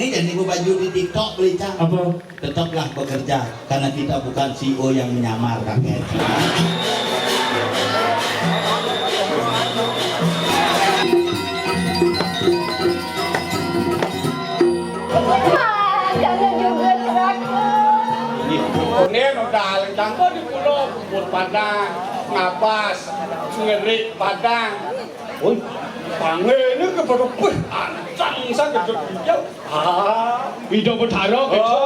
ini dan ibu baju di TikTok beli cak. Apa? Tetaplah bekerja karena kita bukan CEO yang menyamar kakek. Jangan juga Ini dalang canggih di pulau Kubur Padang, Ngabas, Ngerik Padang. Woi, tangan ini keberuput, ancang sangat berhijau. Hidup berdarah gitu.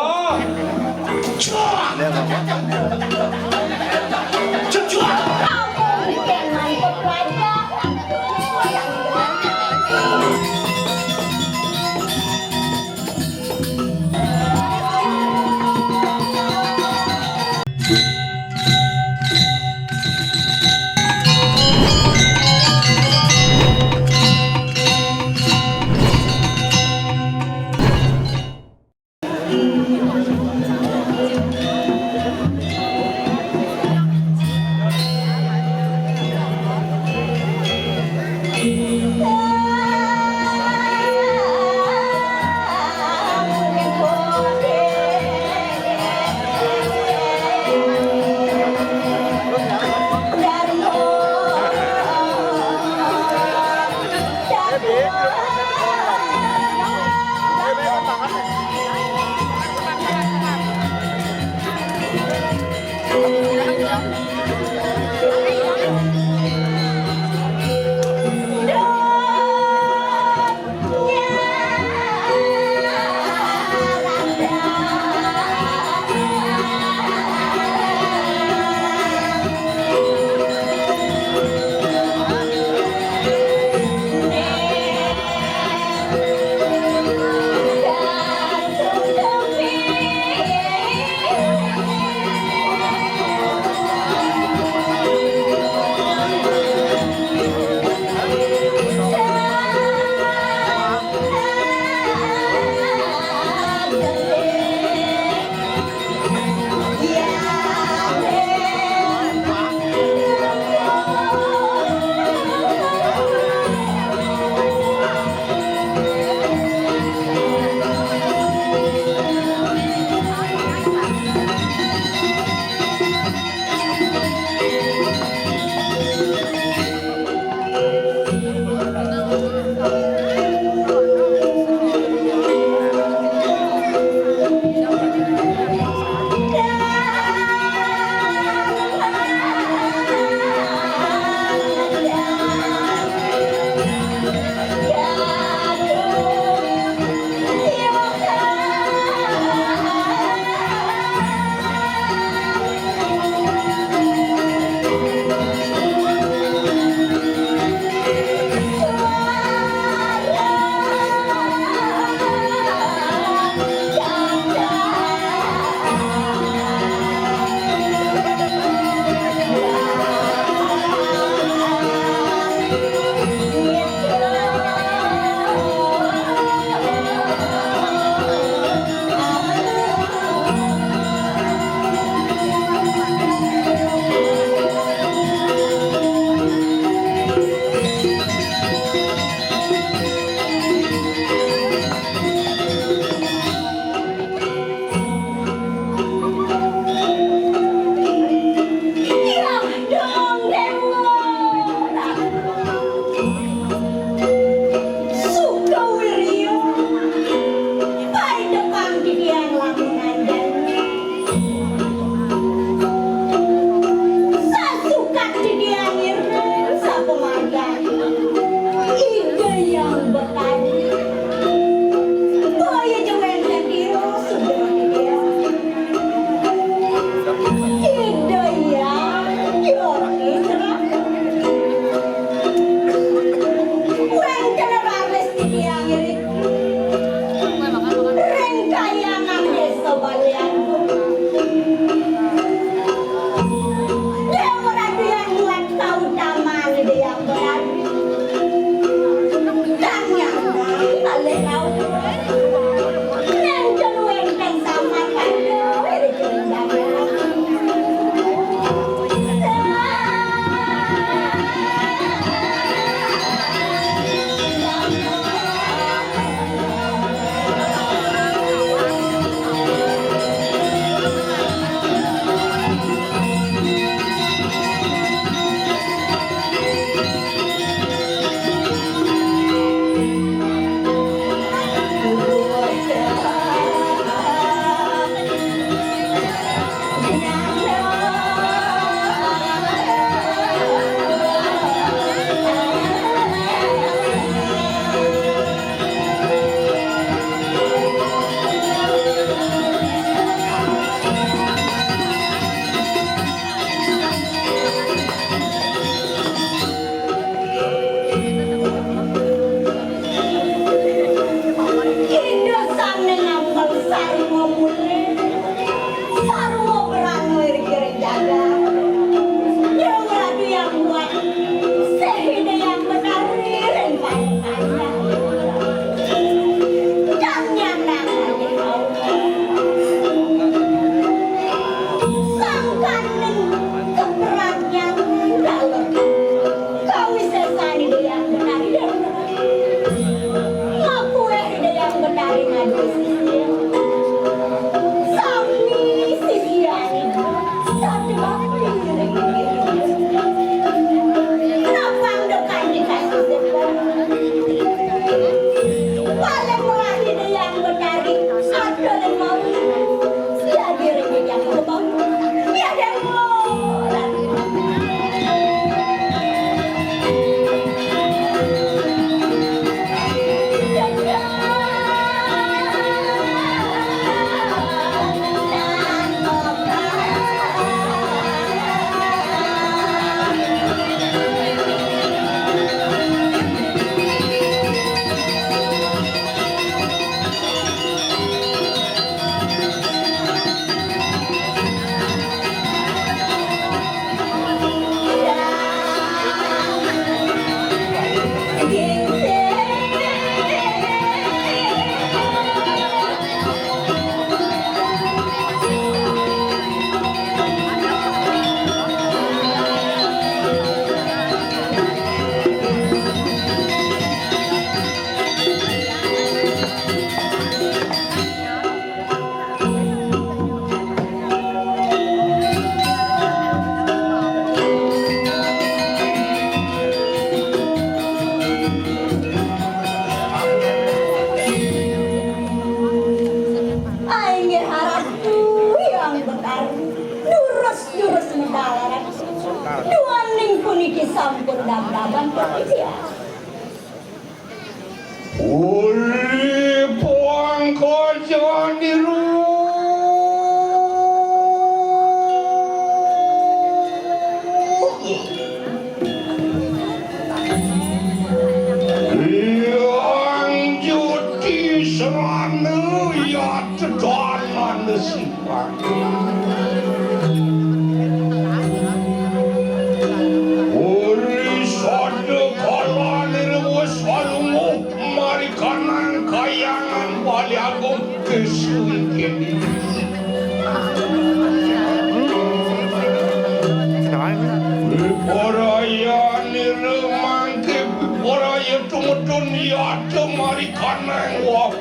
Uripun kaca niru yang juti serana ya tedalan sifat uri sada kalanir wasalungu marikanan kayangan waliagum kesuikini Oraya niremang ke oraya tumutun ya marikanan wa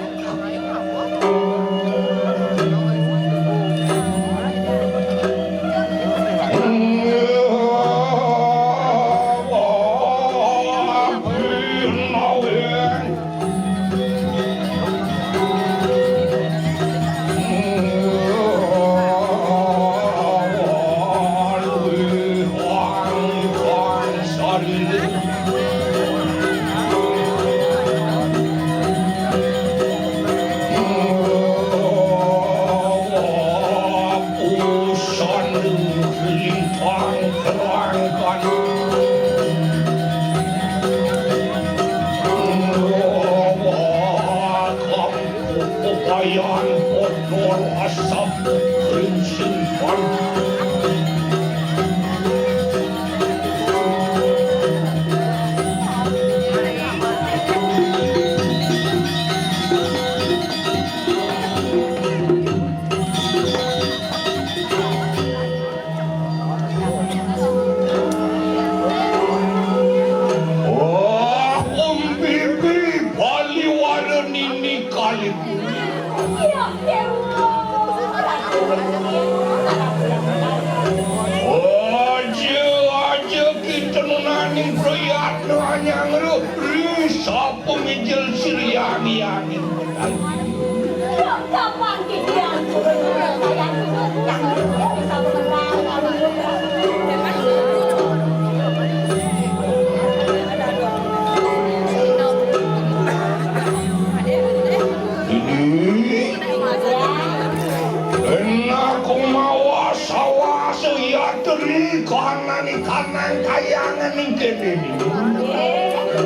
kanan kayangan ning kene iki.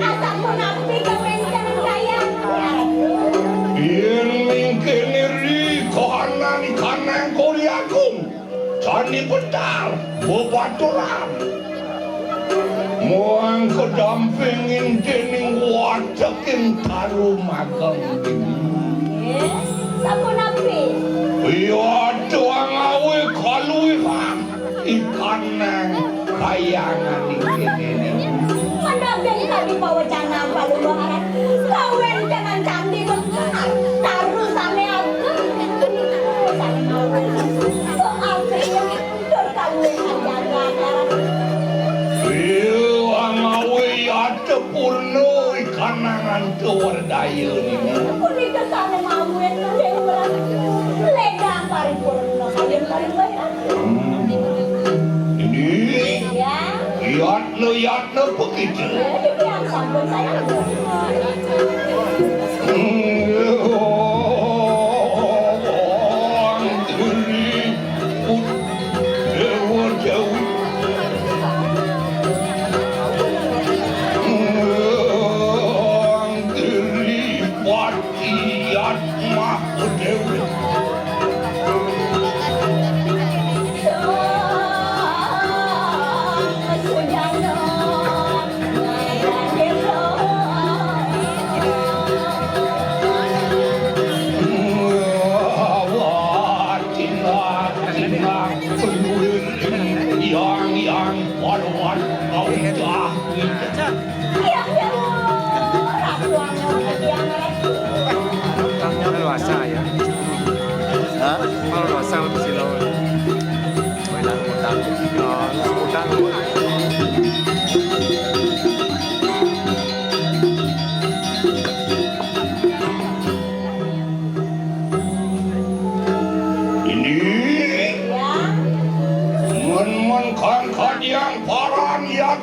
Asal menapi kewencan kayangan. Yen ning kene ri kanan Koreagung. Jani pedal, bebaturan. Muang kedampingin dening wadeking tarumagang iki. Sapunapi? Ya doang awe kaluwihan. Ikan kayangan ini. Mendagang tadi pawacana palubaran. Kawen jangan candi besar. Taruh sane aku. Oh Afrika, terkaluan jaga. Awe ada purno ikanangan kewardaya ini. Kuni kesana mawin dewa. Ledang paripurna kalian paripurna. Yatna begitu. Yang sambut saya.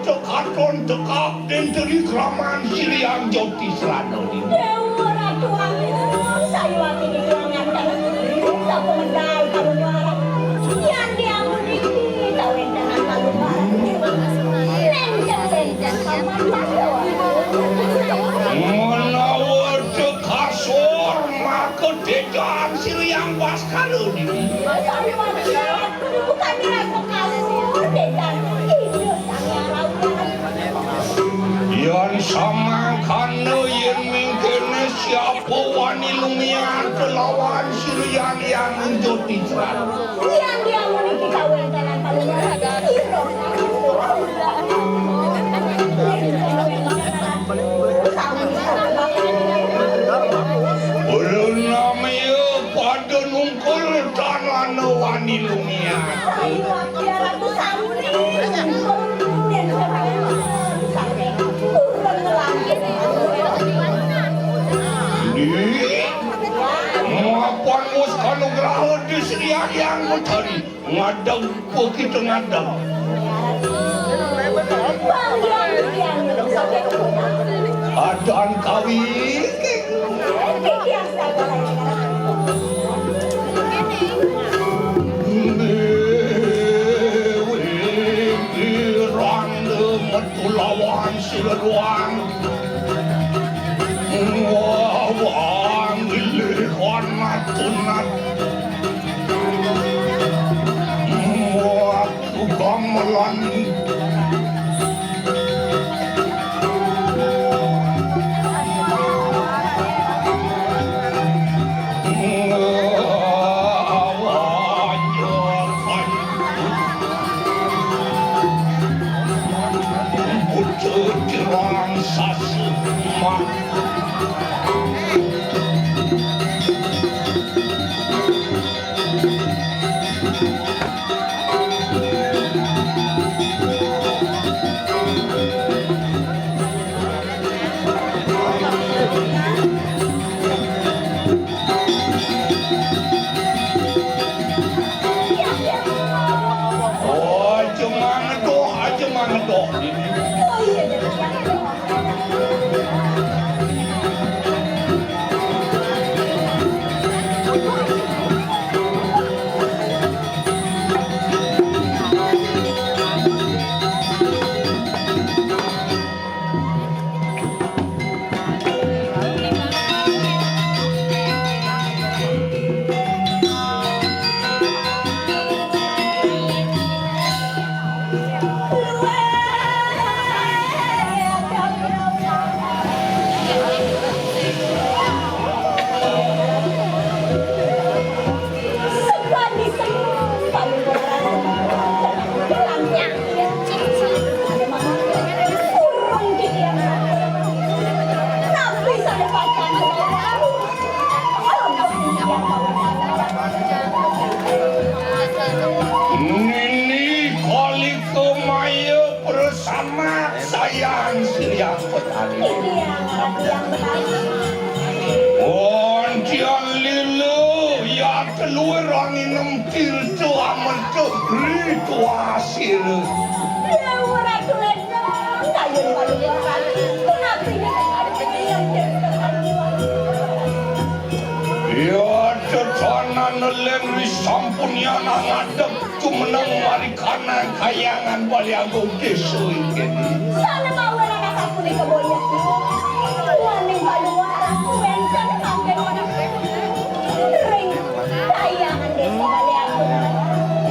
Katon tekap dan dari keramaan Siliang Joti Serano ini. Dewa Ratu Angin, Sayawati di ruangan tanah bisa pemedal kalau marah. Yang dia meniki, tawen dengan kalau marah. Lenjang sama Jawa. Menawar kasur maka dejan Siliang Baskalu ini. Sayawati bukan dirasa kasur dejan hidup sang rautan. Yang sama karena yang mengkene siapa wani lumian kelawan Siliang yang Joti Serano. Yang dia meniki tawen dengan kalau marah. Namanya pada nungkul tanah wani lumian. Ngapain mus kalau geraha di Siliang yang tadi ngadang begitu ngadang. Adaan kawin. Lawan silawan wawang lihon matunat waktu gamelan kayangan baliago deso ini. Sana mawala na kapuni ka boya. Waning baluara, wensan hanggang wana. Ring, kayangan deso baliago na.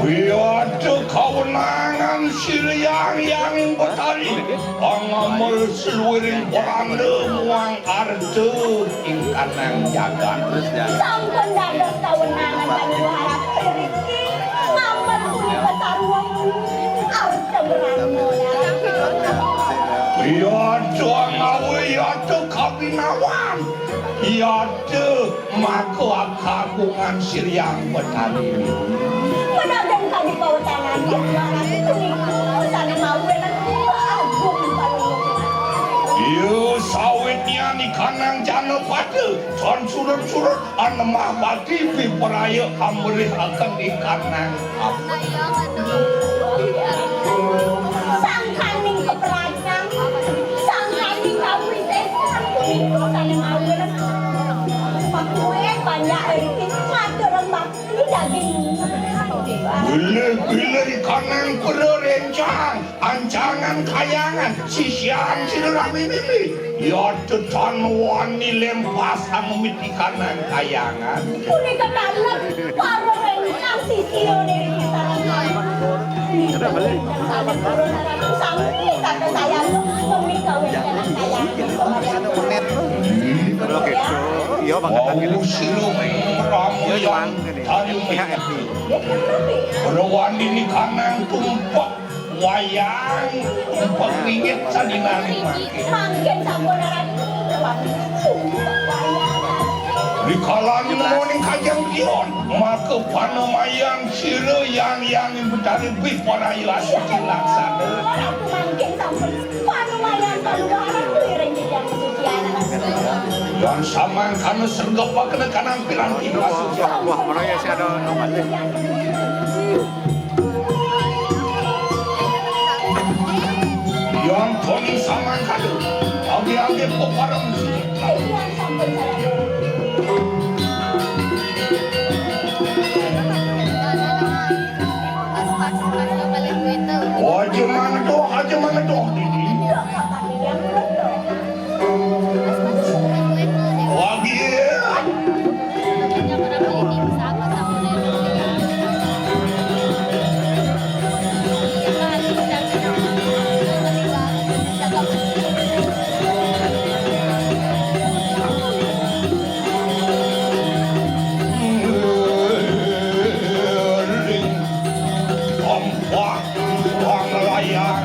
Wiyado kawenangan Siliang yang betari. Ang amal seluring orang muang arde ingkanang jagat. Sampun dados kawenangan baluara. Yado ngawe yado kabinawan yado mako kagungan Siliang Betari pedagang kami pawatangan yang marah tuniku sana mawe na agung palulungan yo sawitnya ni kanang jana pada con surut-surut anemah bagi piperaya amri akan di kanang sang kaning keperanang sang daging Gile-gile kanan pererencang, ancangan kayangan, sisian sinerami mimi. Ya tetan wani lempasan miti kanan kayangan. Kuning ketalan para rencang sisio dari kita sampai kata saya lu memikawin dengan saya Wow, silo ramu yang tadi Perwani ni kanan tumpak wayang pengingit sadinari makin. Mangkin sampuraran Di kalani morning kajang kion maka panamayang sira yang betari pi para ilas laksana. Orang tu mangkin sampur panumayan paluaran kuiring di yang sucian Dan samang kana sergapa kena kanan piranti rasuci. Wah, mereka sih ada nomornya. Yang toning samang kadu. Agi-agi peparang musik. Aja mana doh ini. Wagi. Ompak, ruang layar.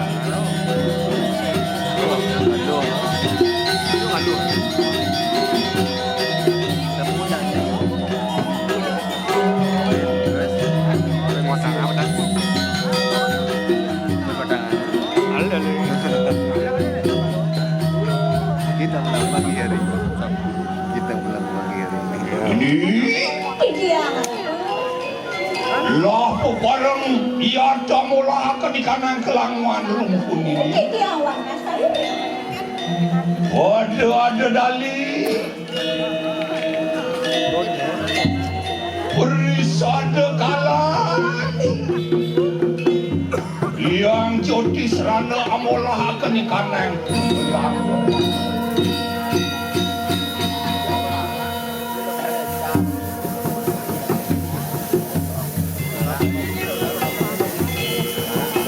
Kita pulang pagi hari. Kita pulang pagi hari. Ini lah peparang ia damolah akan di kanan kelangwan rumpun ini. Ada dali. Berisada kalah. Yang jodi serana amolah akan di kanan.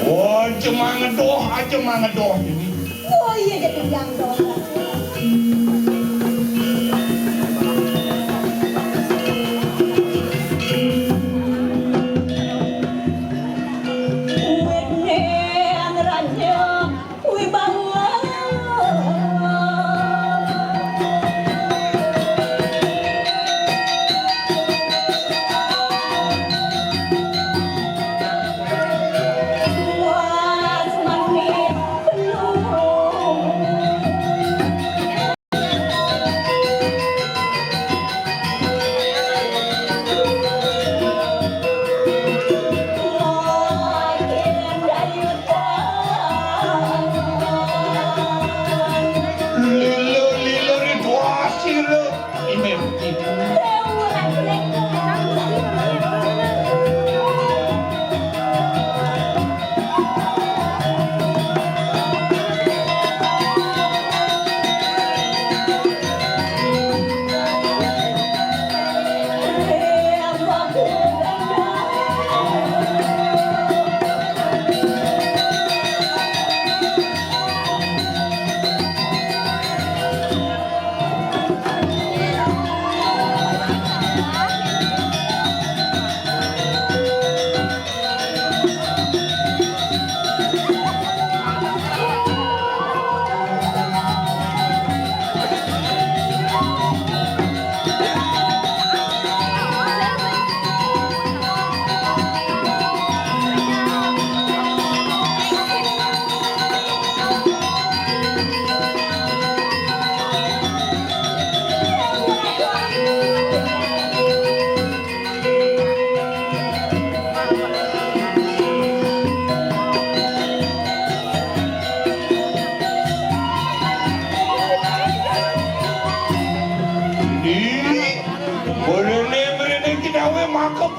Oh, cuma ngedoh ini. Oh iya jadi yang doang. Luas manit,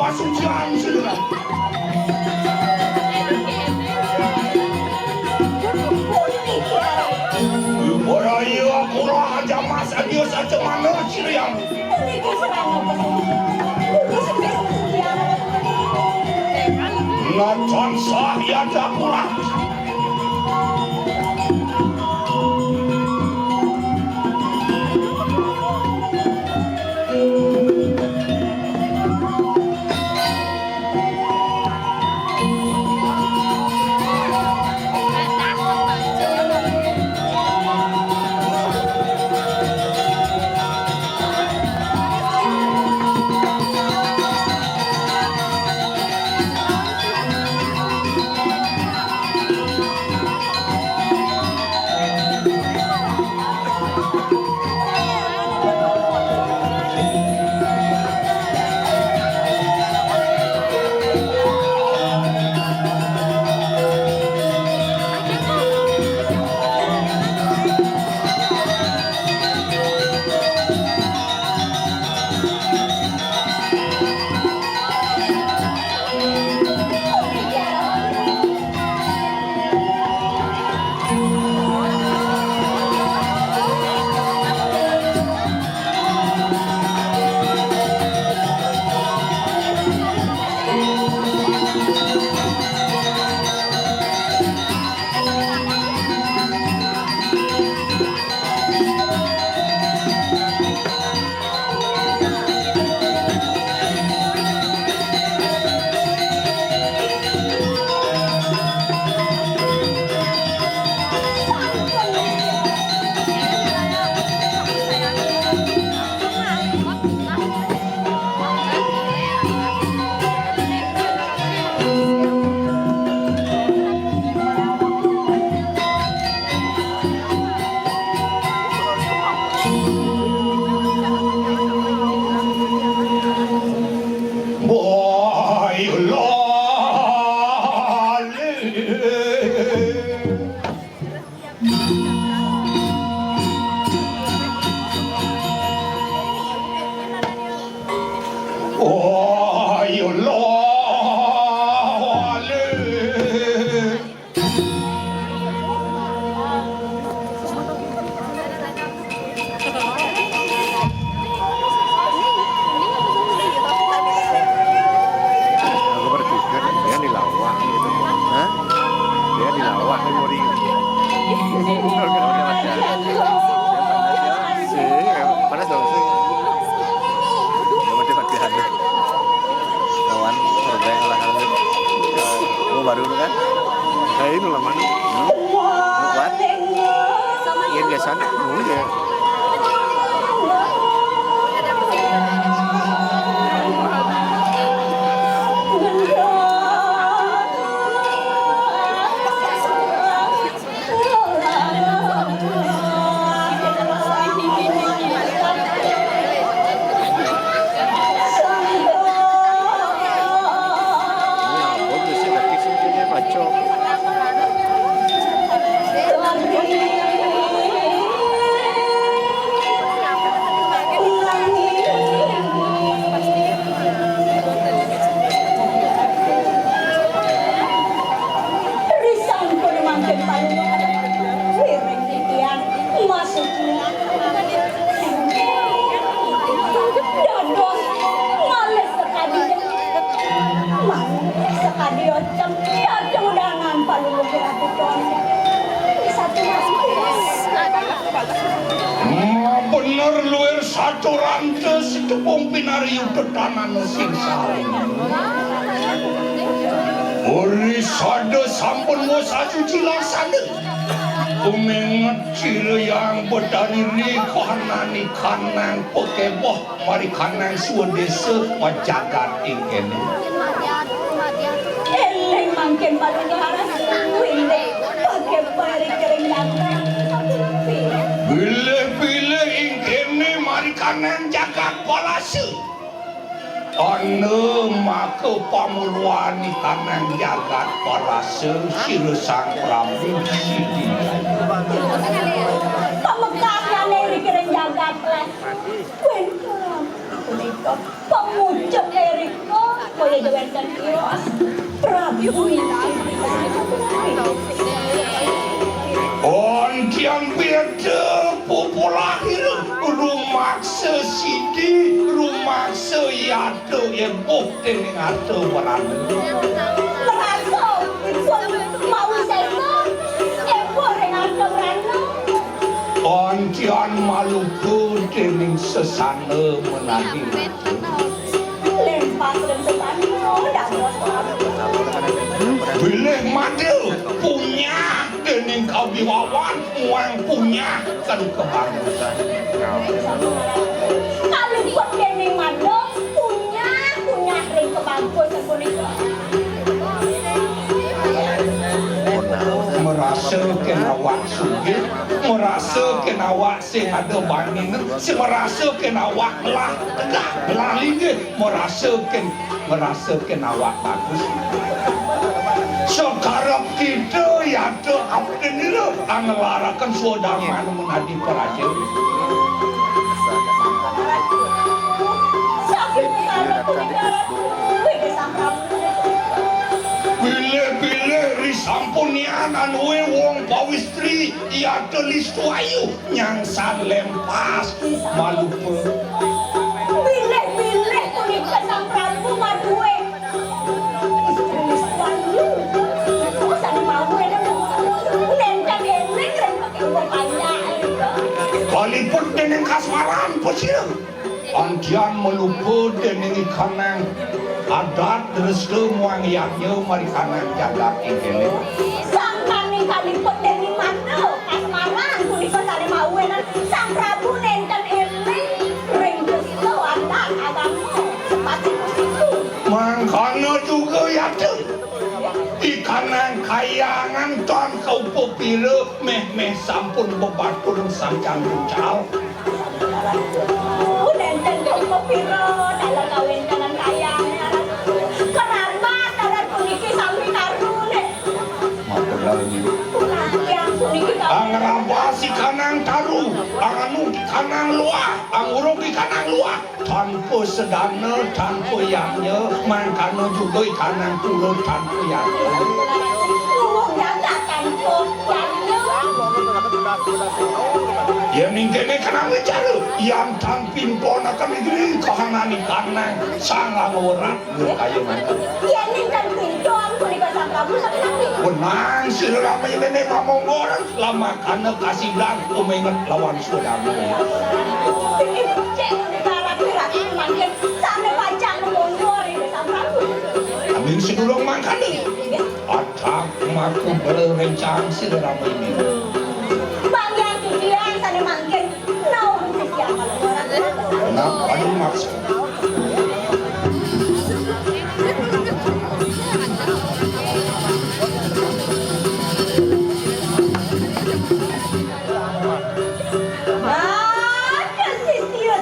pasucian sila. Ora iya aku aja mas adios aja mana sila. Nonton saya dah pulang. baru kan? Ini lah mana? Kuat? Iya biasa. Ya. Bener luar satu rantes itu pompinari tetangan sing saling. Ori sada sampun mosa suci lasada. Umengat ciri yang bedani rikanani kanang pekeboh mari kanang suadesa majagat ingkene. Eleng mangken padugaran winde pakai bari kering lantai. Bila ingkene mari kanang jagat palase. Ane maka pamuluani kanang jagat palase sira sang Prabu Sidi. Pamekaknya neri kering jagat lah. Wenkaram punika pamucuk Eriko gawenkan kios Prabu Ontian beda populahir rumah sesidi rumah seyado yang bukti ngado warana Merasa mau seno rengan keberana Ontian Maluku dening sesana menadi lempas dan sesano dan Bilih madil punya dening kawiwawan uang punya kan kebagusan kalau buat dene mando punya ring kebagusan punika merasa kenawak sugih merasa kenawak sing ada bangin merasa kenawak lah tegak lali ge merasa kenawak bagus sekarang kita ya ada apa ini loh angelarakan suadaman menghadi peraja sakit kalau punika wede samram Bile-bile risampunian anuwe wong pawistri iya telis tuayu nyangsan lempas malupe Bilih punika sang Prabu maduwe istri sayu usan mau nentang enek ren pakai uang banyak kalipun dening kasmaran posir andian melupe dening ikanang adat restu muang yaknya mari kanang jagat ingkele sang kani kalipun dening mando kasmaran punika sane mau sang Prabu nenten enek ring restu adat agama sepati itu mangkana juga yakin ikanang kayangan ton kau popire meh sampun bebatur sancang bucal nenten kau piro dalam kawin kanan kayane kenapa dalam puniki sami karune yang puniki ang rabasi kanang taru ang anu di kanang luar ang urung di kanang luar tanpa sedana tanpa yangnya mangkana juga ikanang turun tanpa yangnya ngomong jaga tanpa yangnya yang ningkene kanang bicara yang tampin pona kami gini kahanan ikanang sangat ngorat kayu mantap yang ningkan pintuan punika sang Prabu sakit Benang sila ramai nenek ngomong orang lama karena kasih bilang umenget lawan saudara. cek negara pirati mangkin sampai pacang ngomong ini sang Prabu Kami sedulung mangkane. Atak maku berencang sila ramai ini. bang yang kikian sana mangkin nau siapa orang Kenapa ada maksud?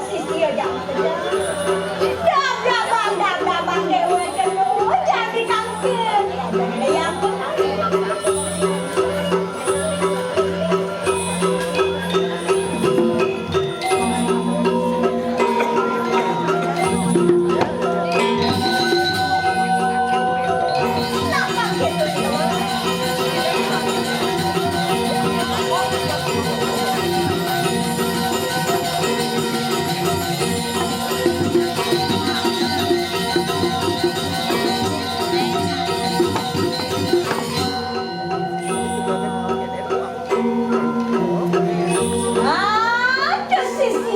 sisio jangan dabang dewa jenuh jadi tangkir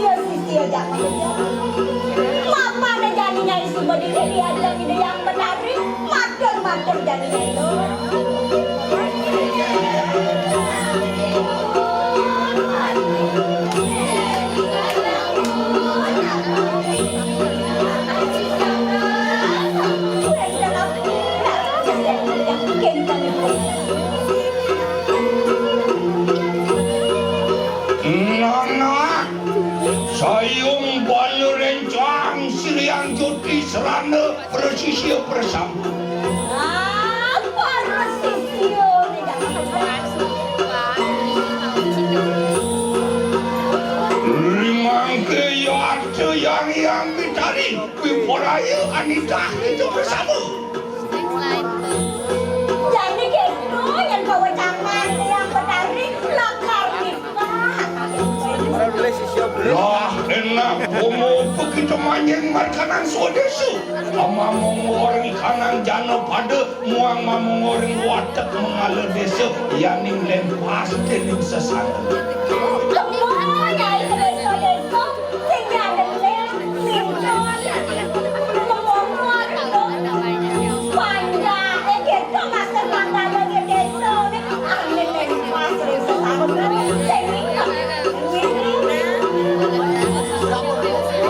yang sisio jangan mama ada jadinya isi berdiri dia ide yang menarik mater jadinya itu Nana, sayung balu rencang siliang cuti serana presisi bersama. para sisio nih jangan Limang ke yat yang bidari Wiporaya Anita itu bersama. Jadi gitu yang kau jangan yang petari lakar kita. Lah enak kamu begitu manjeng markanan swadesu. Ama mengoreng kanan jana pada muang mengoreng watak mengalir desa yaning lempas kening sesana. Semuanya itu desa-desa sehingga ada lem, limton, lemongor, panjang, gitu master mangga bagi desa ni ambil lempas desa sana. Sehingga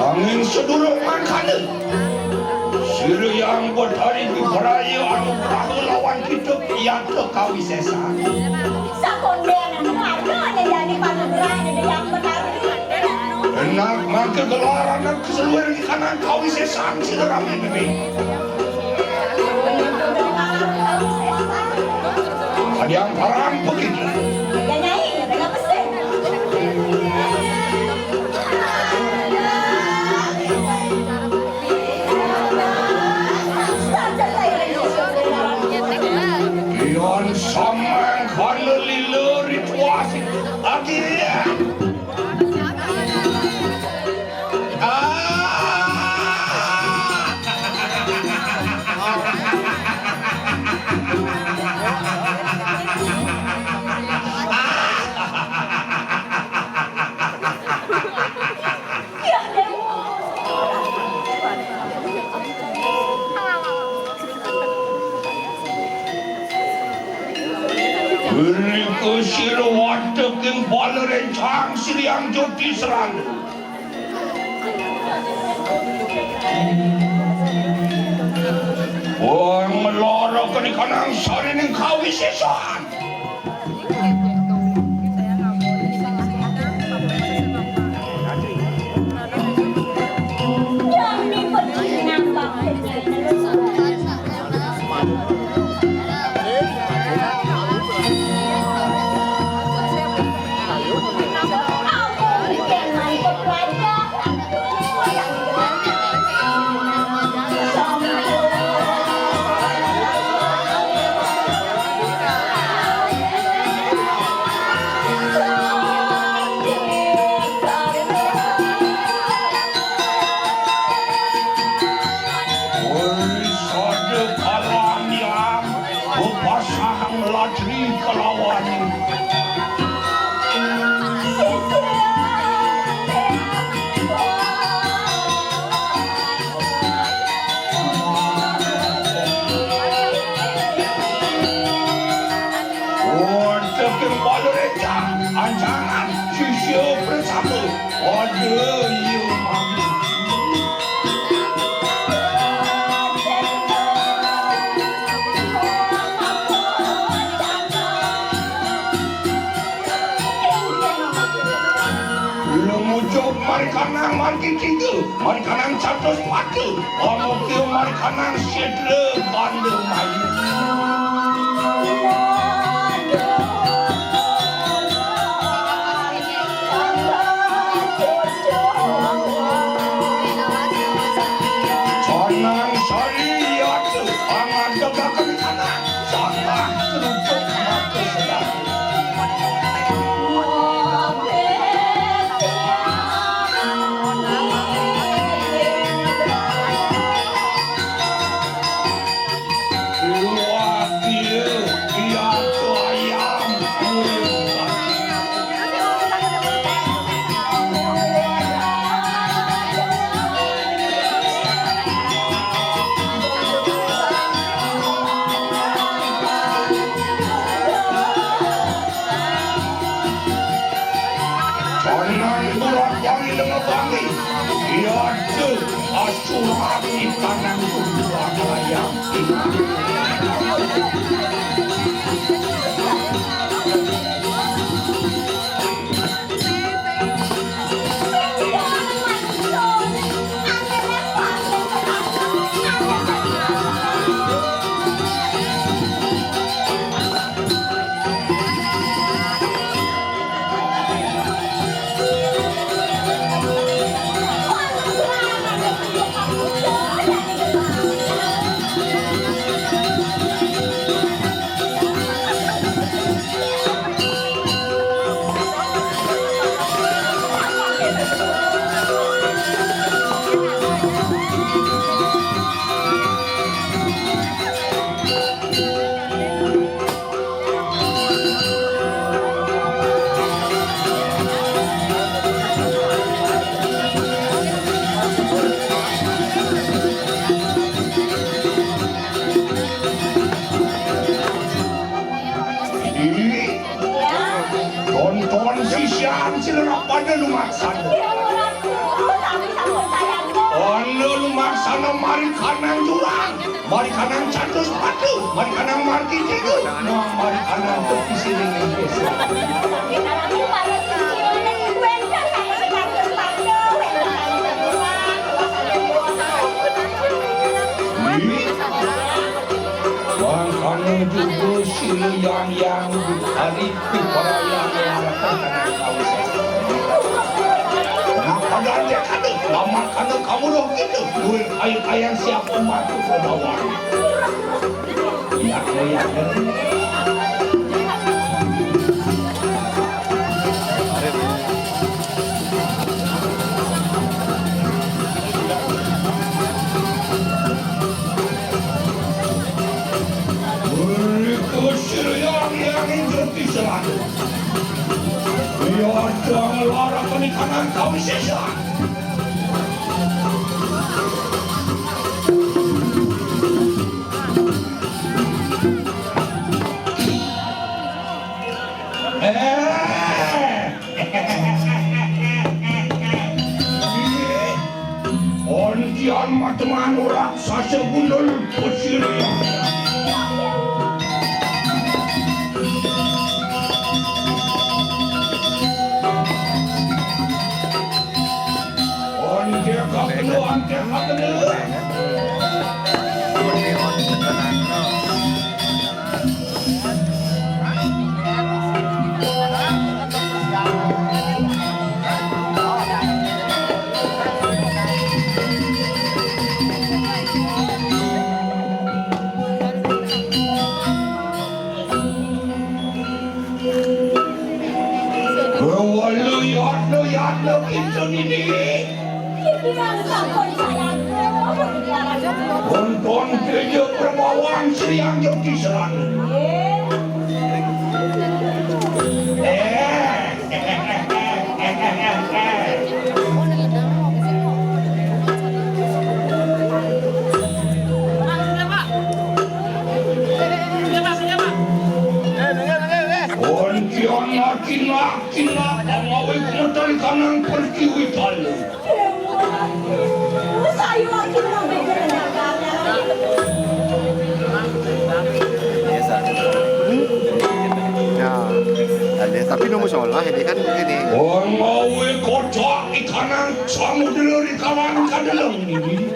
Angin sedulur makanan. Siru yang bertari di peraya anu perahu lawan kita piata kawi sesa. sakondean ada jadi panugerah ada yang petari. Enak mangke gelaran dan keseluruhan di kanan kawi sesa siru ramai bebe. Ada yang parang begitu. Ya nyai, dengan pesen. Ion samang karena lila rituasi akhirnya. Ya deh. Beri kusir watak yang bala rencang siriang joti serang. Orang meloro ke di kanan sari ning kawi sesan. Yang dipercinang bangsa. Aku dengan pepelajaran yang Oi sade kalam yang upasang latri kelawan. Watak yang bala rencang anjangan sisya bersama. Aduh you mami. Lemucuk marikanang marki tiga, marikanang catus patu, omokil marikanang sedre bandel mayu. Canang sari yatu, angan degakan kanang, sangat terucuk mata sedang. Luar dia, dia tu ayam, murah. Jangan buat wangi dengan wangi. Dia tu asuhan di tangan tuan ayam. Thank Anu lumaksana. Tapi sampun sayangku. Anu lumaksana mari kanang jurang. Mari kanang cantus patu. Mari kanang margi jigo. Mari kanang tepi siring desa. Tapi kalau para sisiwane wenten kaya cantus patu, wenten kaya jurang, Wang kanang jugo silu yang hari piparayang yang kanang kawasan. Padahal dia kata, lama kata kamu dong gitu. Duit ayam siapa matu ke bawah. Ya. Kusir yang injuti selalu. Biar jangan lara penikanan kau sisa. Ondian mateman raksasa gundul kusir yang Lihat itu ini. Bilang sampun sayangku. Tonton kejo perbawan siang joki seran. Kina amawi kumatal kanang perkiwital. Sayo akin lang may Ya, ada tapi nomor solah ini kan begini. Amawi kocok ikanang samudera di kawan kadalang ini.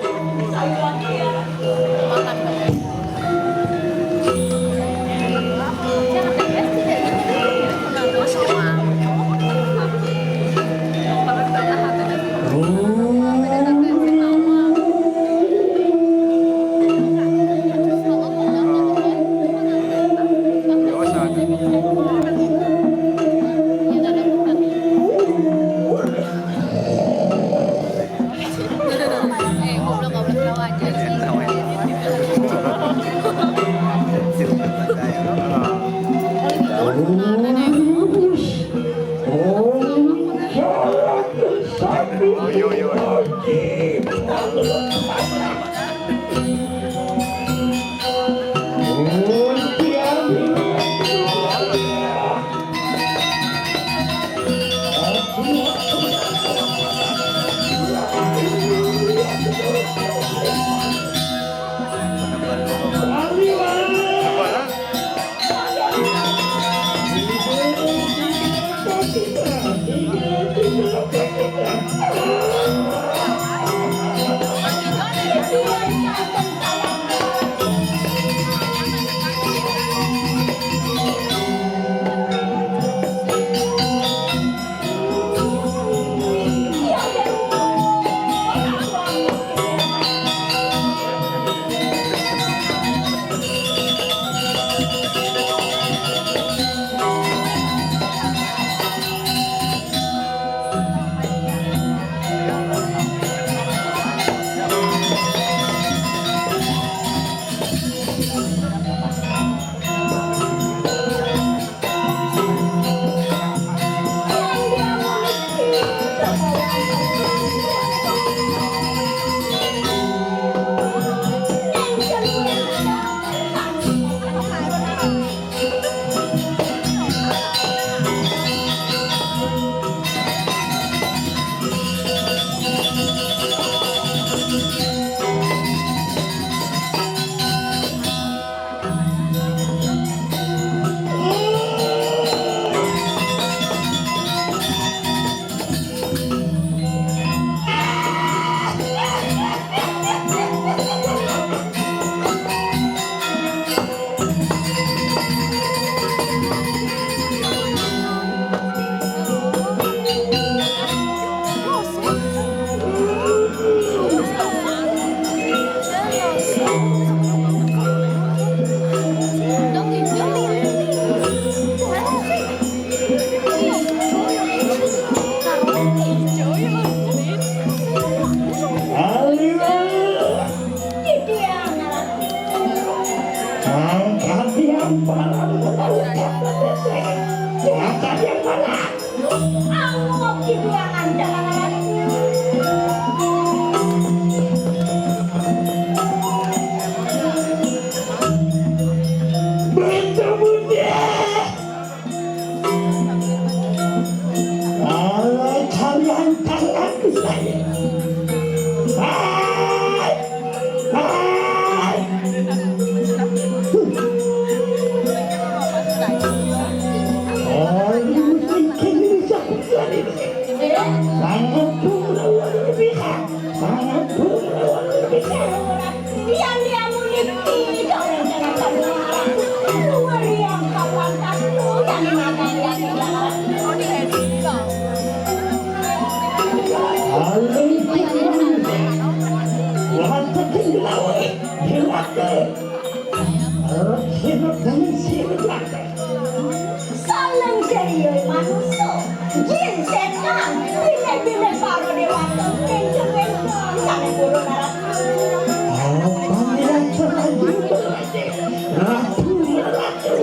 pandangan. Kalau kalian tangan saya. Hai. Hai. Oh, mungkin bisa kembali. Sangat melawan pihak. Sangat melawan pihak. Yang dia memiliki orang dengan keluaran. Luar yang kawan kamu yang dimakan yang dilawan. Salam serius manusia. Jin setan. Bila-bila para dewasa. Kenceng-kenceng. Sampai burung narasi. Sami para ratu.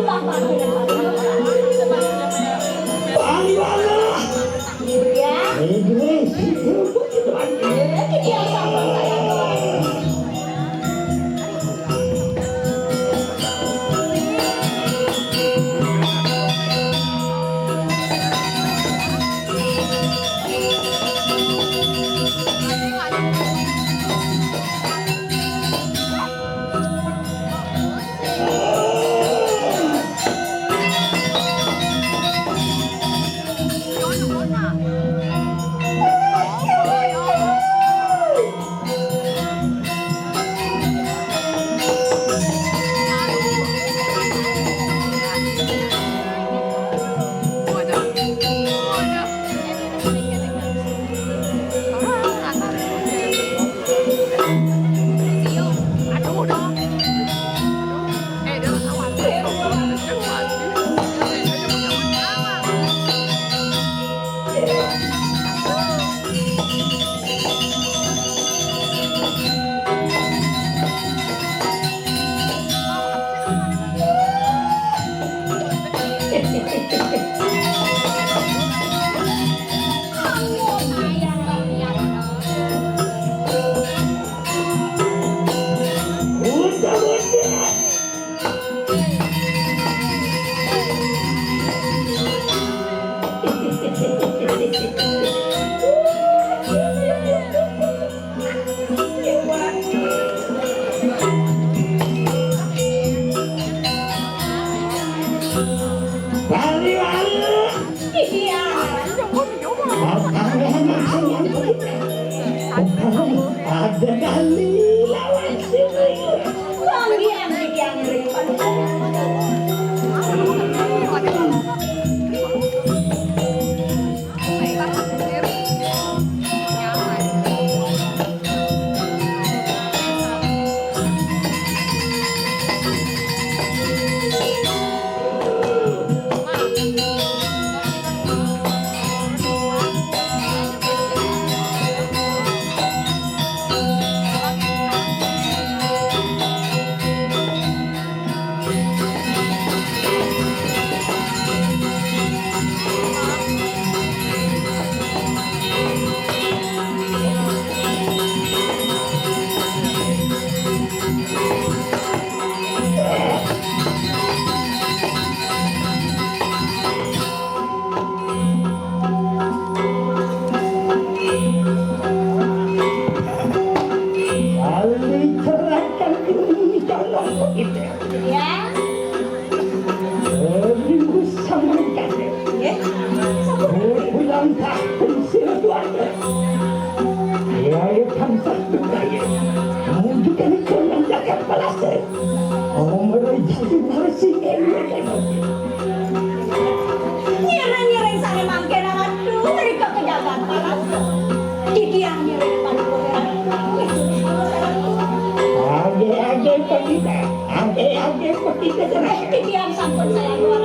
Bapak ya. Dia sama saya. Ada kali lawan sini. Bang yang ya. Ulang tahun Siladuanda. Saya tampak berkaya. Menunjukkan jalan jaga palase. Jadi masih Nyerang-nyerang sana mangkena aduh mereka kejagaan palase. Didiang nyerang pada Age-age petita. Age-age petita jelas. didiang sampun saya luar.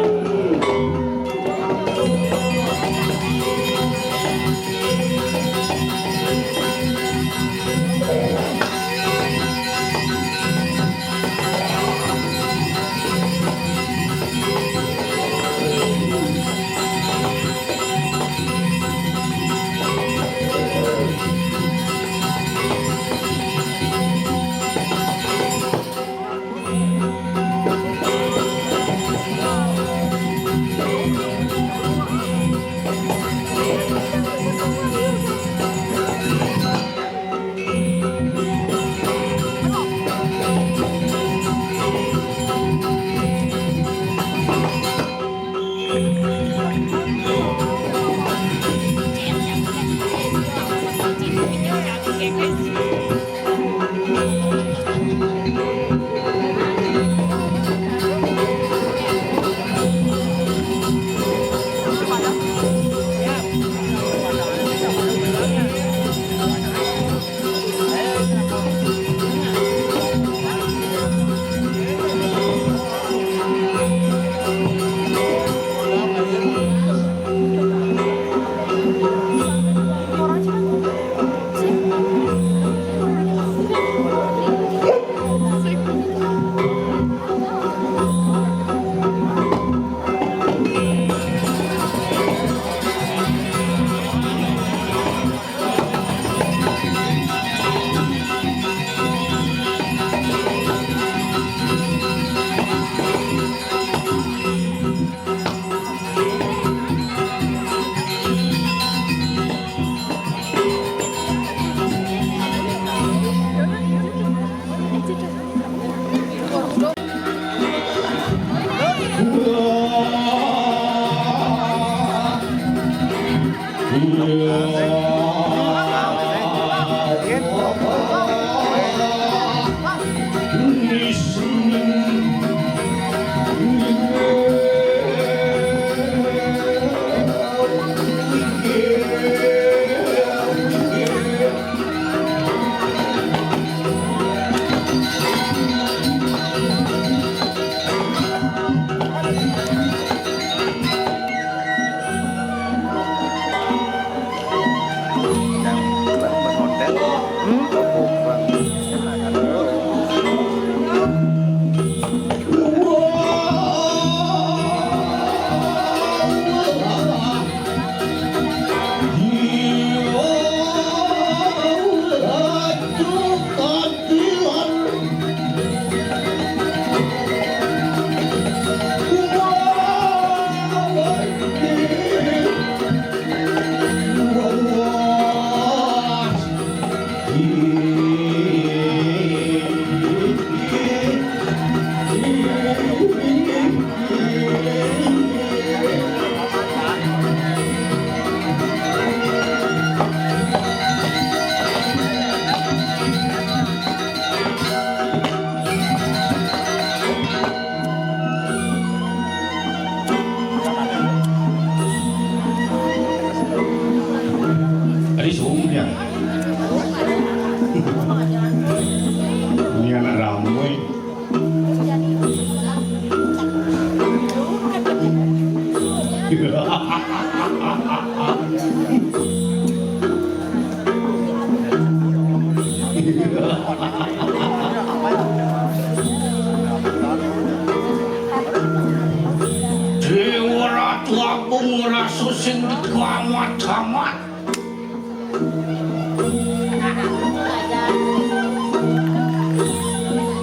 sing dikamat-kamat.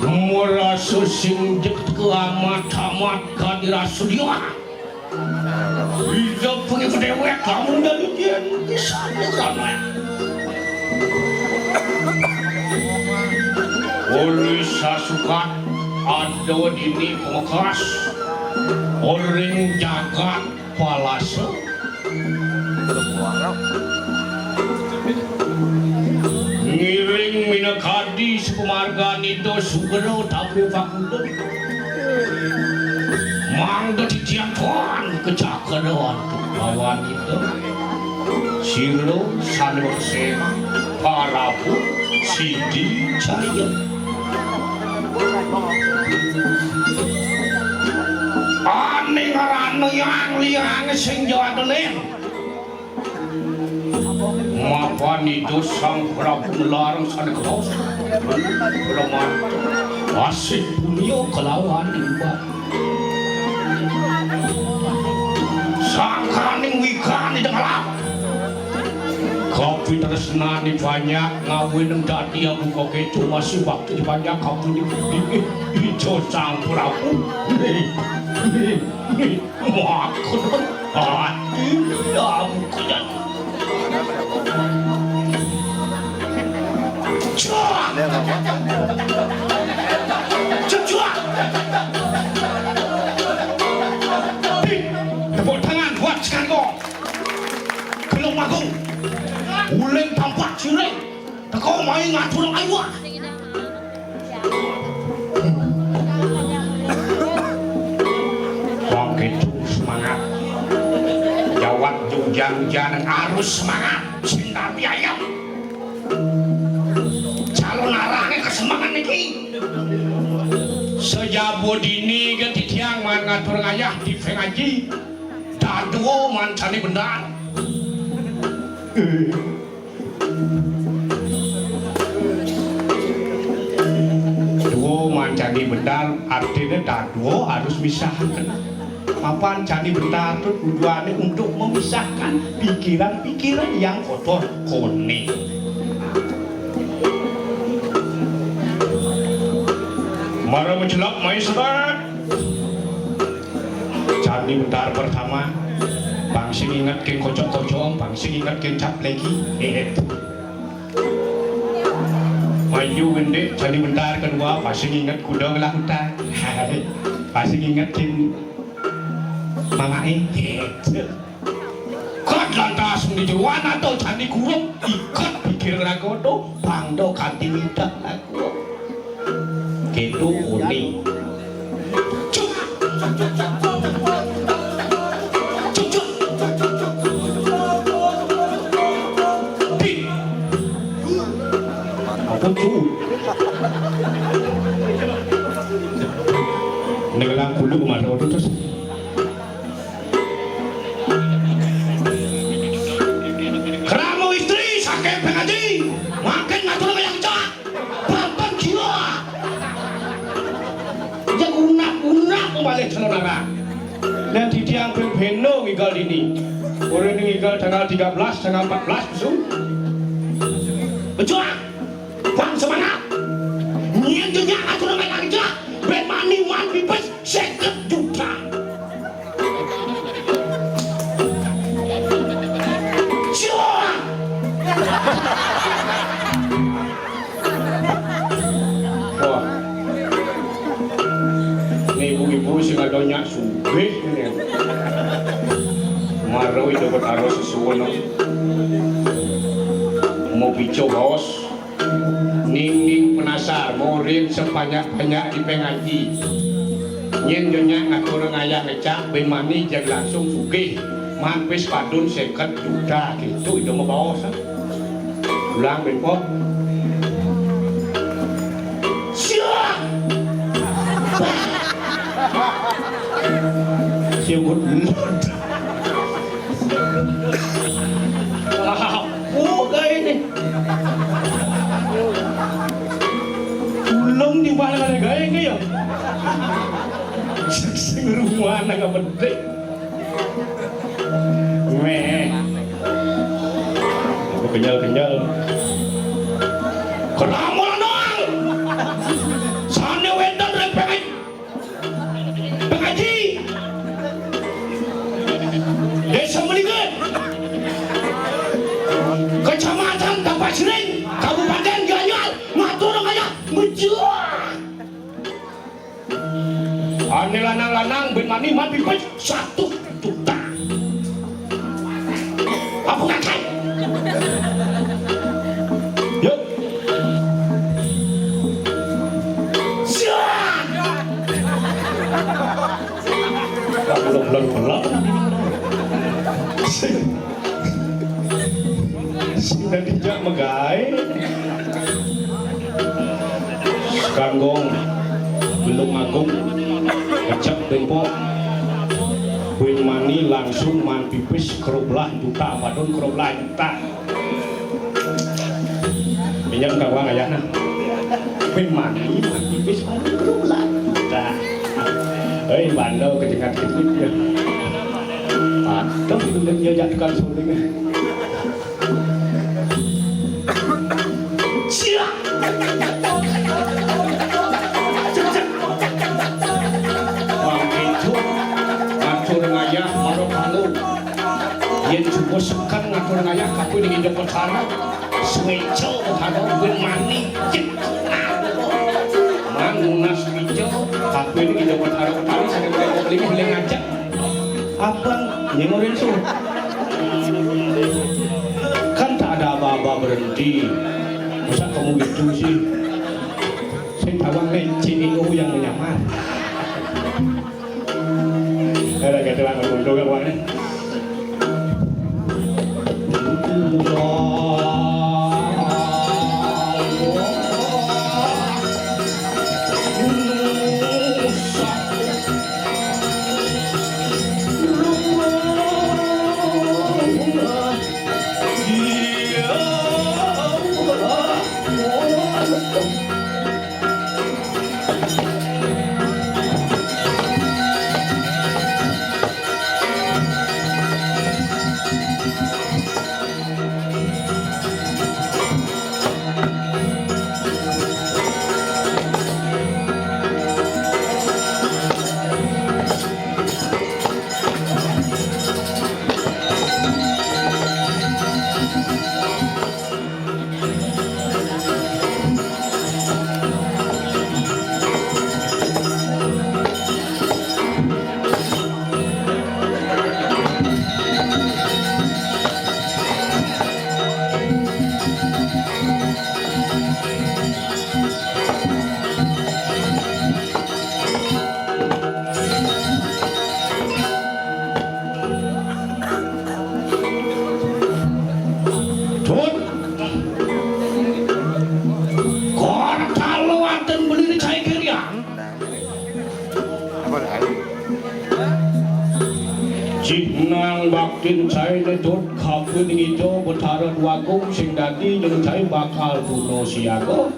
Merasa sing dikamat-kamat kadirasudia. Ija punya kedewek kamu dari dia di sana sana. Oleh sasukan ada dini pemakas. Orang jagat palasa. Ngiring minakadi sepemarga nito sugero tapi fakulun. Mangga titian tuan kecakaran kawan itu. Silo sanursema parapu sidi cahaya. Ane ngarano yang liang sing Jawa Tengah. Mapan itu sang Prabu melarang sana keros. Beraman asik punya kelawan imbat. Sangkaning wikani dengalap. Kopi tresnani banyak ngawin dadi aku kok cuma si waktu banyak kamu di ijo sang Prabu. Makun hati damu kudan. Cuak! Cuak! Tepuk tangan buat sekarang. Kelung magung. Uleng tampak cireng. Tekau main ngatur ayuah. Begitu semangat. Jawab jujang-jangan harus semangat. Cinta biayam. Calon arahnya kesemangat niki. Sejabo dini ganti tiang man ngatur ngayah di pengaji. Dado man cani benar. Duo man cani benar artinya dado harus misahkan. Papan cani benar itu tujuannya untuk memisahkan pikiran-pikiran yang kotor kone. Mara menjelak maestrat. Cani bentar pertama bangsi ingat ke kocok-kocok, bangsi ingat ke cap lagi. Maju gede, cani bentar kedua bangsi ingat kuda ngelak hutan. Bangsi ingat ke mama kat lantas di jeruan atau cani kurung ikat pikir lagu tu pangdo kanti minta lagu. Gitu unik. Cuk. Cuk cuk. Pi. Apa tu? Negara kudu kemana waktu terus? Keramu istri sakit pengaji, makin ngatur yang jahat, bapak gila. Unak kembali saudara. Nanti tiang pembeno ngigal ini. Orang ini ngigal tanggal 13, tanggal 14 besok. Berjuang, bang semangat. Nyentuhnya atur nama kerja. Bermani wan bibas 50 juta. Juang. Ibu-ibu sing adonya sugih ini. Maro itu bertaruh sesuatu. Mau bicara bos. Ning penasar mau ring sebanyak-banyak di pengaji. Nyenyonya ngatur ngayah ngecak bemani jag langsung sugih. Mampis padun 50 juta gitu itu mau bos. Ulang benpok. Siap. Siapun ini ulung di mana ada gaya ya sing rumah naga bedek kenyal-kenyal keramol doang sana wedan rek pengaji desa Melingan kecamatan Tapasring Kabupaten Gianyar ngatur ngaya menjual ane lanang-lanang ben mani mati pun 1 juta apa kakak yuk siap belum sudah dijak megai kanggong belum agung kecap tempok ben mani langsung man pipis keroblah juta padon keroblah juta minyak kawang ayahna ben mani man pipis padon keroblah juta hei bandel kejengat-kejengat ya padam itu dia jadikan suling siap ngayah marok halu yen cukup sekan ngatur ngayah kaku dengan jemput sana swecel ada ben mani cek mangunas hijau kaku dengan jemput sana tadi saya mau beli ngajak abang nyengorin su kan tak ada apa-apa berhenti masa kamu gitu sih saya tawang CEO yang menyamar ada keterangan untuk kawan Nang baktin saya netut kapun hijau bertaruh wagung sing dadi jeung saya bakal bunuh siaga.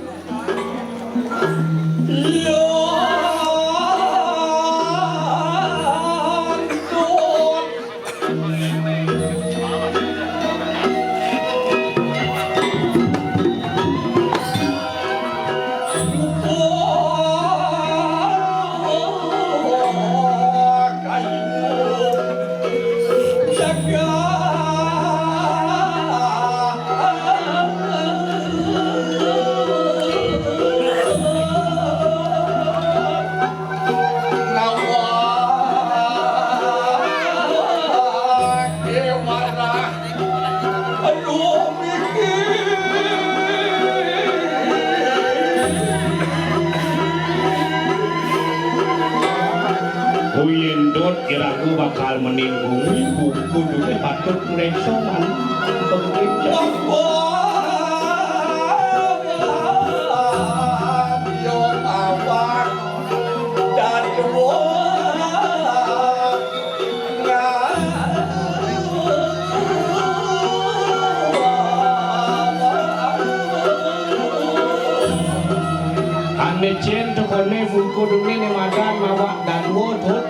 Kiraku bakal meninggungi buku dulu patut meresoman pengerjaan ane cen tokone buku dulu ne madan mawak dan wotut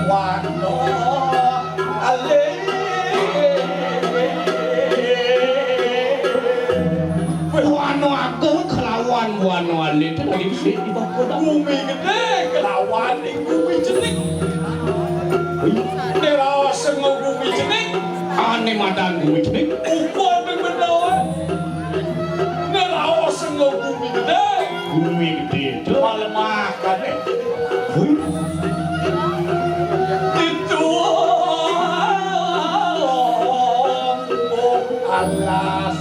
wano ale Dik di bawah Bumi gede kelawan ing bumi jenik. Nera sengo bumi jenik. Ane madan bumi jenik. Upah ping benawan. Nera sengo bumi gede. Bumi gede itu. Malam makan Wih. itu alas.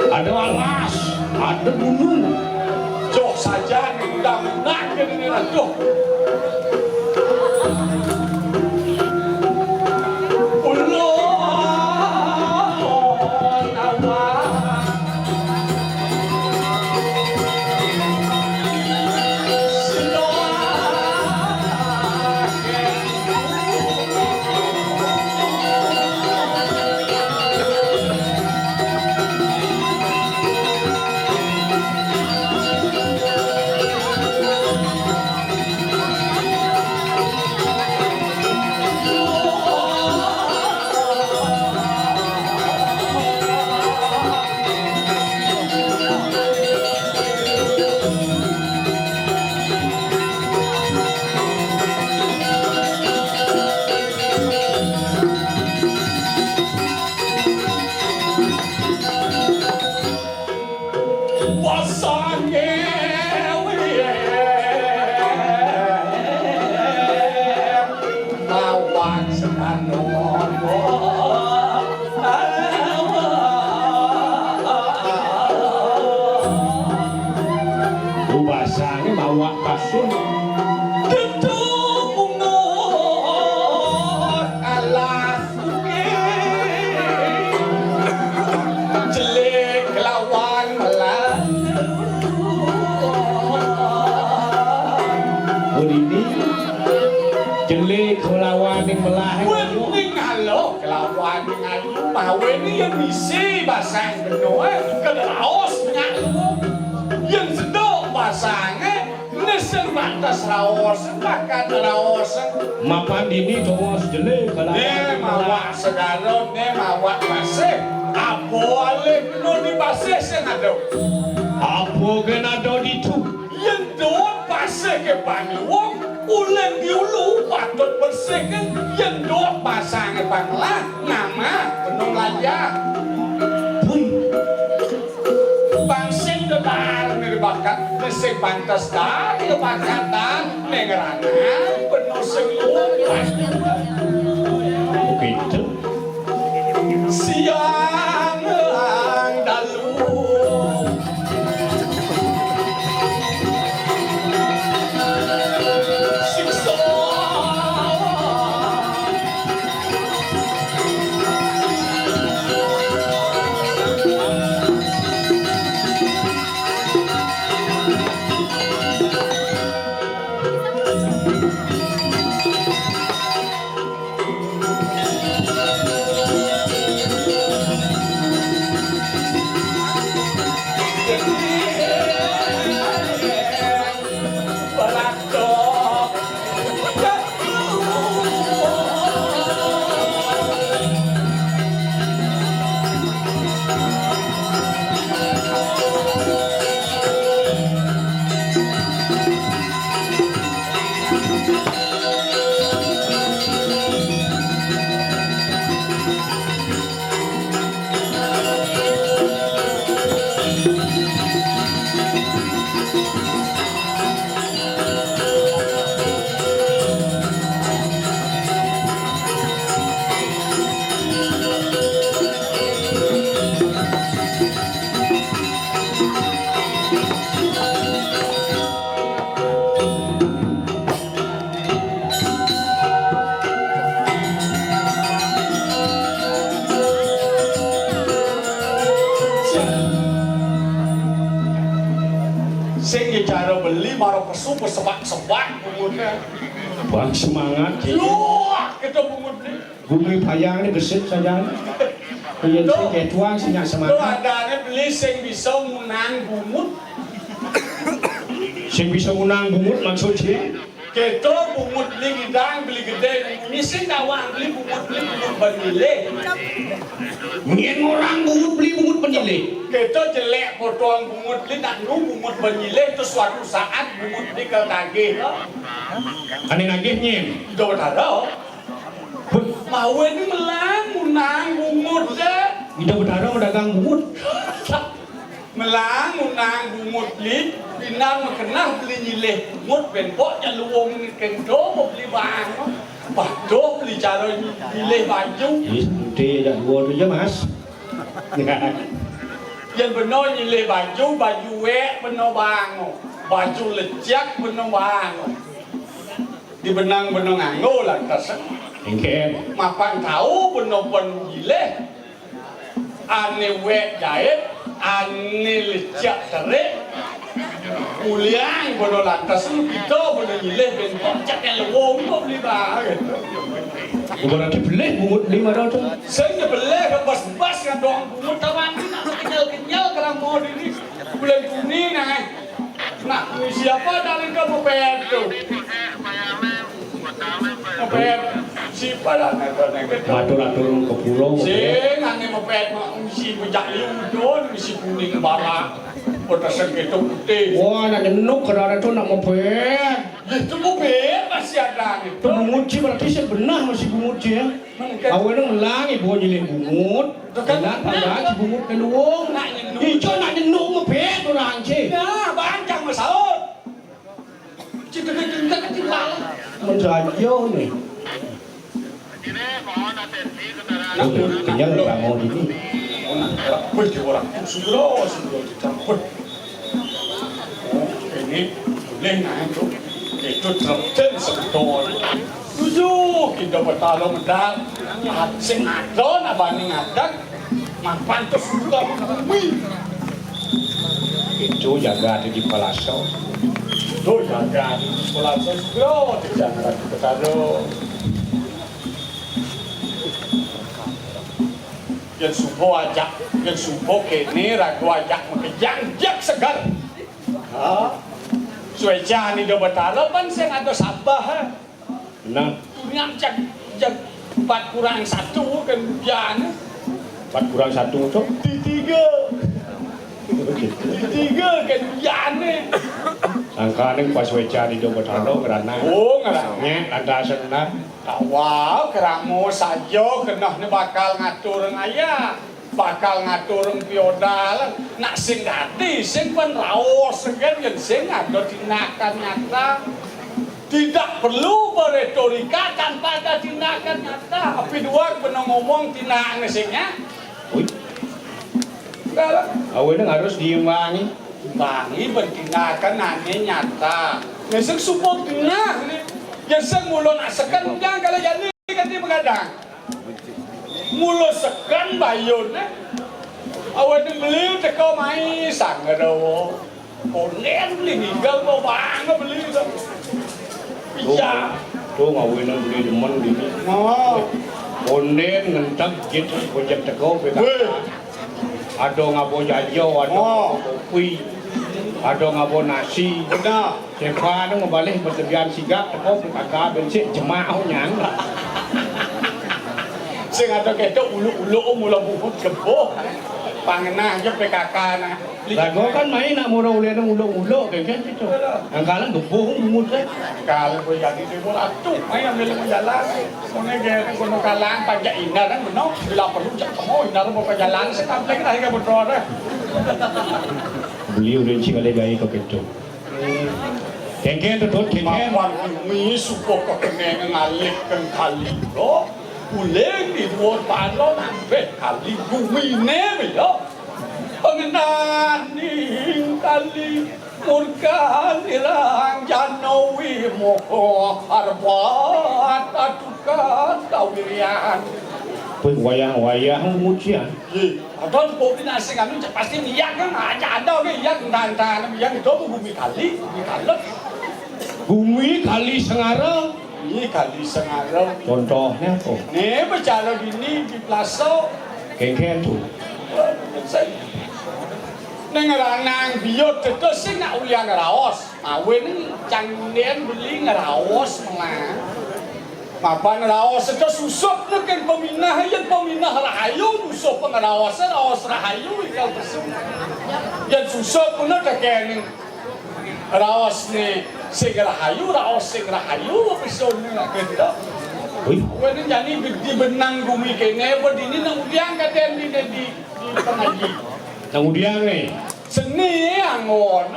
Ada alas, ada gunung. Jok saja nih udah nak ini jok. Bahasanya bawa pasir. Jelek kelawan yang melah. Wening halo kelawan ngayu mawe ni yang bisi basang benua kelaos ngayu yang sedok basangnya nesen batas raos makan raos Mapan ini terus jelek kelawan ne yang mawa melah. segaro ne mawa basih apa ale no di basih sen ada Apa kena ada itu? yang doa basih ke pangluang ulang diulu patut bersihkan yang doa pasangnya bangla nama penuh layak bangsin debar nirbakat nasi pantas dah kebakatan nengerana penuh seluruh Begitu. siang dalu siksa sing cara beli maro kesu persebak-sebak bungutnya Bang semangat. luah kita bungut ni Bumi payang ini gesit saja. Yang saya kayak tuang sinyak lu semangat. adanya beli sing bisa menang bungut Sing bisa menang bumut maksud sih. Keto bungut beli gidang beli gede misi kawang beli bungut penilai. Ngien orang bungut beli bungut penilai. Keto jelek potong bungut beli tak bungut penilai itu suatu saat bungut beli ketagih. Ane nagih ngien. Jauh ada. Mau ini melang munang bungut deh. Kita berdarah mendagang bungut. Melang munang bungut beli. Pinang kenal beli nyileh bungut benpok yang luwung kendo mau beli barang. Bado beli cara nyileh baju. Dia dah dua tu je mas. Yang benar nyileh baju wek benar bang. Baju lecak benar bang. Di benang-benang anggo lah kasar. Engke. Mapan tahu benar-benar nyileh. Ane wek jahit, ane lecak terik. Uliang bodoh lantas kita bodoh nyileh bentuk cak yang lewong kok beli barang. Berarti beli bungut 5 tu. Saya beli ke bas-bas kan doang bungut tawang nak kenyal-kenyal kerang mau ini bulan kuning nah. Nak siapa dari kamu pet tu? Mepet siapa dah nak Atur-atur ke pulau. Sing ane mepet misi bejak liudon misi kuning barak. Potasan gitu putih. Wah, nak jenuk kerana tu nak mepet. Itu mepet masih ada itu. Bungut je berarti sebenar masih bungut je. Awak nak melang ibu nyilih bungut. Nak lagi bungut keluang. Hijau nak jenuk mepet orang je. Nah, banyak masalah. Cita-cita ketimbang. Menjajo ni. Kenyal bangun ini. Wih, orang sudah dicampur. Ini boleh naik tu. Itu terapkan sebetulnya. Tujuh kita bertalung dah. Sing ada nak banding ada. Mapan tu sudah wih. Itu jaga di Palasau. Tu jaga di Palasau sudah dijaga di bertalung. Yang subuh ajak, yang subuh kini ragu ajak makejang jak segar. Ha? Sueca ni do betala pan sing ada sabah. Nah, Yang jak 4 kurang 1 kan jan. 4 kurang 1 tu. Tiga kan jan ni. Sangka ni pas weca di do betalo kerana. Oh ngarang. Nya ada senar. Wow, keramu saja kena ni bakal ngatur ngaya. Bakal ngatur piodal. Nak sing gati, sing pan raos kan yang sing ada tindakan nyata. Tidak perlu beretorika tanpa ada tindakan nyata. Tapi dua benar ngomong tindakan singnya. Ui, Kalau awak ni harus diimbangi. bangi bertindakan nanya nyata. Ngesek support tindak ni. Yang sing mulo nak sekan jangan kalau jadi ganti begadang. Mulo sekan bayun awak ni beli teko mai sang ado. Konen beli ninggal mau bang beli tu. Bisa. Tu awak ni beli demen di ni. Oh. Onen ngentak gitu projek teko Weh. Ada ngabo jajo, ada kopi, ada ngabo nasi. Benar. Sepa tu ngebalik bertebian sigap teko kakak bencik jemaah nyang. Sing ada ketok ulu-ulu mula bubut kebo. Pangenah je PKK nah. Lagu kan main nak murah ulian ulo-ulo kan gitu. Angkalan gebuh mumut kan. Kalau boleh jadi dia bola tu, main ambil jalan. Kone ke kono kalang pajak indah kan benar. Bila perlu cak kamu indah mau jalan setampil kita hingga berdoa dah. Beliau dan si kali gaya kau gitu. Kengken tu tot kengken. Mapan mi suko kau kene ngalik kali lo. Uleng di dua palo nampet kali bumi nebe yo. Pengenan ning kali murka nirang janowi moko arbat atukan tawirian. Pun wayang-wayang mucian. Ada kopi nasi kami pasti niat kan aja ada ke niat dan yang itu bumi kali Bumi kali Sengarang. ini kali Sengarang. Contohnya apa? Nih bicara gini di plaza. Kengken tu. Nengeranang biot itu sing nak uliang raos. Awen cangdian beli ngeraos malah. Papan raos itu susup neken peminah yang peminah rahayu susup pengerawas raos rahayu ikal bersum. Yang susup pun ada kening raos ni sing rahayu raos sing rahayu bersum ni nak kira. Awen jadi di benang bumi kene berdini nang uliang kaden di pengaji. Kemudian nih, Seni angon,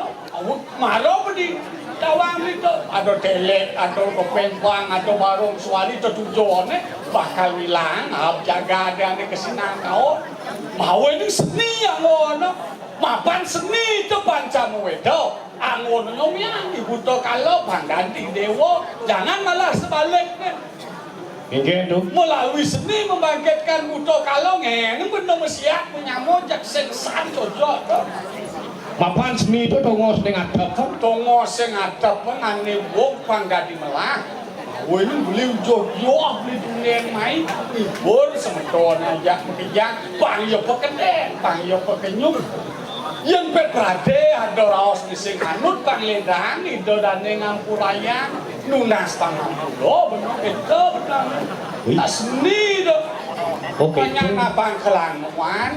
maro bedi tawang itu ada telek, ada kepempang, ada warung suari itu tujuannya bakal hilang, jaga ada kesenang kau. Mau ini seni angon, mapan seni itu pancamu itu. Angon yang dibutuh kalau pangganti dewa, jangan malah sebaliknya. Ingin tuh. Melalui seni membangkitkan butuh kalau ngene bener mesiak menyamojak sengsan cocok. Mapan seni itu tongos dengan atap kan? Tongos sing adep ngane wong panggadi melah. Wene beli ujo beli dunia main libur semeton aja mekijang bang yo pekede, bang yo pekenyum. Yang berprade ada raos sing anut bang ledang itu dane ngampuraya nunas tangan lo bener itu bener. Tak seni do. Oke. Banyak abang kelangan.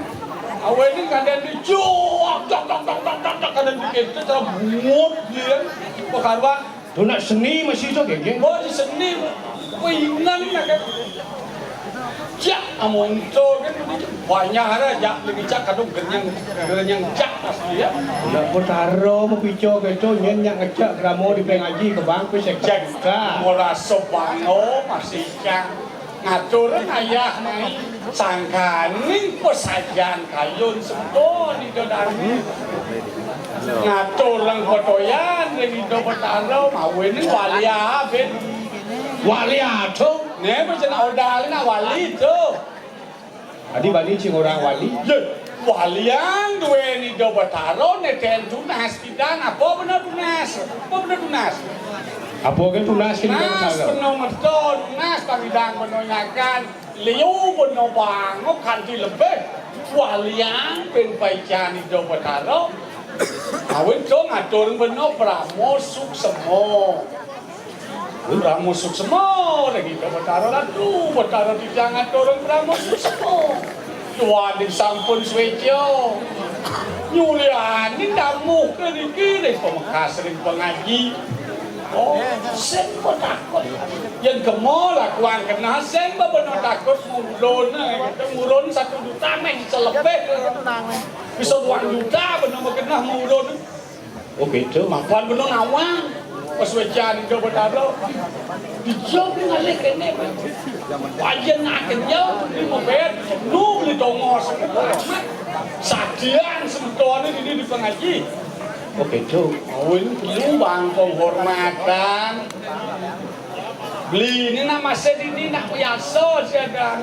Awen ini kadang dijual, kadang begitu terbungut dia. Pekarwan. Tuh nak seni masih itu geng. Oh di seni, pingan nak. Jak amon itu kan banyak aja lebih jak kadang genyang jak asli ya. Nak potaro mau pico gitu nyenyak ngecak gramo di pengaji ke bangku sekcek. Mula sobango masih jak ngatur ayah mai sangkaning pesajan kayun semua di dodane. Ngatur lang potoyan di dodane mau ini walia ben. Walia tuh. Ne macam odal na wali tu. Adi wali cing orang wali. Ye, waliang dua ni do bataro ne ten tunas tidak apa benar tunas. Apa benar tunas? Apa kan tunas kini kan Tunas salah. penuh merto, tunas pangidang menonyakan liu penuh bangok kanti lebih. Waliang pen paican do bataro. Awin tu ngatur penuh pramosuk semua. Pramusuk semua lagi ke betaro lalu betaro di jangan orang pramusuk semua tuan di sampun swejo nyulian ini damu kiri pemekas sering pengaji oh sen takut yang kemo lakuan kena sen benar takut murun 1 juta meh selebih bisa 2 juta benar kena murun Oke itu. makan benar nawang pas wajan itu betaro dijauh ngalih kene wajan akan jauh di mobil nu beli tongos sadian sementara ini di pengaji Oke itu. awin lu bang penghormatan beli ini nama sedini nak yaso sedang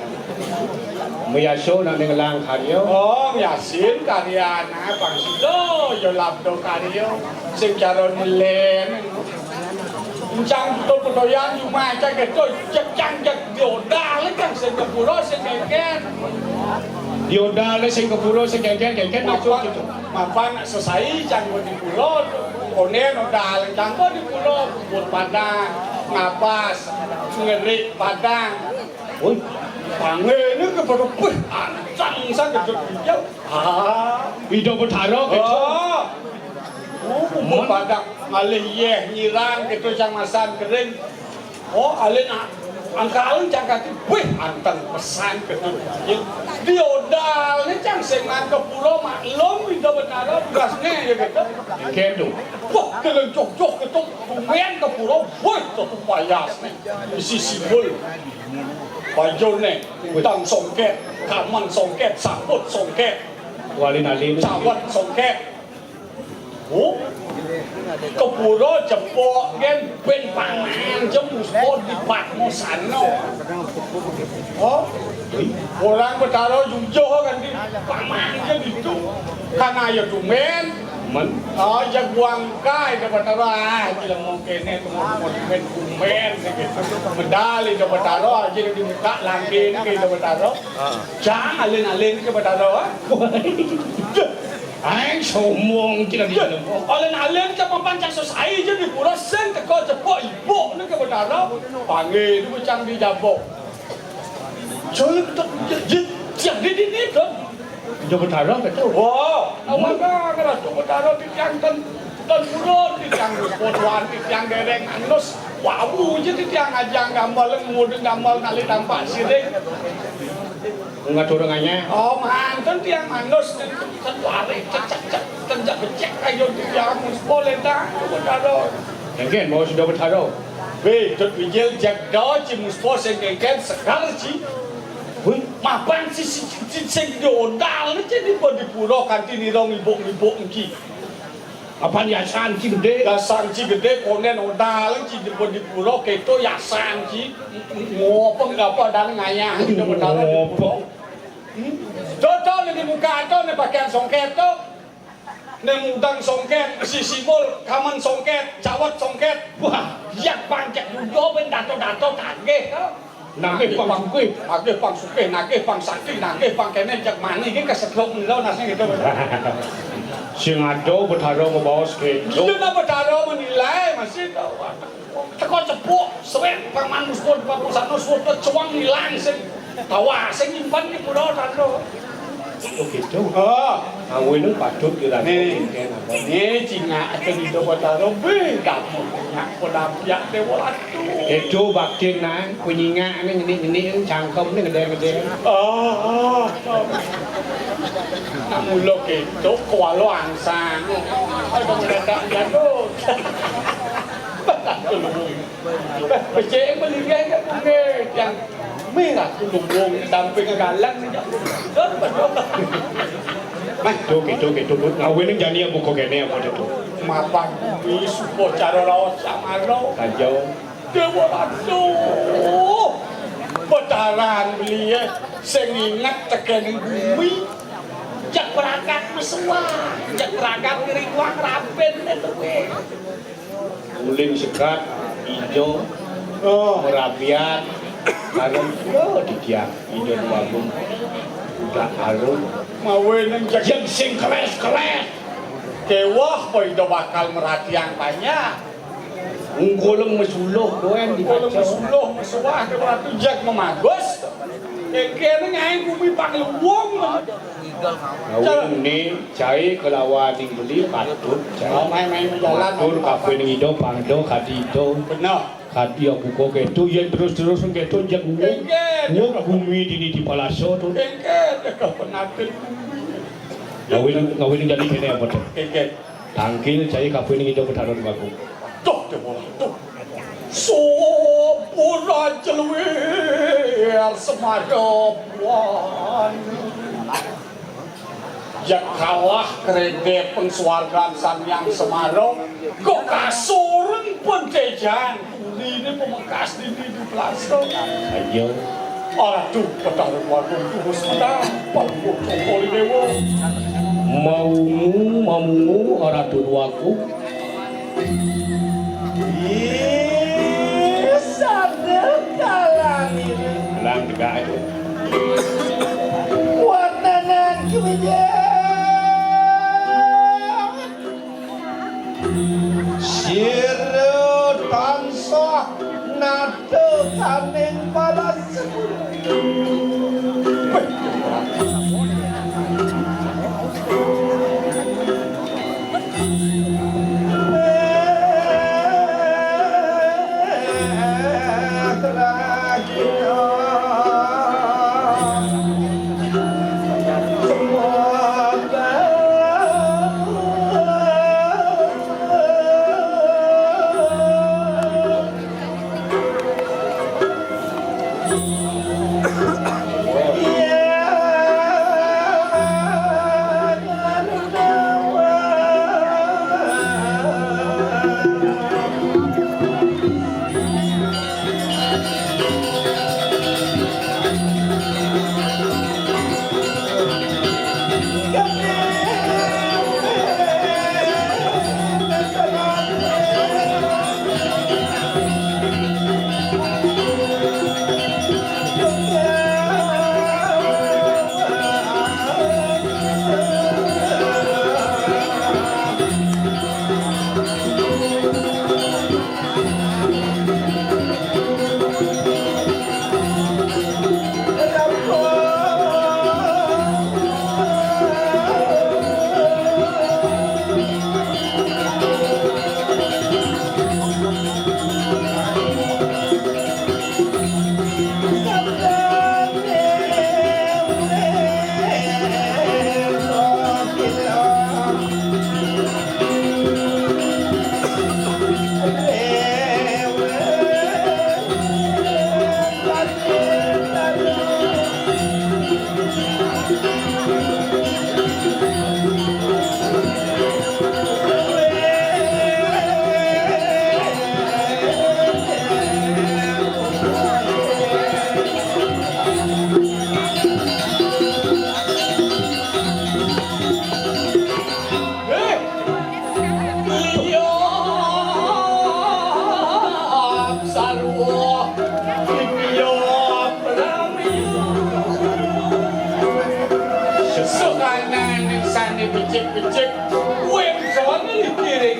Meyaso nak nengelang karyo. oh yasin karyana bang sido yo labdo karyo sing caron melen Uncang betul-betul cuma aja gitu, cek dioda lagi kan Singapura sengkengken. Dioda le Singapura sengkengken masuk gitu. Mapan selesai canggo di pulau, onen oda canggo di pulau, buat padang, ngapas, ngerik padang. Oi, Pange ini keberupih, ancang sangat jauh. hidup betaro gitu. Buat padang, alih nyirang gitu cangmasan kering. Oh, alih angkalun cangkati, wih, anteng pesan gitu. Diodal ni cang sengan ke pulau maklum hidup betaro berasnya ya gitu. Kendo. Wah, kalian jok-jok gitu, lumayan ke pulau, wih, itu payas nih. Isi sibul. Bajul nih, utang songket, kaman songket, sabut songket, Wali nali. cawat songket. Oh, ke pulau jepok kan ben pangan jemus di pat mosano. Oh, orang betaro jujur kan di paman gitu. Karena ya dumen. Man. Oh, jaguang kai ke betaro gila mungkin itu mau ben kumen gitu. Medali ke betaro aja di muka langkin ke betaro. Jangan alin-alin ke betaro. Ai somong tidak dia. Oleh nalen ke papan cak sosai je di pura sen ke kau cepok ibu ni ke bedara panggil tu macam di jabok. Jadi jadi ni tu. Jauh bertarung kata. Wah, awak kan tu bedara di yang tan pura di yang potuan di yang dereng anus. Wah, je di yang ajang gambar lemud gambar kali tampak sirik. Enggak turangannya. Oh, mantan tiang manus lari cek tenjak becek ayo dia boleh dah bedara. Mungkin mau sudah bertarung. Be, tot bijel jak dah cimus pos yang keken sekali ci. Wih, Mapan si sing dodal ni jadi di pura kantin irong ibuk engki. apa yasan ci gede? Dasar ci gede konen odal ci di pura keto yasan ci. Ngopeng apa dan ngayah di bedara di pura. Total ni muka ato ni pakaian songket tu. Ni mudang songket, si sibol kaman songket, cawat songket. Wah, yak pancak judo ben dato tagih. Nake pang suke. Nake pang suke, nake pang sakti, nake pang kene jak mani ke kaseklok ni lo nasi gitu. Sing ado bertarung membawa ke. Kita nak bertara menilai masih tahu. Teko cepuk, sewek pang manus pun pang pusat nus pun cuang nilang sing. Tawa sing nyimpan ni pura tado. Oh gitu. Awin nang patut kira. Ni Cina akan hidup bertara gampang nak podapiak dewa tu. Itu bakin nang kunyinga ni cangkem ni gede. Namulo itu kualo ansang. Ada mereka jatuh. Becek melihat kan mungkin yang merah tulung damping galang ni. Gitu. Awin nang jani aku kok kene apa tu. Mapan isu cara rawat sama rawat. Kajau. Dewa tu. Betaran beli sing ingat tekan bumi. Jak berangkat mesua, jak berangkat ngeriwang rapen itu weh. Uling sekat, hijau, merapian, harum, di tiang, hijau bagus, udah harum. Mawe nang jak Yang sing keles. kewah boy do bakal merhatian banyak. Unggulung mesuluh doen di Kalau kacau. mesuluh mesuah ke ratu jak memagos. Kene ngai bumi pangluwong. Awin ni cai kelawan ning beli patut. Oh main jalan. Tur kafe ning ido pangdo kadi itu. Benar. Kadi aku kok itu yang terus ketu jak nguk bumi di palaso tu. Kengket ke penatil. Ngawin jadi kene apa tu? Kengket. Tangkil cai kafe ning ido bertaruh bagu. Tuh dia bola tuh. Sopura jelwer semadopan. Jak kalah kredit pengsuargan Samyang Semarang kok kasurun pentejan ini pemekas di plasto. Ayo. Aduh, petarung warung terus kenapa kok cokoli dewa. Maumu ora tuduaku. Sadar kalang ini. Lang tegak itu. Watanan kebijakan. Sirut tansah nado kaning balas.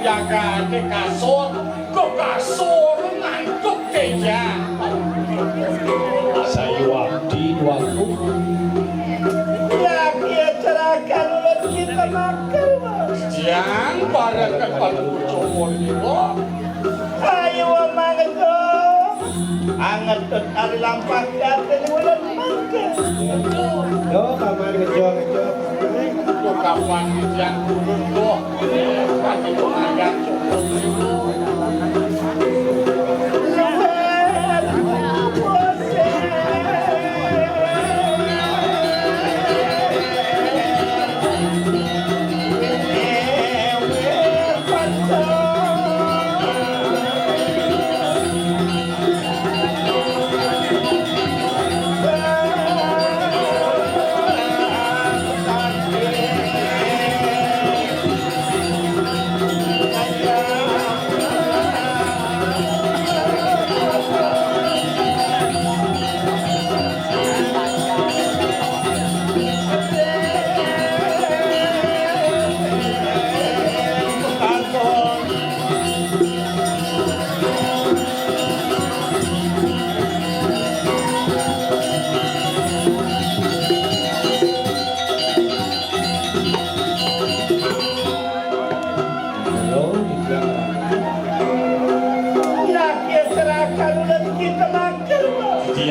jaga ke kasur ngantuk keja. Saya waktu waktu. Ya dia cerahkan ulat kita makan. Jangan pada kepada ucapon itu. Ayo mangan dong. Angat tot ari lampak kate ulat makan. Yo kamar ngejok. Itu kapan yang turun tuh? Kaki mengajar cukup itu.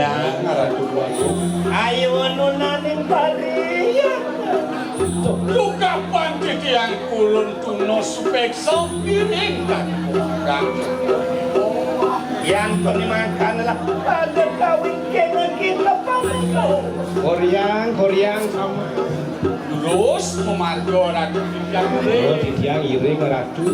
Jangan ratu buatu. Ayo nunaning parian. Lu kapan yang kulun tuno spekso piring kan? Yang makan lah pada kawin kena kita pamau. Koryang sama. Terus memargo ratu yang Oh, yang iri ke ratu.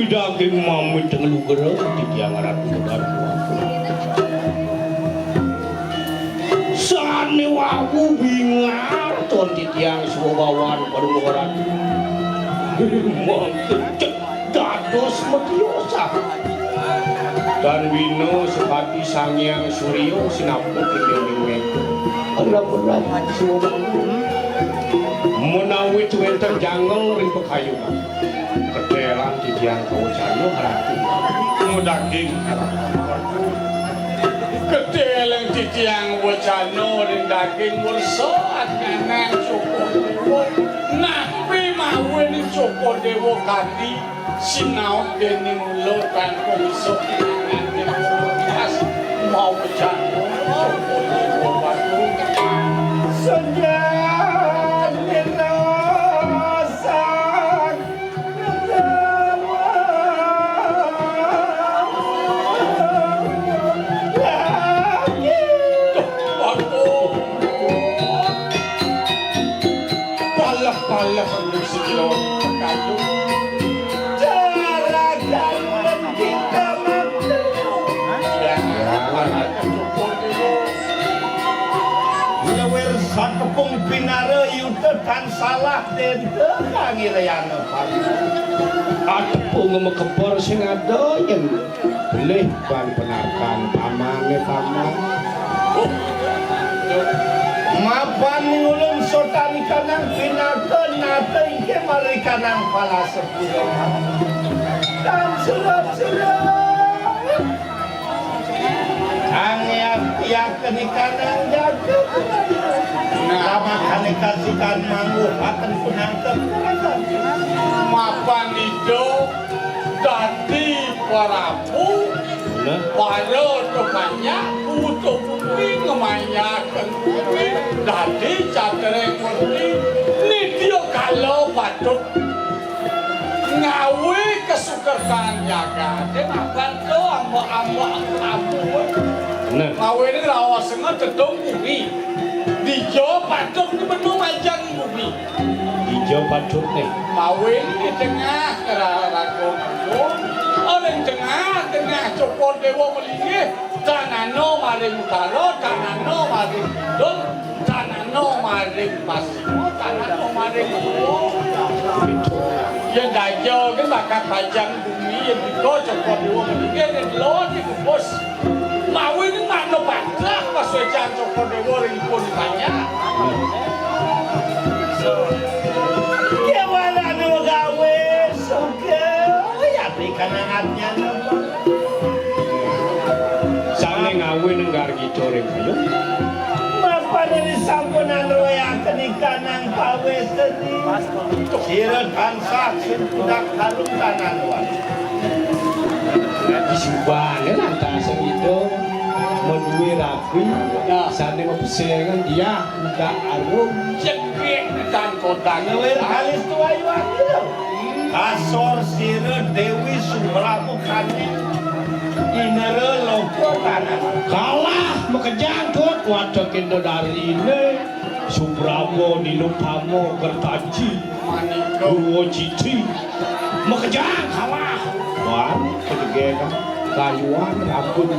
Daging mamit dengan lugera di tiang ratu baru. Sane waku bingar ton di tiang subawan baru ratu. Mantep dados metiosa. Dan wino sepati sangyang suryo sinaput ing ora berat subawan. Menawi wenten janggeng ring pekayunan. Kedelan di tiang kawujana ratu. Daging kedelan di tiang wajana ring daging mursa akan cukup. Napi mawon Joko Dewo Kandi sinau dening lo tanpa iso pinangan mau bercanda Joko Dewo Batu Palah musik lo kayu Cara jalan kita mampu Lewer sakepung pinare yuta tan salah dente kangirayana Aku ngemekepor sing adoyen belih ban penarkan pamane paman Mapan ngulung sotani kanang pinaken nate ingke mari kanang pala sepuluh dan serap-serap Angya yakin kanang jaga Lama kali kasihkan manggu akan penangkap mapan itu dadi parapu para tokanya butuh bumi ngemayakan bumi dadi catereng bumi ini dia kalau patut ngawe kesukertan jaga dia mapan tu ambo ngawe ini rawa sengat tetong bumi di Jawa patut ni penuh majang bumi di Jawa patut nih ngawe ini di tengah kerarago orang tengah Joko Dewo melingih tanano maring utara tanano maring kidul tanano maring pasimo tanano maring yang dayo kan bakal pajang bumi yang diko Joko Dewo melingih dan lo di kubus mau ini mana patah pas wajah Joko Dewo ringpun banyak Gimana nu gawe suka ya pikanangatnya sange ngawe nenggar gicoreng kayu Mapa dari sampunan roya kenikanan pawe sedih Sirat hansak sintudak halung kanan wan disubane lantas itu menduwe rapi sane pesengan dia udah arum jepit dan kotak Ngewir halis tua iwan Kasor sirat Dewi Sumramu kane Inere loko kanan kalah makejangkut wadah kendo dari ini Subramo Nilupamo Kertaji maniko Guru Citi makejang kalah wan kedegekan kayuan rambut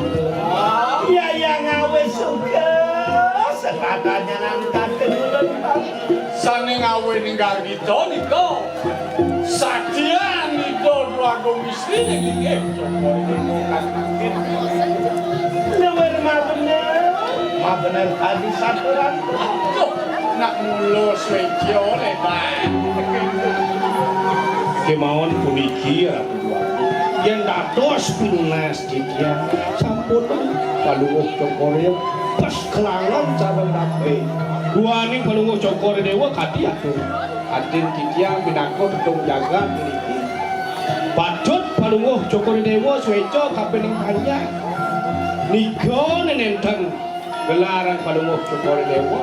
Ya yang ngawe suka Sekatanya nangkat kenulan sane ngawe ninggal gitu niko Satya niko dua istri ninggal Joko Dewo kan makin Lewer ma bener tadi satu ratu tuh nak mulus wejo lebar kemauan puniki ratu dua yang dados pinunas dikia sampun palunguh cokore pas kelangan sareng dape dua ning palunguh cokore dewa kadi atuh adin dikia minako tetong jaga puniki patut palunguh cokore dewa sueco kapening panjang nigo nenenteng gelaran palunguh cokore dewa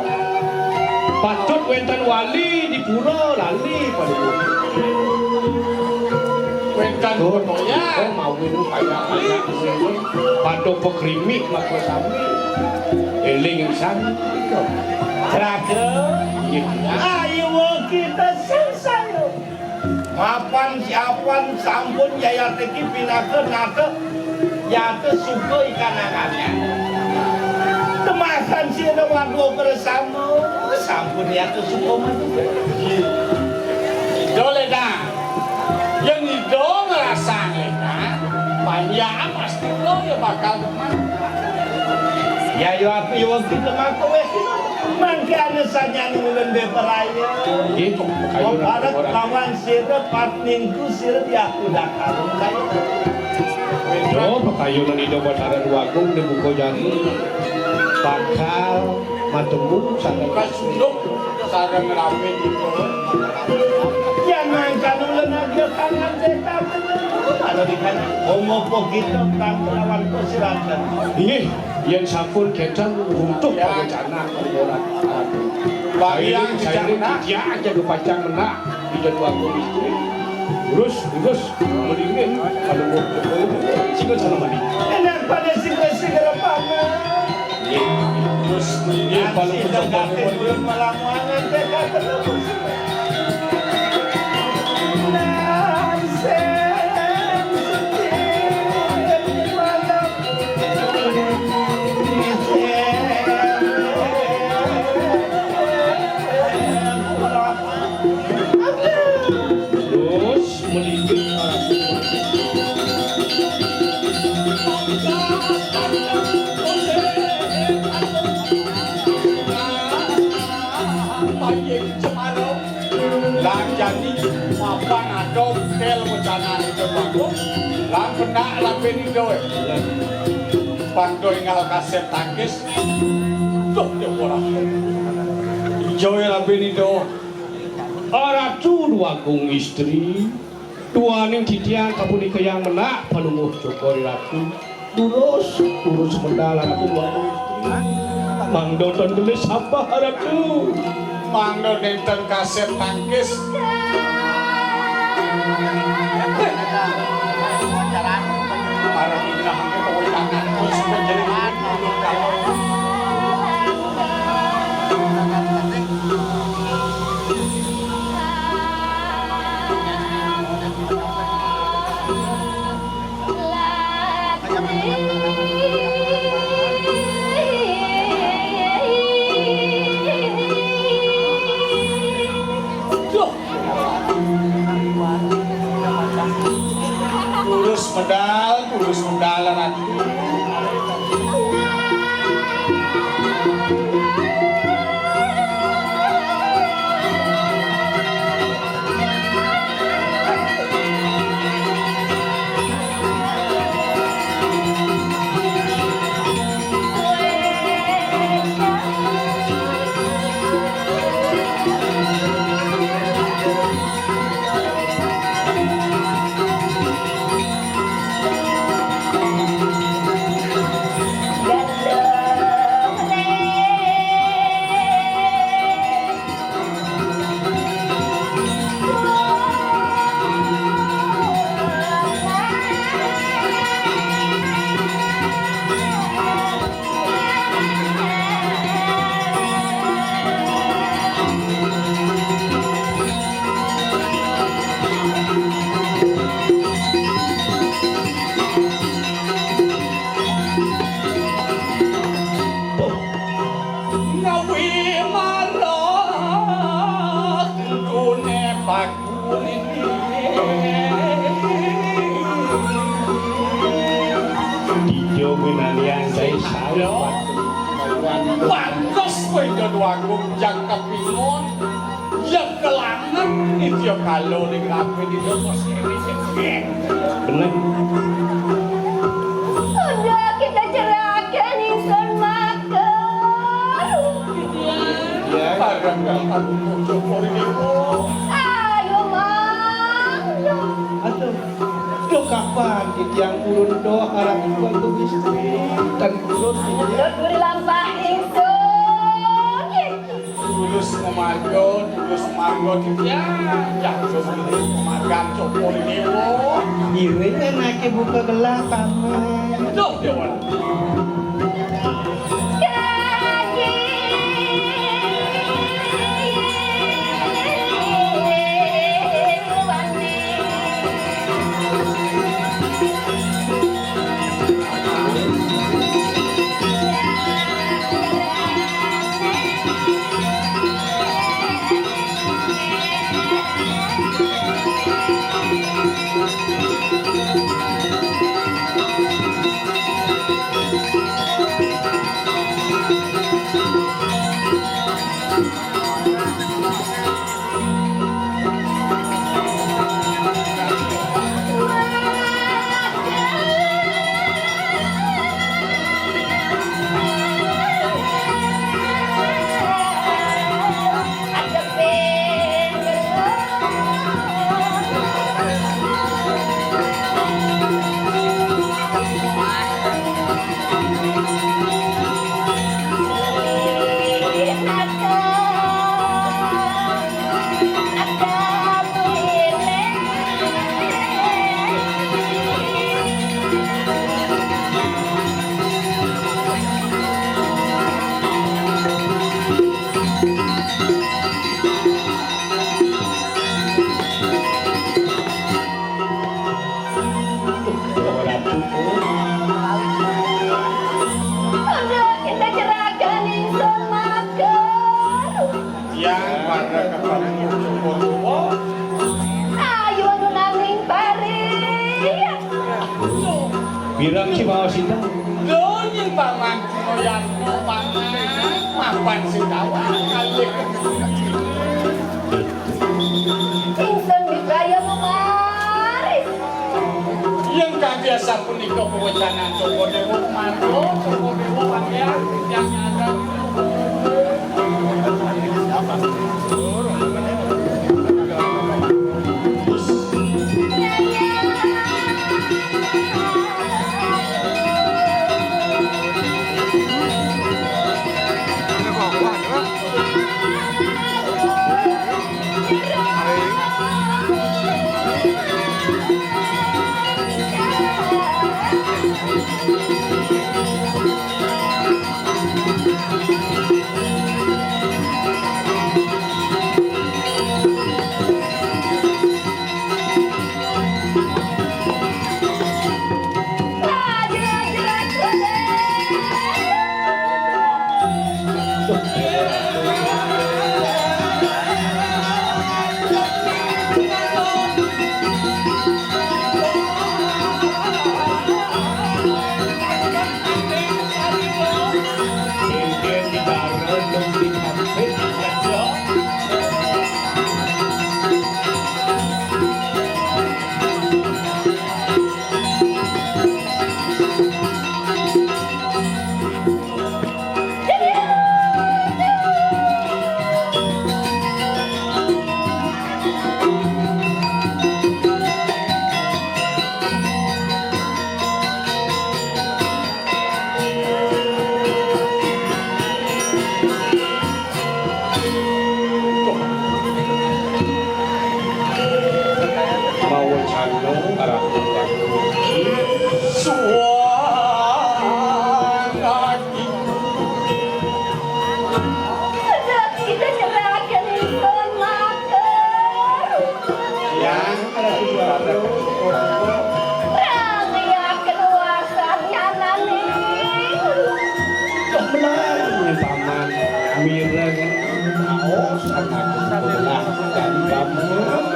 patut wenten wali di pura lali palunguh wentan kotoya mau minum banyak padok pekrimik maka sami eling sami terakhir ayo kita selesai mapan siapan sampun yaya teki pinake nake yate suka ikan-ikannya temakan sira waduh bersama sampun yate suka madu dole dah yang itu ngerasain banyak pasti lo ya bakal teman ya yo aku yo kita mako wes mangke ane sanya ngulen be peraya gitu kayu barat lawan sira patningku sira di aku dak kalung kaya yo kayu nang ido batara duagung di buko jani bakal matembung sareng kasunduk sareng rapi gitu jangan kanulen kan omopo kita tang lawan persilatan. Ini yang sampun kedang untuk rencana orang. Bagian saya bicara dia aja dupacang menak di jadwal istri. Urus mendingin kalau mau singkat sana mandi. Enak pada segera pamer. Terus ini kalau Tidak kate belum melamuangan dekat terus. terus mendingin Bayi Cemaro Lang jadi mapan adom tel bencana itu bagus Lang kena lang benido Pandoy ngal kaset tangkis Tuh dia orang Hijau ya lang benido Ratu dua kung istri dua ning titian kapuni kayang menak panunguh cokori ratu urus mendalan aku dua kung istri mangdoton gelis apa ratu Mangdo nenten kaset tangkis Marah ini hampir kawin tangan terus menjadi Tulus medal ratu Pantas kowe kedua gunjang kepingon yang kelangan itu kalau ning rapi di pos ini bener Sudah kita cerahkan insan makan. barang kamu cokor ini Ayo mang. aduh do kapan titiang ulun do harap dua kung istri dan ulun Udah duri lampah insun. tulus margo dia jatuh sendiri makan cokor ini Iring enake buka gelah pamer. tuh dia orang Birang si bawa sinta. Donyin paman koyan paman mapan sitawa kali. Ingsun dikaya memaris. Yang biasa punika pewacanan Joko Dewa Manto, Joko Dewa Pangeran yang ada.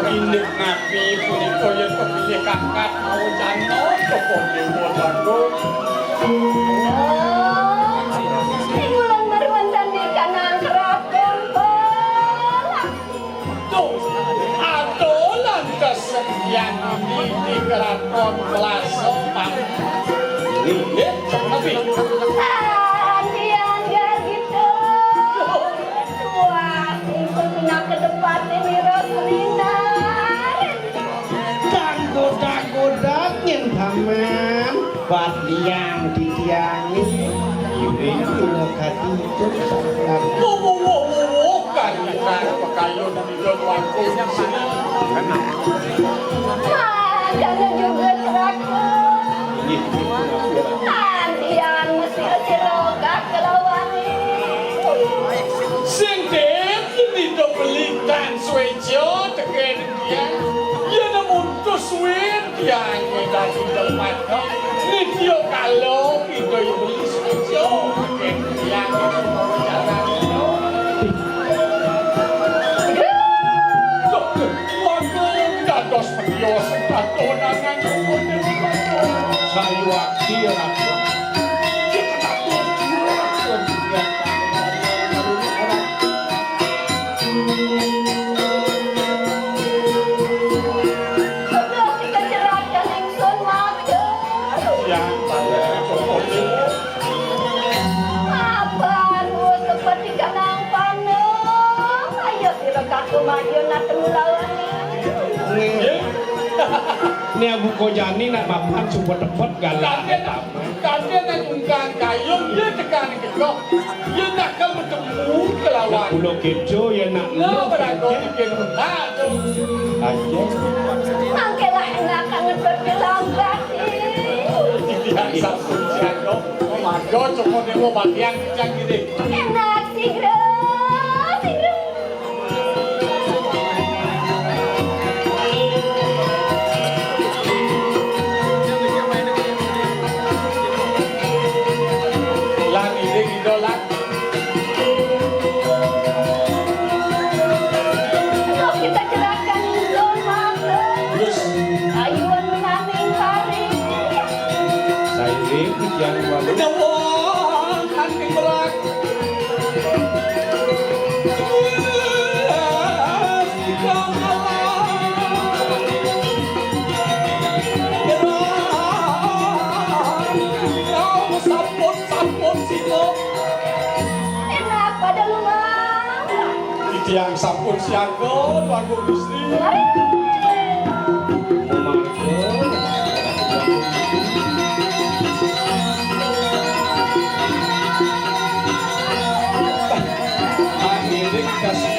Induk nabi punika yen pepilih kakak mau jano Joko Dewa Bandung. Bulan berwandan di kanan keraton Bolang. Tuh, adolan kesekian di keraton Belasopan. Iya, tapi Andian gak gitu. Wah, ingsun pindah ke depan ini Roslinar. Goda-goda nyen paman. Bat liang ditiangi. Ibu lokati itu sangat. Kalian pekayun di doanku sini. Jangan juga seragam. Andian mesti sirogak kelawani. Sing ini do belitan swejo teken dia. Ya namun to sweet dia ngedak di tempat. Ni dia kalau itu beli swejo teken dia jalan. Dados mendios katonan sayu aktir aku. Sudah kita cerahkan ingsun mager. Yang pada Apaan seperti kanang paneng. Ayo sirogak kemajuan nak temulawan. Ni Abu Kojani nak mapan cuba dapat galak. Kalian nak ungkang kayung, dia tekan kekok. Dia nak kau bertemu kelawan. Pulau kejo ya nak. Nah, beragam ikan benar tu. Aja. Mangkelah enak kangen berkelambat. Tidak satu jago. Mago cuma demo bagian kecang gini. Enak sigro, sigro. Lang ini idolat. Kalau kita cerahkan ingsun mager. Terus Ayuan menaming hari. Tiang sampun siaga Tuanku Gusti. Akhirnya kasih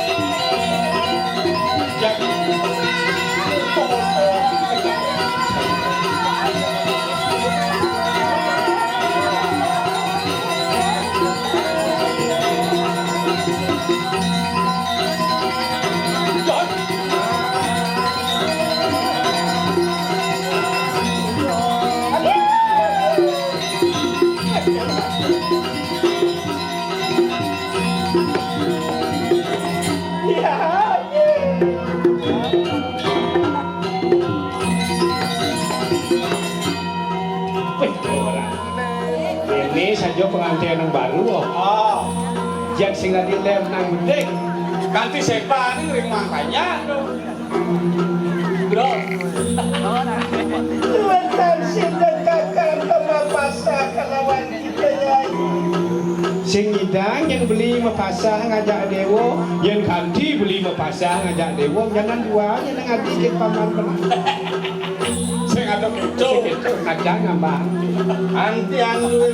ini saja pengantin yang baru oh jak sing tadi lem nang bedek ganti sepa ini ring makanya dong bro Tuan sudah kakak mapasa kalawan kita ya. sing idang yang beli mapasah ngajak dewo yang ganti beli mapasah ngajak dewo jangan dua yang ngadi jeung paman pernah sing ada keco ngajak ngambang Antian lu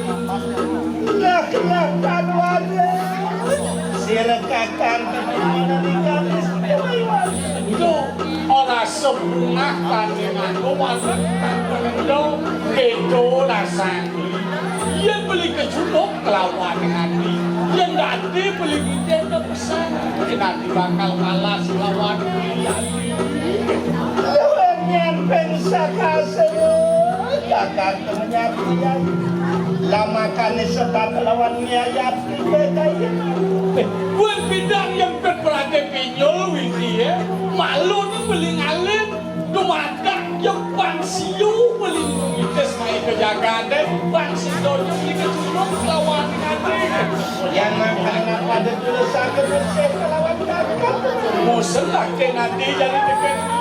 lah kanuane sirekakan kemana di garis itu orang sepunah tandingan kumasan itu keco rasanya yang beli kecubuk kelawan hati yang nanti beli kita ke pesan nanti bakal kalah lawan hati Lawan yang pensaka kakak menyapia lama kan sebab lawan niayat kita buat bidang yang berperangkat pinyol widi ya malu ni beli ngalim tumadak yang pansiu beli mites mai kejagaan deh pansiu yang beli kecubuk lawan hati yang makan pada tulisan bersih lawan kakak musuh lah ke nanti jadi dekat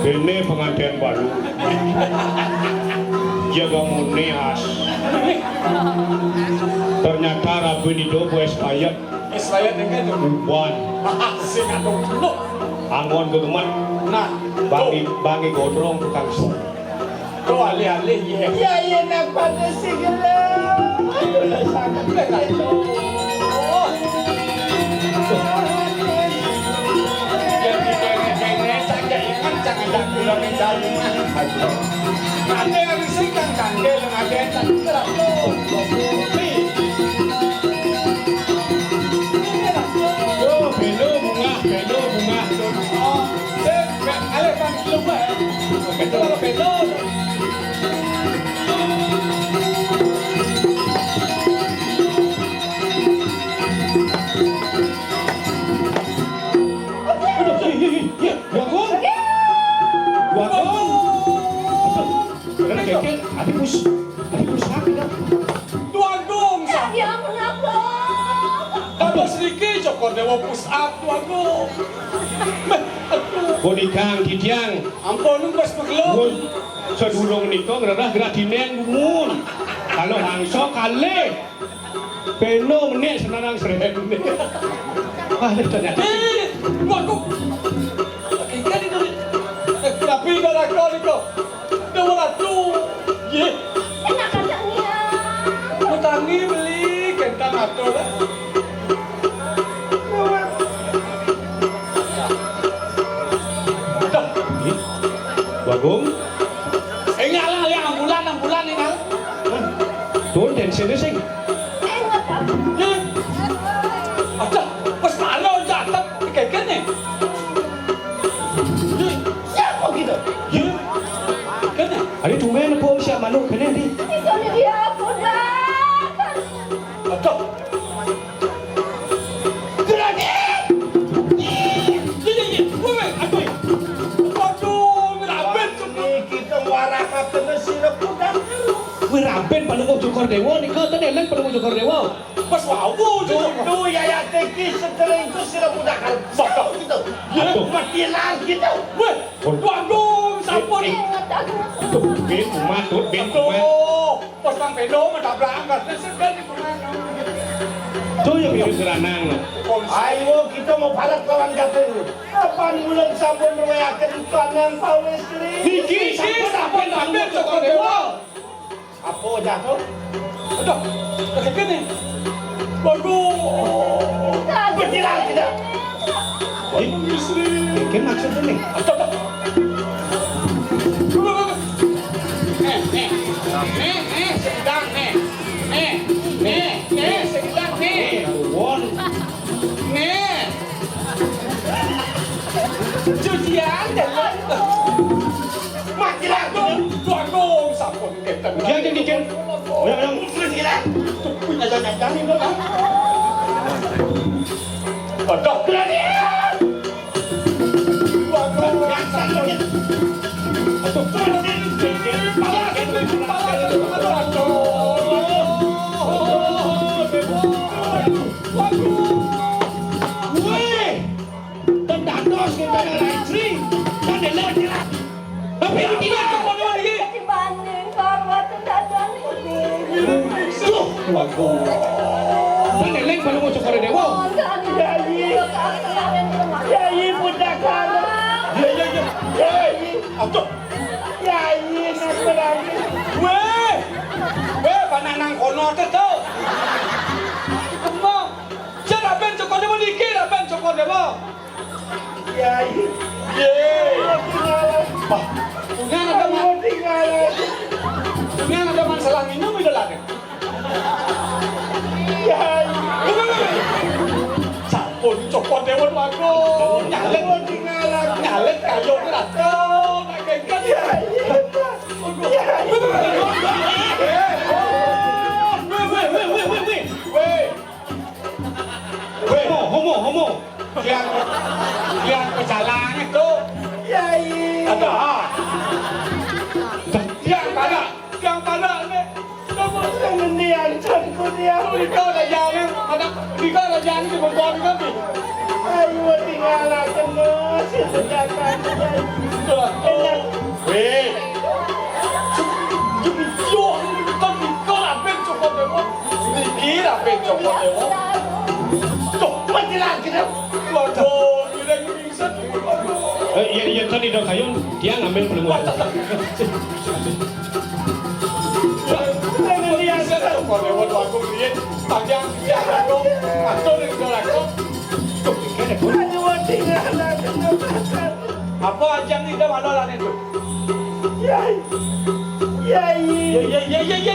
ini pengantin baru jaga murni as ternyata Rabu Nido bues payat Israel dengan itu uban sing ada dulu angon gegeman nah bangi godrong tukang sok kau alih-alih ya ya nak pada segala sangat begitu jadi kene saja ikan jangan dak bilang yang dalam ada yang riskan kandel ada yang tak gerak Belo bunga oh alih kan lupa betul Tuagung sa Ya mengapa? Apa sedikit cokor dewa push up tuagung Bonikang kitiang ampun nung pas pegelong sedulung niko ngerah gerak dineng bumun kalau hangso kale peno menit senarang serem ternyata tuagung ikan itu tapi kalau kau niko dewa ratu ye Enak kacangnya. Mutangi beli kentang atau lah Bagong enggak lah ya ambulan enggak tuh dan sini sing Enak kan? ada pas malam jatuh kayak gini kan ya? Ada tumben po siya manok kene di. Ikaw na di ako na. Ato. Gerani. Woi, aduh. Aduh, ngeraben Kita waraka kena sirap udang. Wiraben palungok Jokor Dewa nih kau tadi eleng palungok Jokor Dewa. Pas wawu Tuh ya teki sekering tu sirap udang kan. Bodoh gitu. Aduh. Mati lagi tu. Weh, waduh, sampun. Ingat ako. Ben umat, ben umat. Pas Bang Pendo menabrak angkat, segan di kemana? Tuh yang mirip geranang. Ayo kita mau parat kawan kata. Apa bulan sabun mewayakan tangan Paul istri. Hiji sampun ambil Jokor Dewa. Apa jatuh? Aduh, kaget nih. Waduh. Berjilang tidak. Istri. Kan maksudnya nih. Aduh. Sedang sedang Won. cucian dan Mati lagi. waduh, sampun kita. Jangan dikit. Yang Berjilang. punya jangan itu kan. Aduh, berani. Waduh, Yang satu. Dibanding korwat dadan. Yai budak kana. Yai. Yai nak berani. pananang kono teto. Emang, jangan ben Jokor Dewa dikit, ben Jokor Dewa. Yai. Punya ada masalah minum itu lagi. Yai. Sampun Jokor Dewa wago, nyalek kayu kerata, kayak Yai. Homo. yang pecalang itu. Yai. Ada. Yang pada nih. Kemudian canku dia. Dikau ada yang di bawah kami. Ayo tinggalkan si sejakan. Kau lah ben Jokor Dewa. Dikira ben Jokor Dewa. Tuh, mati lagi dah. Waduh, kira pingsan. Iya tadi dong kayu dia ngambil pelengkap. Kemudian Jokor Dewa tuh aku lihat panjang dia aku. Atau dengan aku. ayo tinggalkan. Apa aja nih dah malu lah itu. Yai. Yai.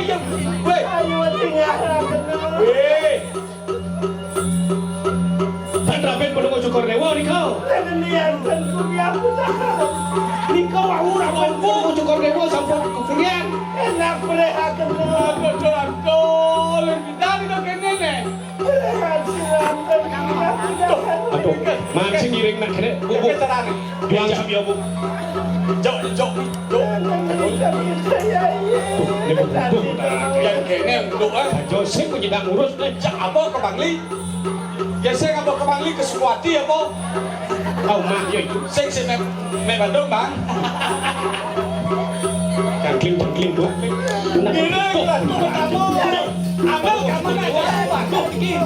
Ya. Weh. Ayo tinggalkan. Raben pelengkap Jokor Dewa nih kau. Kemudian canku dia budak. Nih kau awur pelengkap Jokor Dewa sampai kekurian. Enak mereka kenal. Aduh, lebih dari dong kene. Mereka silakan kita budak. Aduh, mancing giring nak kene. Bu. Juang sambil bu. Jok. Yang kene untuk Joseph punya dak ngurus deh. apa ke Bangli? Ya saya ngapa ke Bangli ke Sukwati apa? Kau mah ya itu. Saya si me Bandung bang. Kangkling bu. Ini kita tunggu kamu. Amel kamu nak jalan waduh dikit.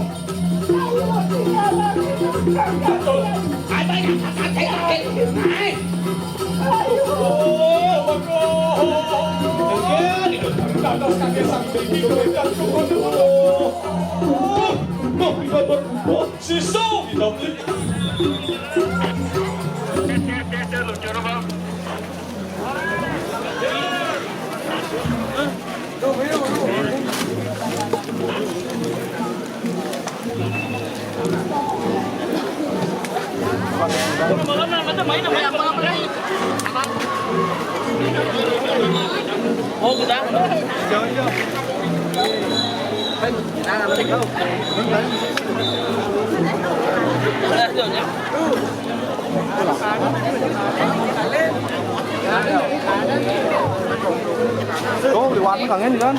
Ay banyak kakak saya. Dados kaki sampai di gorekan Siso hidup Malam-malam macam main apa? Tuh, liwat kangen kan?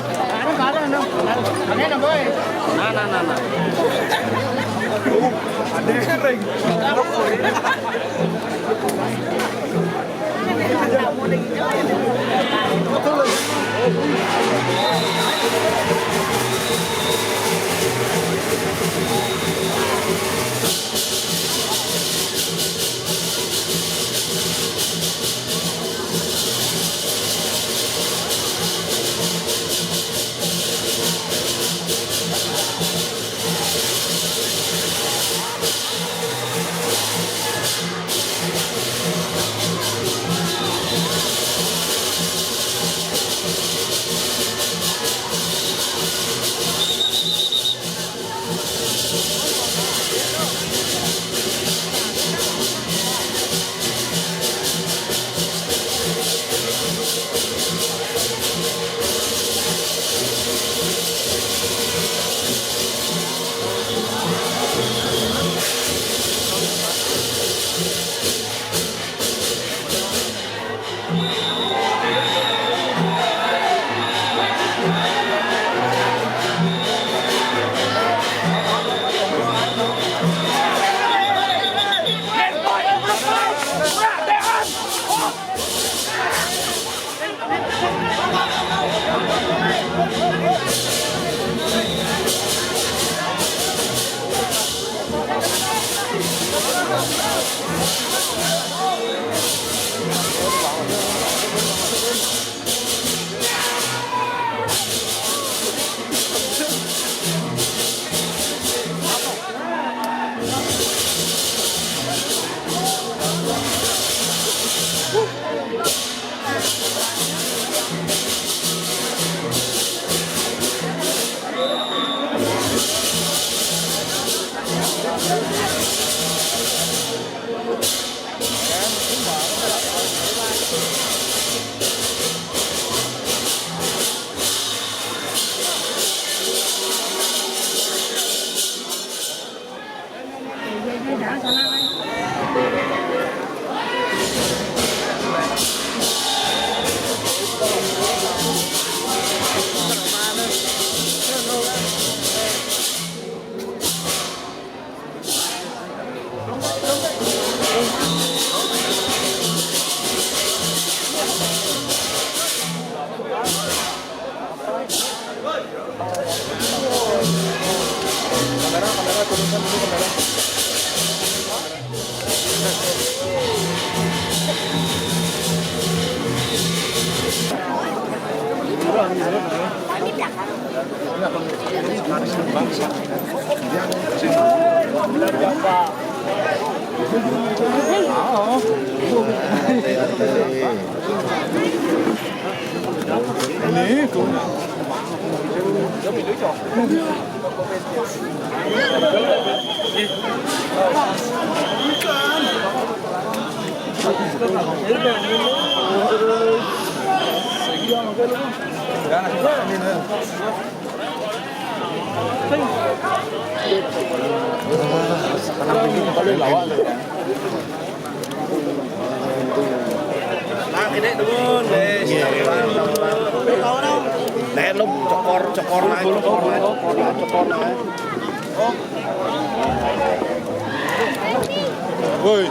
Woi,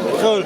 betul.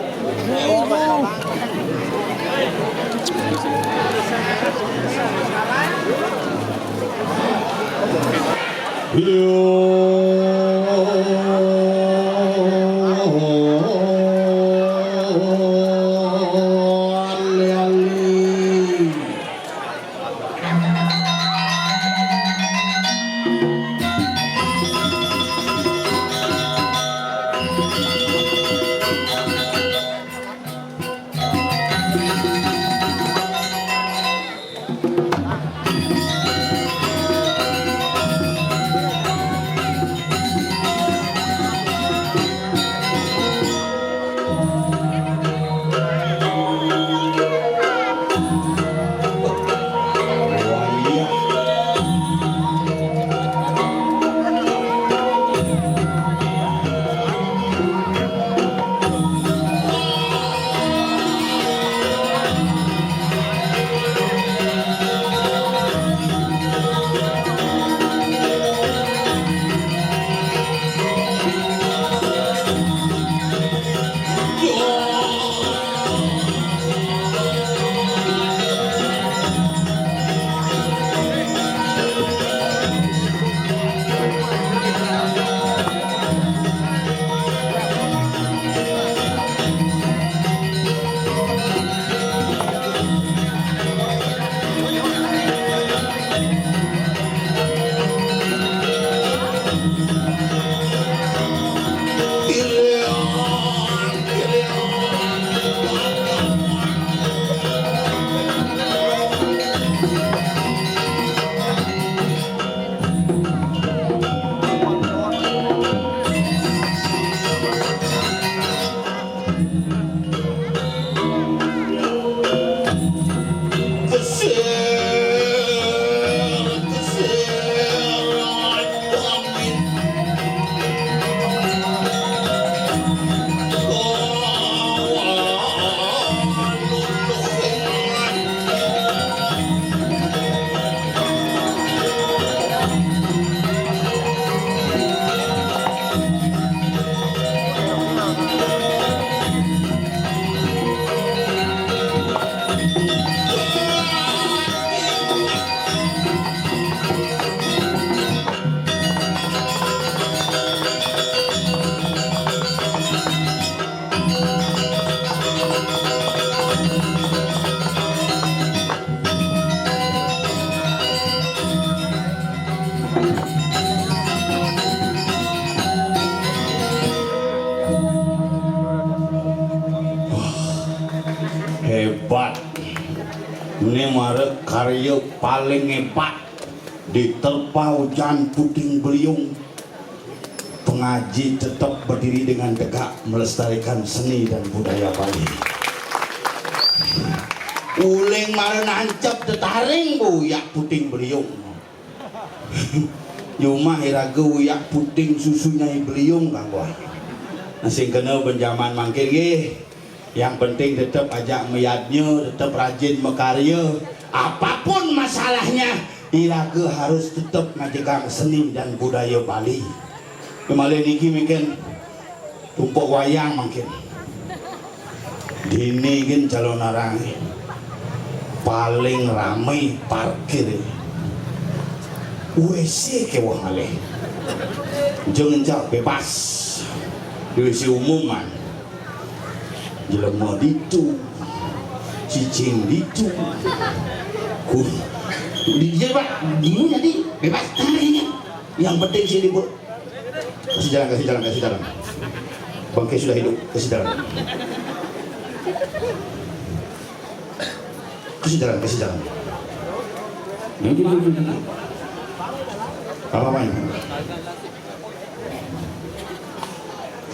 Ini marek karya paling hebat diterpa hujan puting beliung. Pengaji tetap berdiri dengan tegak melestarikan seni dan budaya Bali. Uling mare nancep tetaring buyak puting beliung. Yuma iraga uyak puting susunya beliung kanggo. Nasi kena benjaman mangkir ge. Yang penting tetap ajak meyadnya, tetap rajin mekarya. Apapun masalahnya, iraga harus tetap ngajagang seni dan budaya Bali. Kemarin niki mungkin tumpuk wayang mungkin. Dini kan calon orang paling ramai parkir. WC ke wah malih. Jangan jauh bebas. WC umuman. Jelema ditu, cicing ditu, dia pak, dulu jadi bebas. Yang penting sih libur. Kasih jalan. Bangke sudah hidup, kasih jalan. Kasih jalan. Apa main?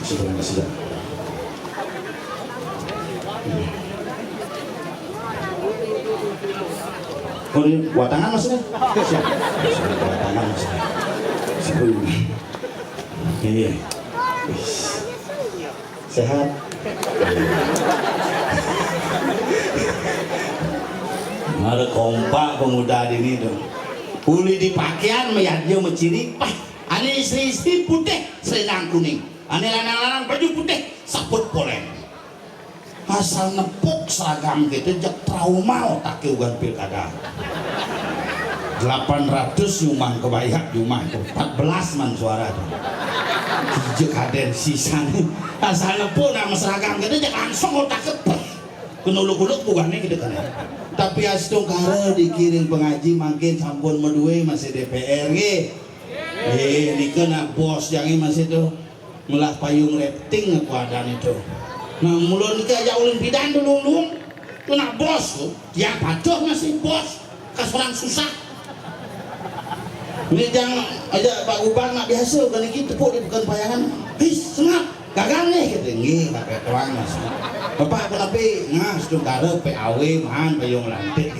Kasih jalan. Oh, ini watangan maksudnya? Siap. Watangan maksudnya. Iya. Sehat. Ada kompak pemuda ini tuh. Uli di pakaian meyadnya menciri. Wah, ane istri putih, selendang kuning. Ane lanang-lanang baju putih, saput polen. Asal nepuk seragam gitu jak trauma otak ugan pilkada 800 nyumang kebayak rumah itu 14 man suara tuh jek kaden sisanya asal nepuk nama seragam gitu jak langsung otak kepeh kenuluk-uluk bukannya gitu kan. Tapi astung kare dikirim pengaji makin sampun medue masih DPR ini kena bos yang masih tuh melah payung rating keadaan itu. Nah mulai nikah aja ulin bidan dulu kena bos tuh ya padoh masih bos kasurang susah ini jangan aja Pak Gubang nak biasa kan ini tepuk di bukan bayangan senap gagal nih gitu nggih pakai tuang mas bapak kenapa nah sedung kare PAW mahan payung lantik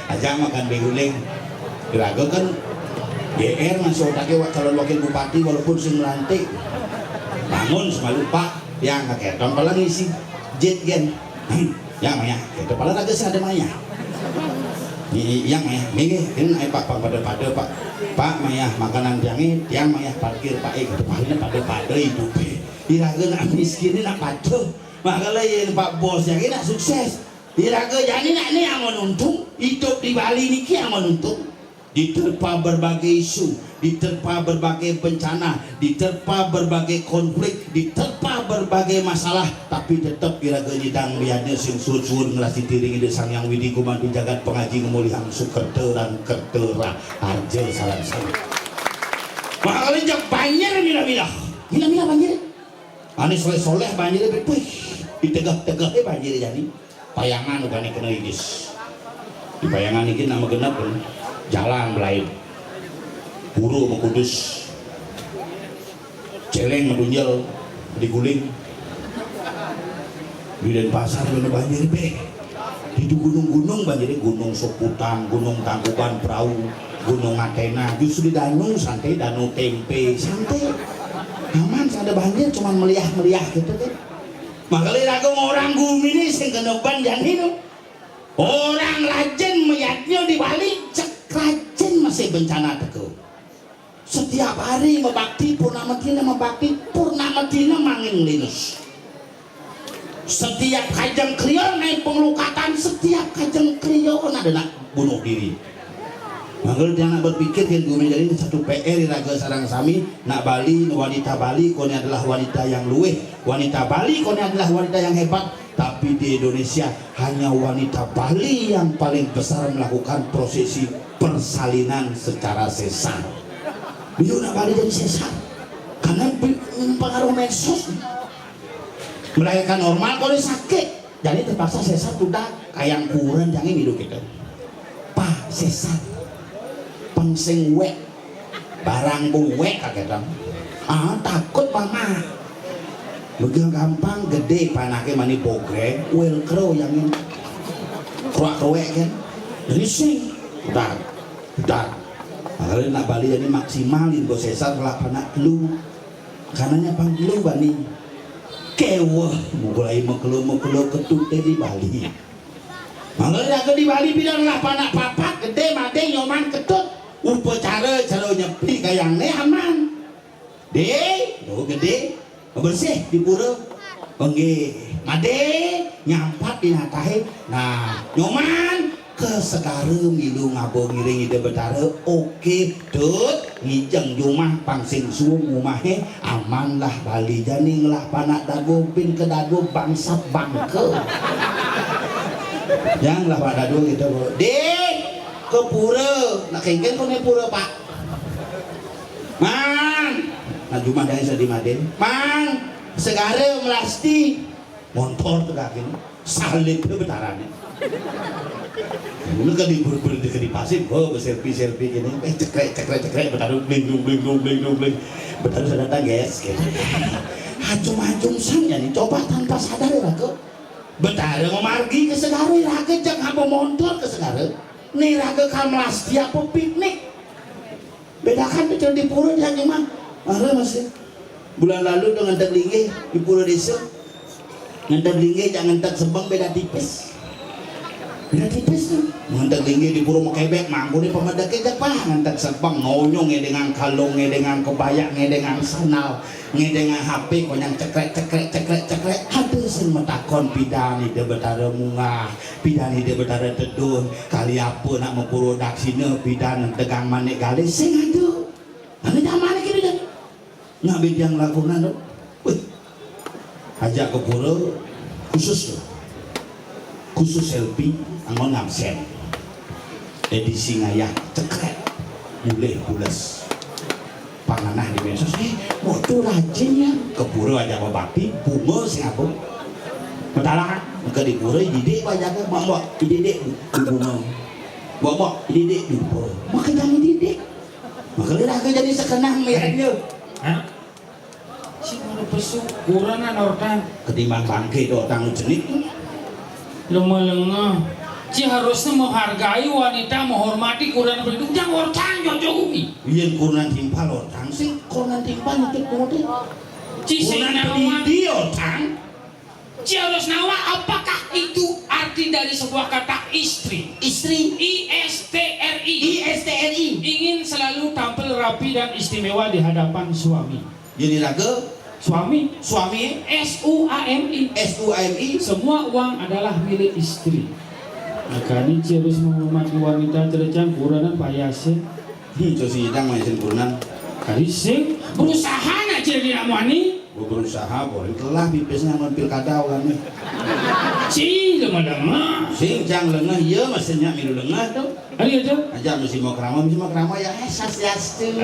aja makan beguling kiraga kan GR masih otaknya calon wakil bupati walaupun sing melantik bangun semalu Pak yang kakek kepala ngisi jet gen ya Maya kepala raga sih ada Maya yang Maya ini pak pada Pak Maya makanan tiang Maya parkir Pak kepalanya pada hidup iraga nak miskin nak patuh makanya yang Pak bos yang ini nak sukses iraga jadi nak ini yang menuntung hidup di Bali ini yang menuntung diterpa berbagai isu, diterpa berbagai bencana, diterpa berbagai konflik, diterpa berbagai masalah, tapi tetap kira-kira nyidang liatnya sing sur-sur ngelasi tiring ide sang yang widi kumandu jagat pengaji ngemulihan sukerteran kertera aja salam-salam. Makanya jak banjir mila-mila banjir. Ane soleh banjir bepuh, ditegah-tegahnya banjir jadi payangan bukan kena igis. Di payangan ini nama genap kan. Jalan melayu buru mengkudus celeng medunjel diguling di Denpasar bener banjir be di gunung-gunung banjir gunung Soputan, gunung Tangkuban Perahu, gunung Athena justru di Danau santai Danau Tempe santai aman ada banjir cuman meliah-meliah gitu kan makanya aku orang bumi ini sing kena banjir itu orang rajin meyatnya di Bali rajin masih bencana teguh setiap hari membakti purnama tina manging linus setiap kajang kriyo naik pengelukatan setiap kajang kriyo ada nak bunuh diri makanya dia nak berpikir kan gue menjadi satu PR raga sarang sami nak Bali wanita Bali kone adalah wanita yang luweh wanita Bali kone adalah wanita yang hebat tapi di Indonesia hanya wanita Bali yang paling besar melakukan prosesi persalinan secara sesar. Beliau nak Bali jadi sesar karena pengaruh medsos melahirkan normal kalau sakit jadi terpaksa sesar udah kayak kurang jangan hidup kita sesat pangsing wek barang buwek kaget dong takut mama begitu gampang gede panake mani bogreng welcro yang ini keruak-keruek kan jadi sing udah kalau nak bali jadi maksimalin go sesar kelak panak lu karenanya panggilu bani kewah mulai mekelu ketute di Bali makanya di Bali bilang lah panak papak gede made nyoman ketut upacara nyepi kayang ne aman gede bersih di pura made nyampat di natahe nah nyoman ke segara milu ngabo ngiring ide betara oke tut ngijeng rumah pangsing suung umahe aman lah Bali janing lah panak dago bin ke dago bangsat bangke yang lah pak dago gitu ke pura nak kengken kone pura pak mang nah cuma dari sedih maden mang segara melasti motor tegakin salib itu betarane lu kan di pasir selfie gini cekrek betaru bling betaru sudah datang guys hacung sanya nih coba tanpa sadar ya ke betaru memargi ke segara raga jangan apa motor ke segara nih raga kamlas dia apa piknik bedakan betul di pura dia cuma masih bulan lalu dengan terlinge di pura desa ngantar linge jangan tak sembang beda tipis tuh ngantar linge di pura mekebek mangku di pemedak kejak pah ngantar sembang ngonyong dengan kalung dengan kebayak dengan sanal dengan HP konyang cekrek aduh sing metakon pidani de betara munggah pidani de betara teduh kali apa nak mempurodak sini pidan tegang manik gali sing aduh ane zaman iki dia nggak bidang lakukan tuh ajak ke pura khusus selfie angon ngabsen edisi ngayah cekrek mulai bulas panganah di mesos mau tuh rajin ya ke pura aja bakti bunga sing apa betala ke di pura didik aja ke mbak didik bunga mbak didik di pura maka jangan didik maka lihat jadi sekenang melihatnya si mana pesuk kuranan orang ketimbang bangke itu orang jenik lemah si harusnya menghargai wanita menghormati kuranan berdua jangan orang jauh umi iya kuranan timpal orang sih kuranan timpal itu kemudian si kuranan di orang si harus nawa apakah itu arti dari sebuah kata istri ISTRI ingin selalu tampil rapi dan istimewa di hadapan suami jadi raga suami SUAMI semua uang adalah milik istri makanya harus menghormati wanita terjang kuranan payasnya so si hidang main kuranan karising berusaha nak jadi amani berusaha boleh telah pipisnya ngambil kada orang nih si lemah sing jang lengah iya maksudnya milu lengah tuh aja aja mesti mau kerama ya sasiastu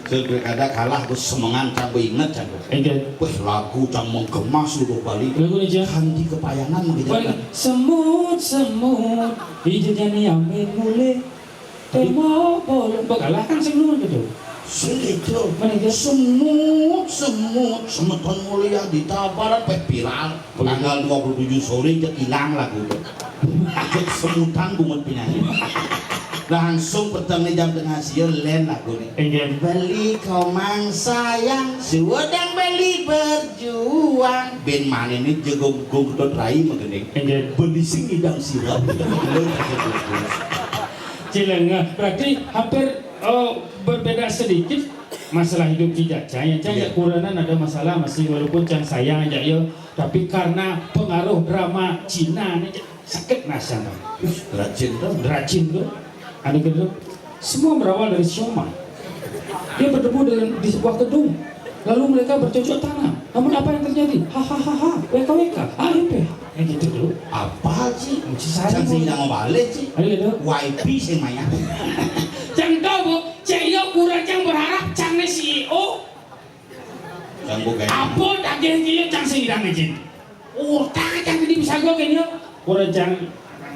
so pilkada kalah gue semangat campur inget campur wah lagu cang menggemas lu balik lagu aja handi kepayangan begitu semut hijaunya niamin mulai temo bolong bagalah kan semut gitu segitu mana semeton mulia di tabaran viral tanggal 27 sore jadi hilang lagu itu semutan bungut penyanyi langsung pertama jam tengah siang len lagu ini beli kau mang sayang sudah beli berjuang ben mana ini jago gong rai mengenai beli sing idang sirap cilengah berarti hampir berbeda sedikit masalah hidup tidak cahaya kuranan ada masalah masih walaupun cang sayang aja ya tapi karena pengaruh drama Cina ini sakit nasanya rajin tuh ada gedung semua berawal dari siomay dia bertemu di sebuah gedung lalu mereka bercocok tanam namun apa yang terjadi hahaha WKWK AMP gitu dulu apa sih saya sih yang mau balik sih ada gitu YP sih maya Cang tahu, cang yo kurang cang berharap cang CEO. Cang bukan. Apa tak kira cang sihirang aja. Tak cang di bisa gue kayaknya. Kurang cang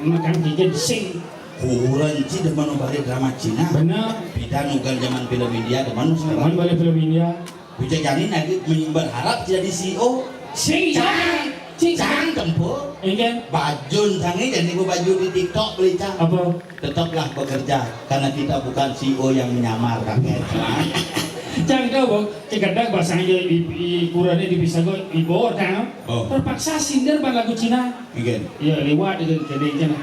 makan gigit sing Kuranci demen balik drama Cina. Benar. Bidan ugan zaman film India demen Teman sekarang. balik film India. Bisa jadi lagi berharap jadi CEO. Sing Jangan, jangan tempur. Ingin Bajun sangi jadi baju di TikTok beli cang. apa? Tetaplah bekerja karena kita bukan CEO yang menyamar kakek. Jangan kau bang, kadang bahasa aja ukurannya dipisah kau ibu orang. Oh. Terpaksa sindir ban lagu Cina. Mungkin. Ya lewat itu kadang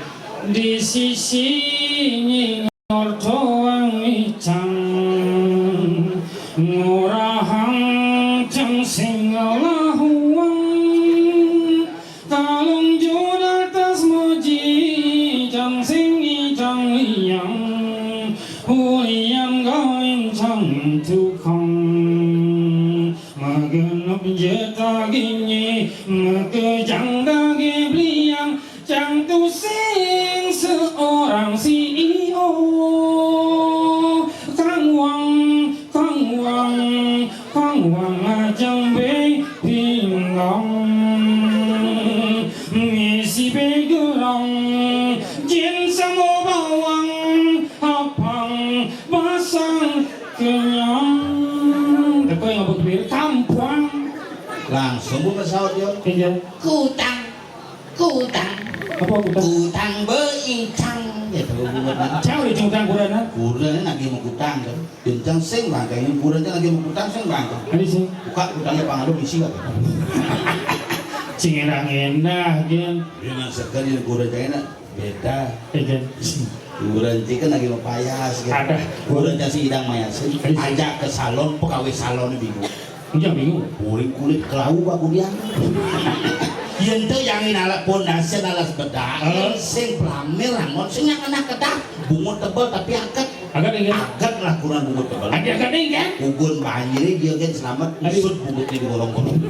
di sisi ortoang icang ngurahang cang singalahuang kalung juna tas moji cang singi cang liang hulian gawin cang tukang magenap jeta gini makejang dagi beliang cang tu sing seorang CEO Kang Wang ajang be pinggang ngisi begerang jin samo bawang apang basang kenyang tapi yang berpikir kampung Langsung buka pesawat dia. iya Kutang, kutang, apa kita kutang beincang. Gitu bukan. jauh di cungtang kurana Kurannya lagi mau kutang kan. Kencang sing bangkai. Kurannya lagi mau kutang sing bangkai. ada sih Buka kutangnya pengaruh isi kan. cingerang enak kan Dengan sekali kurannya enak beda. iya Kuranci kan lagi mau payas gitu. Ada. Kuranci si idang mayasin. Ajak ke salon, pegawai salonnya bingung. Jangan bingung. Kulit kelau aku dia. Yen teu yang inala pondasi adalah bedak, sing plamir ramon, sing yang anak kedah, bungut tebal tapi angkat, Agak ingin. lah kurang bungut tebal. Agak ingin. Ugun banjir dia kan selamat, usut bungut di gorong-gorong.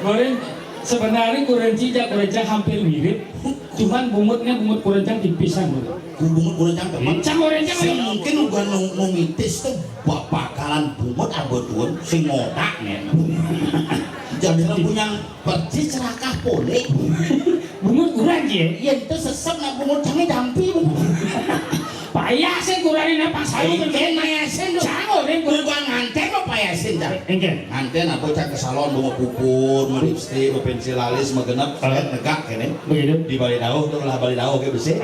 Kemarin sebenarnya kurencing hampir mirip, cuman bungut kurencang dipisah bro. Bungut kurencang teman. Cang kurencang Sing mungkin ugan numitis tuh bakalan bungut abotun, sing ngotak nih. Jadi punya percis cerakah pole. bungut kurang ya. Yen teu sesep na bungut canggih dampi. Payah sih kuranin apa sayu Ken mayasin Cang orang Bukan nganten apa payasin dah. Engken. Nganten apa cak ke salon bunga pupur, melipstik, pensil alis, megenap, negak kene. Begitu. Di Bali Dauh tuh lah Bali Dauh ke besi.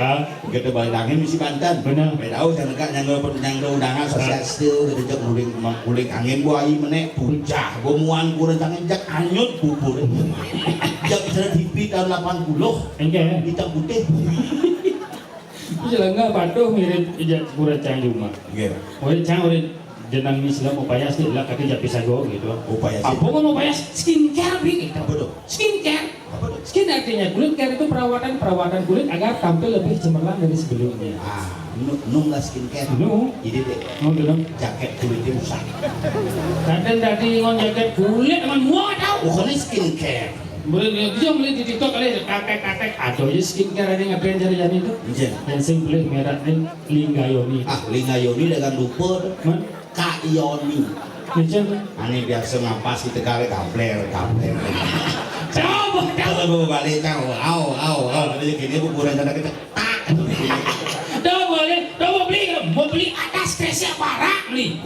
Gitu Bali Dangin misi Banten. Benar. Bali Dauh yang negak yang undangan sosial gitu cek nguling angin gua ai menek bujah. Gua muan kurang tangan jak anyut pupur. Jak bisa TV tahun 80. Engken. Hitam putih. Jalan nggak patuh mirip ijak kurencang rumah. Gitu. Kurencang orang jenang Islam upaya sih lah kaki jadi sago gitu. Upaya Apa mau upaya skincare gitu. Apa tuh? Skincare. Apa tuh? Skin artinya kulit care itu perawatan kulit agar tampil lebih cemerlang dari sebelumnya. Ah, nung lah skincare. Jadi deh. Mau bilang Jaket kulitnya rusak. kadang tadi ngon jaket kulit emang muat tau. Bukannya skincare. Boleh dia beli di TikTok kali kakek atau aja skincare ada ngapain cari itu. Iya. Yang sing beli merah ini Lingayoni. Ah, Linga Yoni dengan lupa Man, Kak Yoni. macam Ani biasa ngapas kita kali kapler. coba Kalau balik tahu, Tadi gini ukuran dana kita. Dah boleh mau beli atas stresnya parah nih.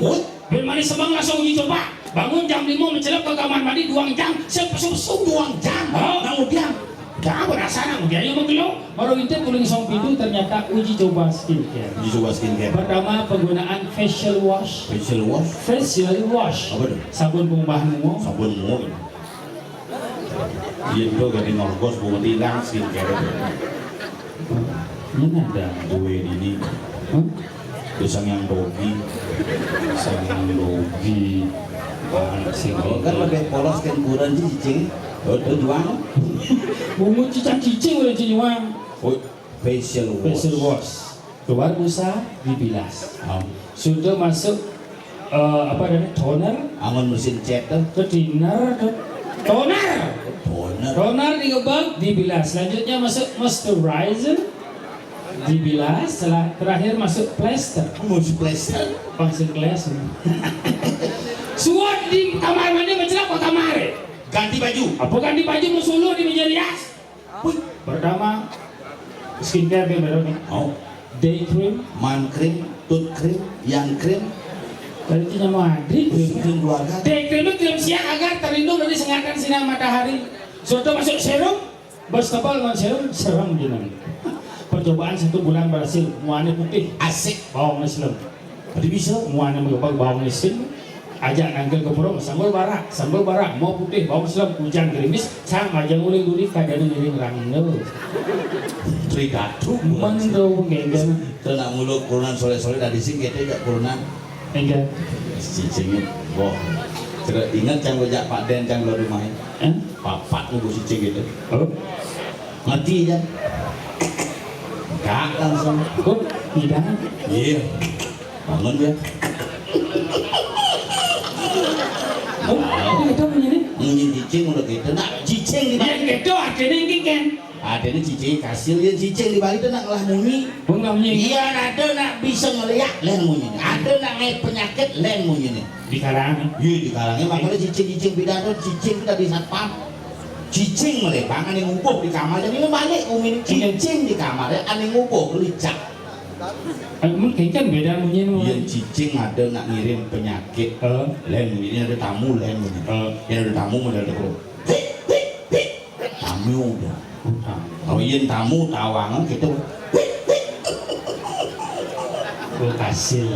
Biar manis semang langsung uji coba. Bangun jam 5 mencelap ke kamar mandi 2 jam. Sepesuk 2 jam. Kemudian Gak berasa dia yang mengeluh. Baru itu kuling song itu ternyata uji coba skincare. Uji coba skincare. Pertama penggunaan facial wash. Facial wash. Facial wash. Apa tuh? Sabun pengubah muka. Sabun muka. Itu dari norgos bunga hilang skincare. Ini ada. Dua ini. Terus yang dogi. Kan lebih polos kan kurang cicing. Udah juang. Bunga cicing udah ciuman. Facial wash. Facial wash. Keluar busa dibilas. Sudah masuk apa namanya toner. Angon mesin cat tuh. Ke dinner. Toner. Toner digebak dibilas. Selanjutnya masuk moisturizer. Dibilas. Setelah terakhir masuk plaster. Masuk plaster. Masuk plaster. Suat di kamar mandi mencelak ke kamar. Ganti baju. Apa ganti baju musuluh di meja rias? Pertama skincare dia baru nih. Oh. day cream, man krim, tut krim, yang krim, berarti nama adik. krim keluarga. Day cream itu krim siang agar terlindung dari sengatan sinar matahari. Sudah masuk serum, berstempel dengan serum jenang. Percobaan 1 bulan berhasil, muanya putih, Asik. bawang Islam. Tadi bisa. Muanya mengubah bawang Islam. Ajak nangkel ke perong, sambal barak, mau putih, bawang Islam, hujan gerimis, sama aja nguling-nguling kadang ngiring rangno. Trigatu. Mendo ngenggan, Tenang mulu kurunan sore-sore dari sini kita jak kurunan. enggan. Cicingnya, boh. Tidak ingat yang bejak Pak Den yang lo dimain. Papat nunggu cicing gitu. Oh, Mati kan? Gak langsung. kok tidak? Iya. Bangun dia. Oh, ini kita punya nih. Munyi cicing udah gitu. Nak cicing di balik. Ya gitu, akhirnya ini kan. Ada nih cicing kasih dia cicing di balik itu nak lah munyi. Bungamnya Iya ada nak bisa ngeliat len munyi. Ada nak ngait penyakit len munyi nih. di kalangan. Iya di kalangnya makanya cicing pidato cicing kita di satpam. Cicing melebang ane ngumpul di kamar jadi balik umi cicing di kamar ya ane ngumpul gelicak. Mungkin kan beda punya Iya cicing ada nak ngirim penyakit. Len munyi ini ada tamu len munyi. Yang ada tamu modal ada bro. Tamu udah. Kalau iya tamu tawangan kita hasil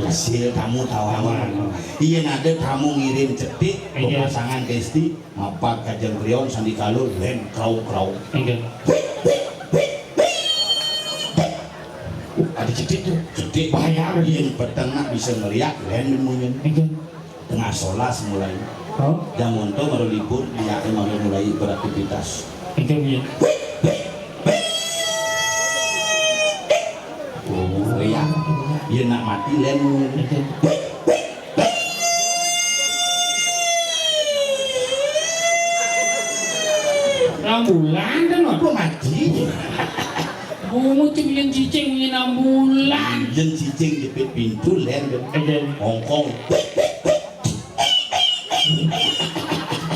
tamu tawangan. Iya ada tamu ngirim cetik pasangan kesti mapak kajang kriong sandi kalur len krau Enggak. ada cetik tuh cetik bahaya iya petang nak bisa melihat len munyin Enggak. tengah solas mulai Oh, jam untuk baru libur dia mulai beraktivitas enggak punya. oh iya iya nak mati len munyin Rambulan kan apa mati bungu tuh yang cicing punya rambulan. yang cicing jepit pintu len Enggak. Hongkong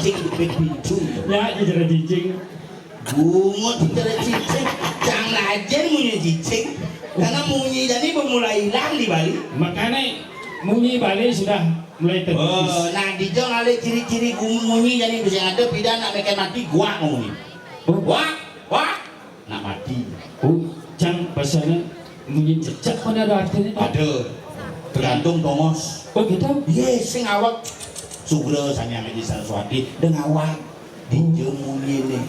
cicing jepit pintu Ya, jadi cicing. bunga tidak cicing jangan aja munyi cicing karena munyi jadi memulai hilang di Bali Makanya munyi Bali sudah mulai terkikis. oh nah di jong ada ciri-ciri munyi jadi bisa ada pidana mereka mati gua munyi Oh, wah nak mati oh, jangan bahasanya munyi cecak mana ada artinya? ada tergantung Thomas Oh, gitu. yes sing awak sugro sanya ngaji Saraswati dan awak di jong munyi nih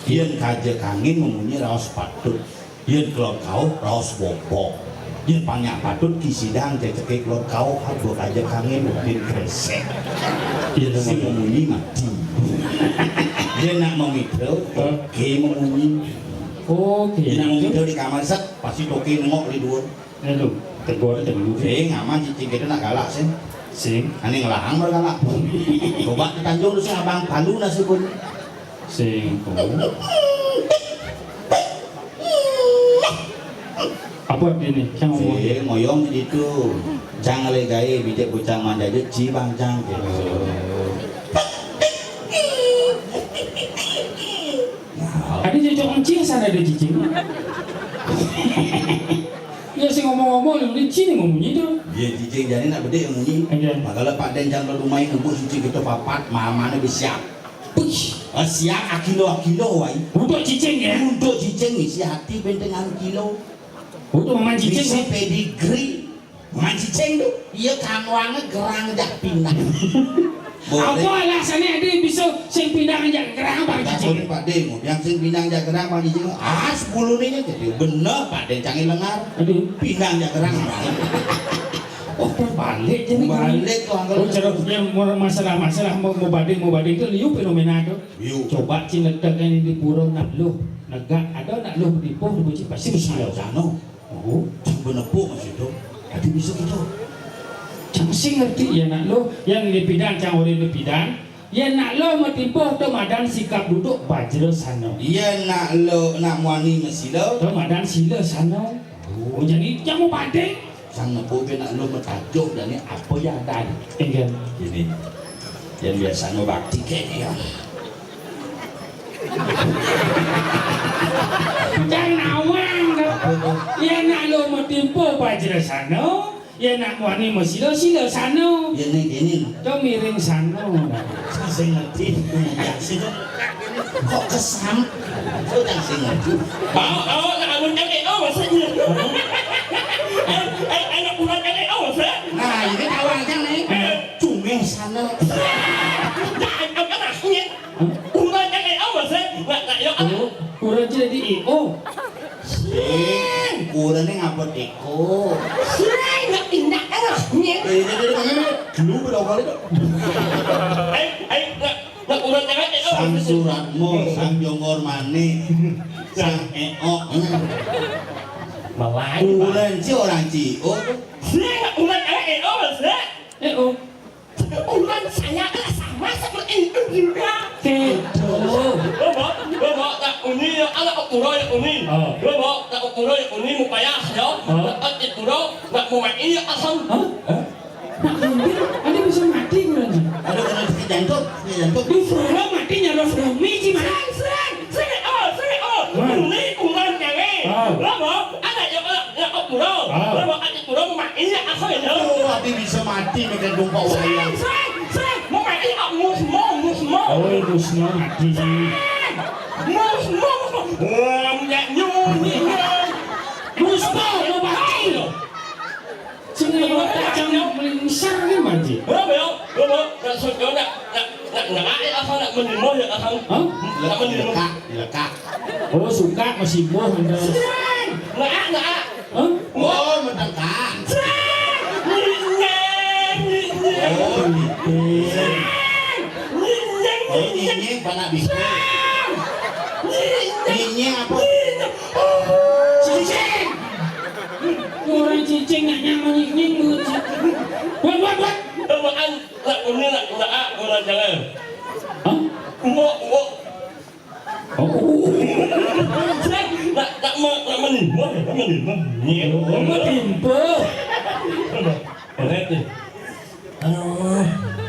yen kaje kangin memunyi raos patut yen kelor kau raos bobok yen panyak patut kisidang cecek kelor kau harus kaje kangin mungkin kresek yen si memunyi mati yen nak memidro oke memunyi Oke. yen nak memidro di kamar set pasti toke nengok di luar Lalu tegur dulu. ngaman cicing kita nak galak sih Sing, ane ngelahang bergalak coba di Tanjung lu sih abang palu nasi pun sing. Apa ini? Yang ngomong si ngoyong itu jangan legai bijak bocang manjajut cibang cang gitu ada cocok encing sana ada cicing. Ya sing ngomong-ngomong ini cing ngomongnya itu. dia cicing jadi nak bede yang munyi Iya. makanya Pak Den jangan rumah yang kumpul cicing kita papat mamanya bisa siap siap akilo wai Untuk cicing ya. untuk cicing isi hati bentengan kilo Untuk maman isi cicing. pedigree maman cicing tuh iya kangwangnya gerang dah pindah Apa alasannya dia bisa sing pindah ngajak kerang bang Tak cicing? boleh Pak Den, yang sing pinang jagerang Pak Cicing, 10 nih jadi bener Pak Den canggih lengar, Aduh. pinang jagerang. Oh, terbalik jadi. Balik tuh angkel. Oh, cara yang masalah mau bading itu liu fenomena itu. Liu. Coba ciledak ini di pura nak lu, negak ada nak lu di pura di pasti bisa. Jano, Oh, cang benepuk mas itu, tadi bisa gitu. sing ngerti ya nak lu yang dipidan cang ori dipidan. Ya nak lo metimpo to madan sikap duduk bajro sano. Iya nak lo nak muani mesilo, To madan sila sano. Oh, jadi jamu bading. sang nepuk nak lo metajuk dan ini apa yang ada. Enggak. Ini yang biasa bakti kayak dia. Jangan awang. Apa tuh? Ya nak lo mau timpo bajra sano, ya nak wani mau silo sano. Ya nih gini. Kau miring sano. Saya ngerti. Ya sih kok kesam. Kau tak sih ngerti. Nak alun kakek maksudnya. Anak pulang kakek maksudnya. Nah ini tahu aja nih. Cumi sana. Jangan anaknya. Pulang kakek maksudnya. Nak yo. Kurang jadi IO. Kurangnya ngapa teko? Nak tindak anaknya. Jadi mana? Dulu berapa kali tuh? Nak pulang kakek Sang Suratmo, Sang Jongor Mani, Sang Eo. Malai. Bulan si orang Cio. Nak pulang kakek maksudnya. EO. Ulan saya sama seperti itu juga. Kedo. Bapak tak uni anak ukuran uni. Bapak tak ukuran uni mau payah ya. Tak ukuran nak mau main ya asal. Nak ambil, ada bisa mati kurangnya. Ada kena jantung. Di Frodo mati nyaros Romi gimana? Uni ukuran jangan. Bapak anak yang ukuran. Bapak tak ukuran mau main ya asal ya. Oh, tapi bisa mati mereka jumpa wayang. Mau main ya musmo. Oh, itu semua mati. Musmo. Musmo, mau mati loh. Sini mau tajam besar ni mati. Bapak nak suka nak asal nak menimo ya asal. Nak menimo. Lekak. Oh, suka masih boh anda. Nak. Oh, mendekat. Oh, nipin. Oh, nyinying panak bikul. Nyinying apa? Cicing. Orang cicing nak nyamanying lu. Buat. Bapak nak uni nak orang jangan. Hah? Mau. Oh. Nak menimo. Mau timpo.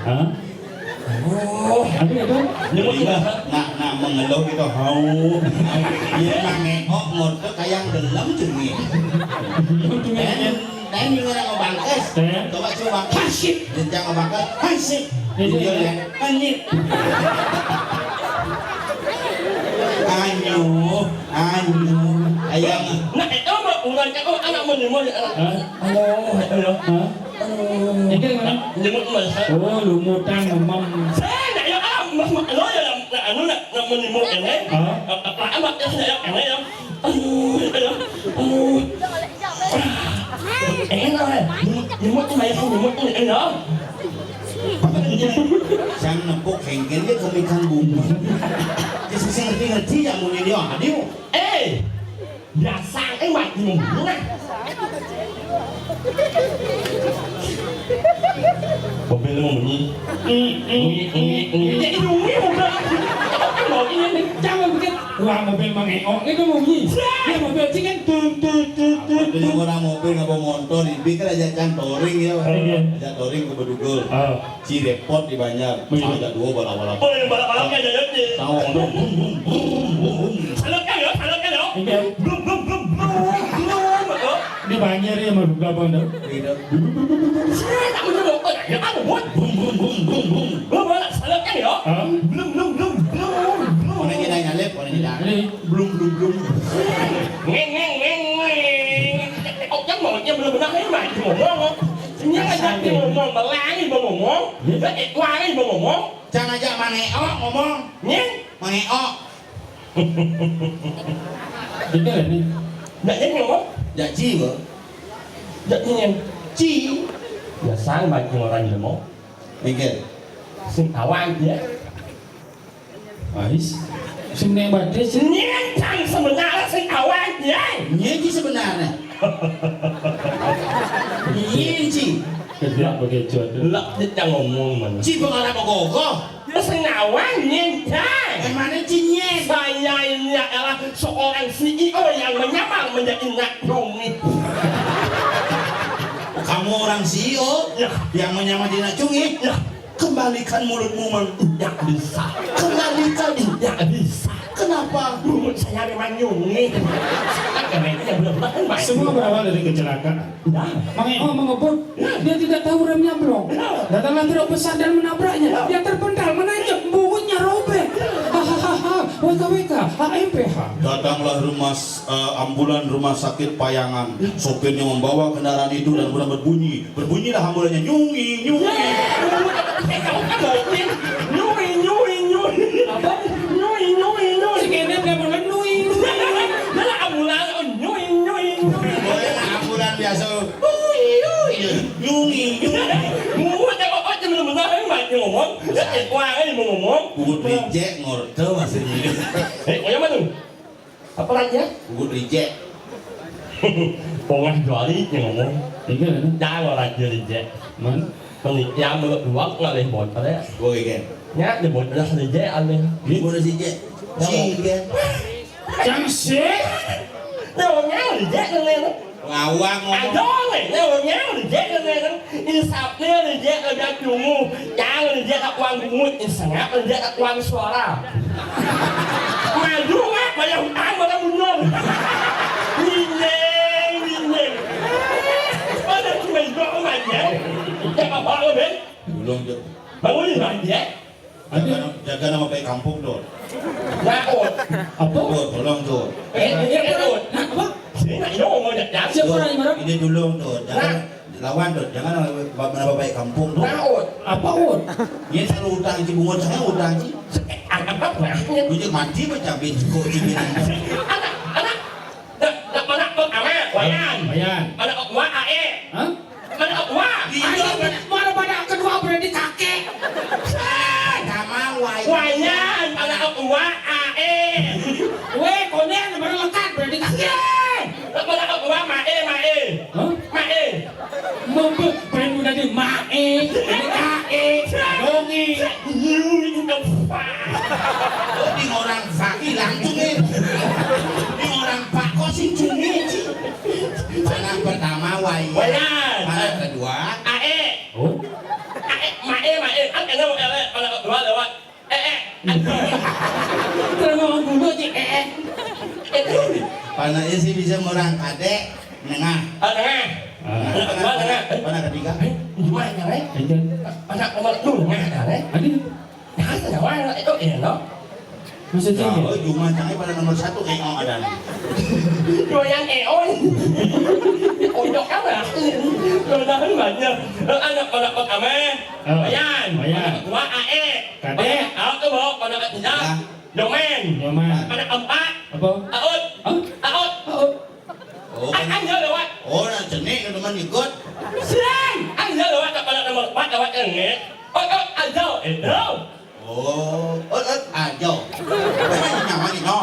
Hah? Apa? Nak mengeluh gitu hau. Dia nak ngeok ngorke kayak dalam jengi. Dan ini orang bangkes. Coba hasip. Jangan bangkes. Hasip. Dia lihat anjir. Anyu. Ayam. Nak itu mah ulang kau anak menimo ya. Ini mana? Jemut masa. Oh, lumutan memang. Saya nak ya lo ya anu nak menimo ini. Apa amat ya saya ini ya. Enak. Jemut mai không jemut ini ya. Sang nempuk hengken dia kemikan bumbu. Dia sesing ngerti yang mau dia hadir. Biasa mati mungkin. Mobil mau bunyi. Jadi bunyi mobil. Mau ini Jangan bikin. Wah, mobil mengeok itu mau bunyi. Dia mobil cikan Ada orang mobil nggak bawa motor, dipikir aja can touring ya. Aja touring ke Bedugul. Si repot di Banjar. Ada dua balap-balap. Oh, balap-balap kan jadi. Tahu Salah kan ya. Blum. di Banjar ya mau buka bang dah. Saya tak boleh bawa ya apa buat. Bawa salah kan ya. Blum. Orang kita nyalip, orang kita. Ini Belum. Ngeng. Ông chắc một em belum pernah main main ngomong. Ini aja ngomong belangi ngomong. Lagi wangi ngomong. Jangan aja mangeok ngomong. Nyeng. Mangeok. kita ni. Nggak nyeng ngomong. Ya ci bro. Nggak nyeng. Ci. Biasa bagi orang ngomong. Mikir. Sing awang dia. Ais. Sini badai sini. Nyentang sebenarnya sing awang dia. Nyeji sebenarnya. Nyeji. Kerja pakai cuaca. Lek dia ngomong mana. Ci pengarap gogoh. Dia sing awang nyentang. Emangnya ci nyek. Saya ini adalah seorang CEO yang menyamar menjadi nakcungit. Kamu orang CEO Ya. yang menyamar di Cungit. Ya. Kembalikan mulutmu Tidak bisa. Kembalikan. Tidak bisa. Kenapa kenapa? Bungut saya memang nyungi. Kerennya belum banget. Semua berawal dari kecelakaan. Nah, Mang Eo mengebut, dia tidak tahu remnya belum. Datanglah truk besar dan menabraknya. Dia terpental, menanjak, bungunya robek. Hahaha, WKWK, HMPH. Datanglah ambulan rumah sakit Payangan. Sopirnya membawa kendaraan itu dan mulai berbunyi. Berbunyilah ambulannya, nyungi, nyungi. Si Kenneth dia bilang nui. Ambulan biasa. Nyungi, Bugut reject ngorto maksudnya. apa lagi ya? Bugut reject. Pokoknya dua hari yang ngomong. Tiga kan? Jangan orang jadi jet. Man. Yang menurut dua nggak boleh buat pada. Gue kan. Ya, dia buat dah jet aneh. Ini boleh reject. Si kan. Jangsi. Orangnya jet aneh. Ngawang ngomong. Ada nih, orangnya jet aneh. Insapnya jet lebih cungu. Jangan jet tak uang bungut, insangap jet tak uang suara. Maju mak, banyak hutang banyak bunuh. Mineng. Ada cuma dua orang ya. Yang apa lo ben? Belum tuh. Bangun di mana ya? Jaga nama baik kampung tuh. Naot. Apa? Tuh, tolong tuh. Naot. Apa? Sini nak yo ngomong jak. Siapa orang yang marah? Ini dulu tuh. Jangan lawan tuh. Jangan nama baik kampung tuh. Naot. Apa Ud? Ini selalu utang si bungut saya utang sih. Apa? Gue mati baca kok cibinan. Anak. Mana kok awe? Wayan. Bayan. Mana kok wa ae? Hah? Mana kok wa? Mana pada kedua berarti kakek. Nama Wayan. Mana kok wa ae? Weh, konen baru lekat berarti kakek. Mana kok wa mae? Hah? Mae. Membe brand udah di mae, ini kae, dongi. You the Ini orang Pak hilang cungin. Ini orang Pak kok sih cungin sih. Anak pertama Wayan. Anak kedua ae. Oh, Mae. Ang ano ele mana kok wa lewat. terus ngomong dulu sih, panaknya sih bisa orang kadek nengah. Panah ketiga. Gimana ya? Anjir. Anak nomor 2 ngah dah. Adi, Nah, wah itu no. maksudnya Oh, cuma jangan pada nomor 1 kayak ada. Doyan eon. Ojok apa? Doyan banyak. Anak ame. Bayan. Wa ae. Kadek. Aku tu bawa pada ketiga. Domen. Nyoman. Anak empat. Apa? Aut. Oh, Oh, Anja lewat. oh, nak jenik teman ikut. Siang. Anja lewat pada nomor 4 lewat engit. Anja. Oh, aja. Nyaman ni no.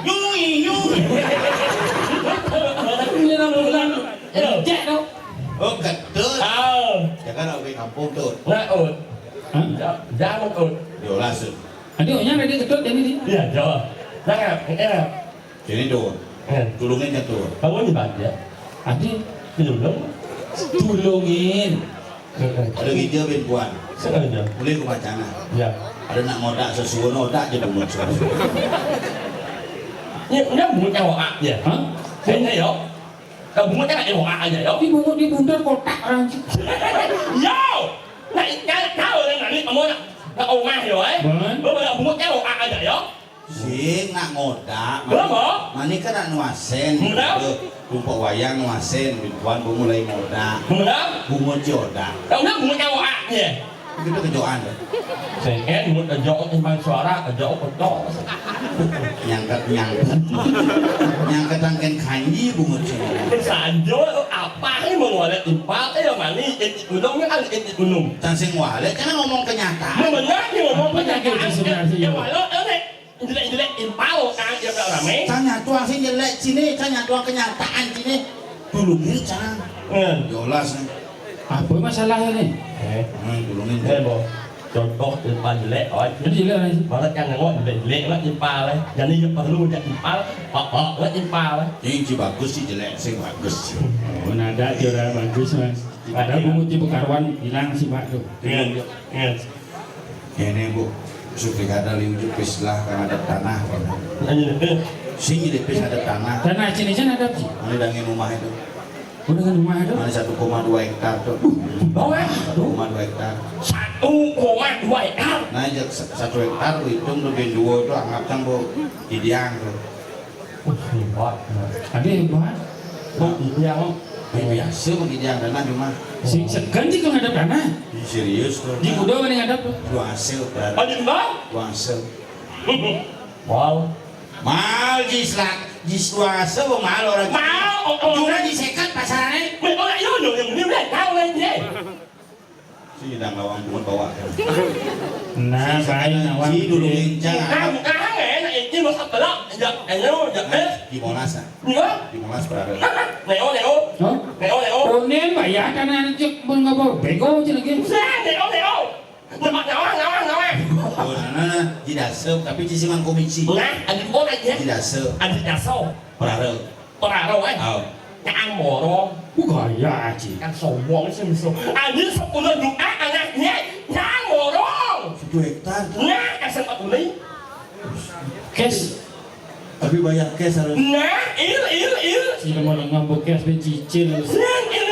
Nyui. ini bulan reject tau. Oh, ketul. Jangan nak pergi kampung tu. Nah, Ut. Hah? Jangan Ut. Yolas. Adiknya ready ketut dan ini. Iya, jawab. Jangan. Sini tu. Tulungin tu. Kamu ni baca. Adik, Belum. tulungin. Ada kita perempuan. Sengaja. Boleh ke bacana. Ya. Ada nak ngodak sesuatu ngodak je bungut. Ini bunga wak ya. Hah? Ini yo. Kamu bunga kan ada wak aja yo. Di bungut di bundar kotak orang. Yo. Nak jangan tahu nanti kamu nak omah yo Bon. Bawa bunga kan wak aja yo. Sing nak ngodak. Berapa? Mani kan nak nuasen. Rumput wayang nuasen. Perempuan mulai ngodak. Berapa? Bungut jodak. Kau nak bunga wak ya. Itu kejoan. Saya bunga jauh imbang suara jauh kotor. Nyangkat tangken kanji bungut jodak. Sanjo apa ini menguat impal yang mana gunungnya kan gunung. Dan sing walet jangan ngomong kenyataan. Benar ni ngomong Penyakit sebenarnya. Yang mana jelek impal kan yang ramai. Tanya tuang sini jelek sini, tanya tuang kenyataan sini. Tulungin jangan. Yolas nih. Apa masalahnya ni? Tulungin. Bo. Contoh impal jelek oi. Jadi jelek lagi. Malah kan ngomong jelek lah impal lah. Jadi perlu jak impal, apa lah impal lah. Ini si bagus sih jelek, sing bagus. Oh, nada dia orang bagus mas. Ada bungut di Bekarwan hilang si Pak tu. Iya. Ini bu, Sudah kada liujuk pis lah kan ada tanah. Sini di pis ada tanah. Tanah Cinicin ada sih. Ini dangin rumah itu. Udah kan rumah itu. Mana 1,2 hektar tuh. Bawa 1,2 hektar. 1,2 hektar. Nah, 1 hektar tuh hitung tuh bin 2 tuh anggap kan bu Gidiang tuh. Hebat. Ada hebat. Yang Biasa bu Gidiang tanah cuma. Si ganti kau ngadap tanah. Serius tuh. Di kuda mana ngadap tuh? Dua hasil berarti. Ada mbak? Dua hasil. Wow. Mal jislak, dua hasil bu mal orang. Mau. Cuma disekat pasarannya. Orang itu yang ini udah tahu aja. Si sedang lawang buat bawa. Nah, baik nawang. Si dulu lincang. Kamu enak ini masuk belak. Di Monas ah. Iya. Di Monas berada. Leo. Oh, Leo. oh nen bayar tanah cek pun nggak bawa bego cek lagi. Leo. Nawang. Oh, nah, tidak sep, tapi ciciman komisi. Nah, ada orang aja. Tidak sep, Ada dasar. berada. Orang eh. Oh, Yang morong. Gaya aja. Kan sombong sih miso. Ada 10 doa anaknya. Yang morong. 1 hektar tuh. Nah, kasih 40. Cash. Tapi bayar cash harus. Nah, il. Si mau ngambek cash becicil. Nah, il.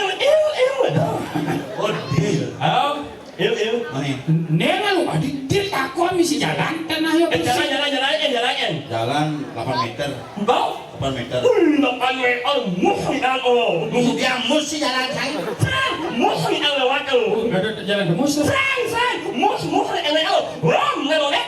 Oh, deal. Oh, il. Mana? Nen lu adik dia takut misi jalan tanah ya bersih. Jalan. Jalan 8 meter. Bau. 8 meter. Lepas meter musuh al. Kemudian mesti jalan saya. Musuh al waktu. Ada jalan demus tuh. Musuh al. Rom ngeloleh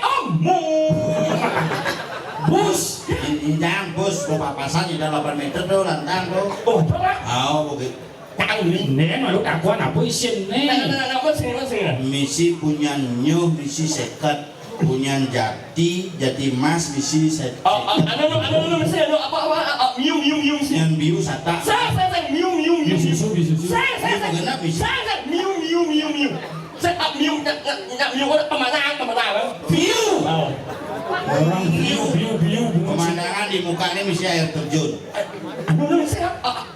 Bus. Indang bus mau papasan di dalam 8 meter tuh lantang tuh. Oh, coba. Oh, begitu. Tahu ni. Nen lu takut apa isin nen. Nah, sini. Misi punya nyuh, misi sekat, punya jati mas, misi sekat. Ano mesti apa miu sih. Punya biu sata. Saya miu. Bisusu. Saya miu. Saya miu nak pemandangan. Biu. Orang biu. Pemandangan di mukanya misi air terjun. Ano mesti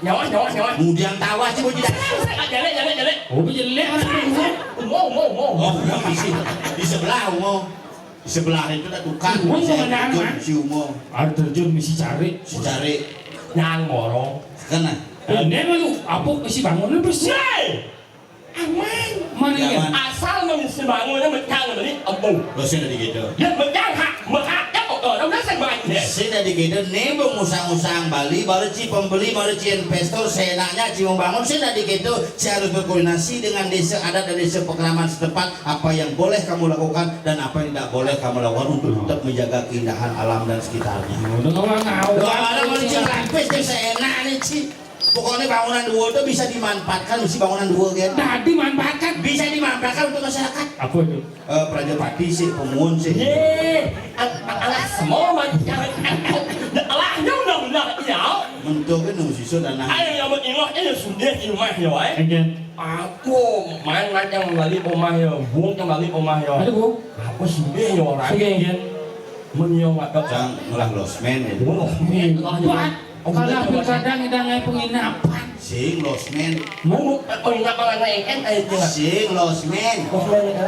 nyawa. Kemudian tawa sih tidak. Jalan. Oh jelek anak itu. Mau. Oh, misi di sebelah mau. Di sebelah itu ada tukang. Oh, Misi air pemandangan, terjun, Mak. si umum. Air terjun misi cari. Si cari. Yang morong. Kena. Nen lu apa isi bangunan bersih. Aman. Mana ya? Aman. Asal mesti bangunnya mencang dari abu. Lo sih tadi gitu. Ya mencang hak đâu nó sang bài thế. Saya tadi gitu, nih mengusang-usang Bali, baru ci pembeli, baru ci investor, seenaknya ci membangun. Saya tadi gitu, saya harus berkoordinasi dengan desa adat dan desa pekeraman setempat, apa yang boleh kamu lakukan dan apa yang tidak boleh kamu lakukan untuk tetap menjaga keindahan alam dan sekitarnya. Udah ngawang. Kalau ada mau ci lapis, seenak nih ci. Pokoknya bangunan dua itu bisa dimanfaatkan, mesti bangunan dua kan? Nah, dimanfaatkan. Bisa dimanfaatkan untuk masyarakat. Apa itu? Prajapati sih, pemungun sih. Ye, alah semua macam alahnya udah ya. Bentuknya nung siswa dan nah. Ayo yang berimah ini sudah imah ya, Again. Aku main yang balik rumah ya, buang yang balik rumah ya. Ada bu? Aku sudah ya orang. Again. Menyo mak Jangan ngulang losmen ya. Wah, men Buat. Kalau pilkada ngidangnya penginapan. Sing losmen. mau penginapan anak ikan aja jangan. Sing losmen.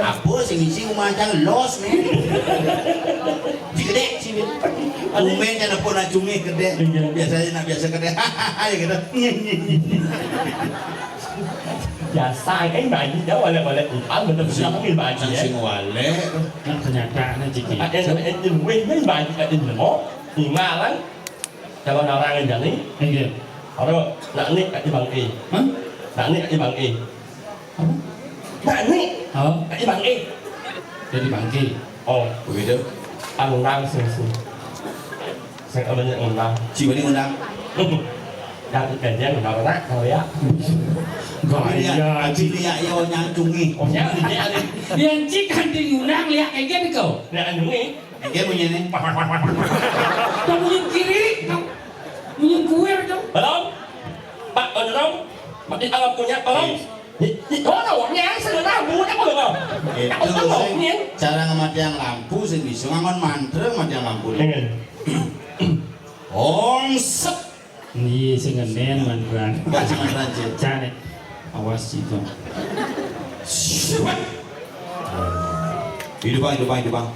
Apa sing isi umantang losmen. Si gede si umen jangan pun cumi gede. Biasanya nak biasa gede. Hahaha gitu. Biasa cái bài gì đó gọi là mình làm sao có cái bài gì Sing wale. Kan kenyataannya jiki. em đừng quên mấy bài là đừng mốt thì ma lắm cho con nào ra người nhận ý Again. họ đâu nặng ní cái bằng y Hah? nặng ní cái bằng y nặng ní Oh, cái bằng y jadi bangki. ồ Begitu. ăn rang sing ở bên nhận rang Si bani undang. đang cái gì mình nói nát thôi á Gaya. Aji dia yo nyang cungi. ồ nhá thì nhá đi Yang cik kan diundang lihat kayak gini kau. nè anh đúng đi Dia punya ni. Kau punya kiri, kau punya kue kau. belum bạn ở đâu bạn đi ăn punya belum thì có đâu nhá sao nó mua chắc được không Itu sing cara ngamatiang lampu sing bisa ngangon mantra ngamatiang lampu. Ong sep. Iya, sengenen manfaat. Enggak cuma raja. Cane. Awas itu. Hidup bang.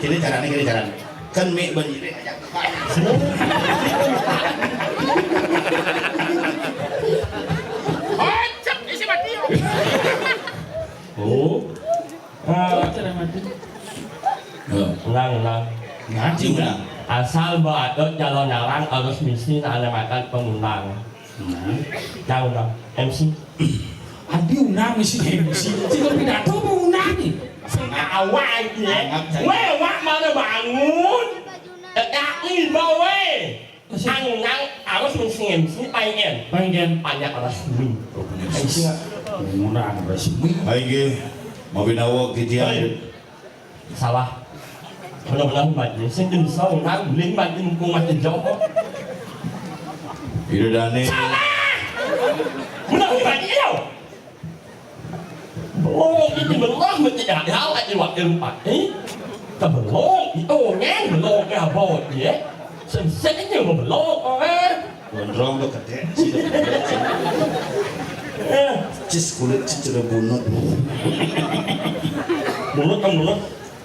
Kini caranya. Kan mie banjir aja. Oh, cara mati. Nang Ngaji udah. asal bawa calon orang harus misi ada makan pengundang. Tahu dong MC. Adi unang mesti MC. Jika pidato mau unang nih. Awal dia. Wah mana bangun. Ini bawa. Ang harus misi MC pengen. Banyak resmi. MC Unang resmi. Aige, mau binawa kejadian. salah. Benar-benar baju. Sendiri seorang beli baju mumpung masih jauh. Ida Dani. Benar baju itu. Belum itu belum mesti ada hal lagi waktu empat ini. Belum itu ngang belum ke apa dia. Sensenya belum Gondrong lo kete. Cis kulit cicere bunut. Mulut.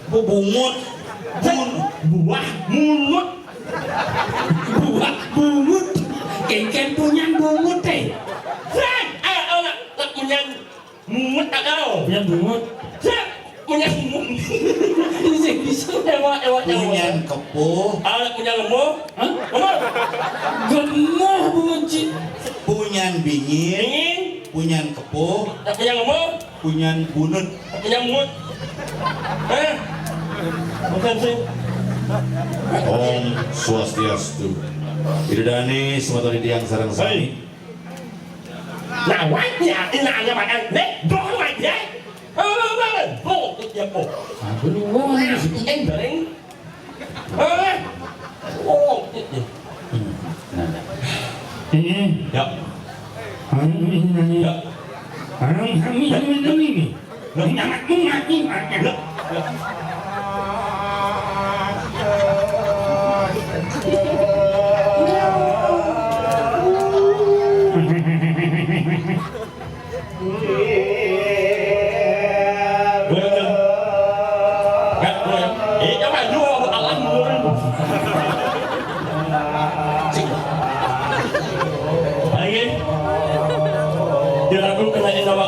Bungut. Buah mulut. Bungut. Ken punya bungut teh. Nak punya mulut tak tahu. Punya bungut. Punya mulut. Bisa. Ewa. Punyan kepuh. Punya lembu. Hah? Lembu. Gemoh bungut. Punyan bingin. Dingin. Punyan kepuh. Tak punya lembu. Punyan bunut. Tak punya mulut. Bukan sih. Om Swastiastu. Ida Dani semata di tiang sarang sami. Nah, wajah ini hanya makan. Dong wajah. Oh, dia po. Aku luang. Yang bering. Oh, ya. Ya.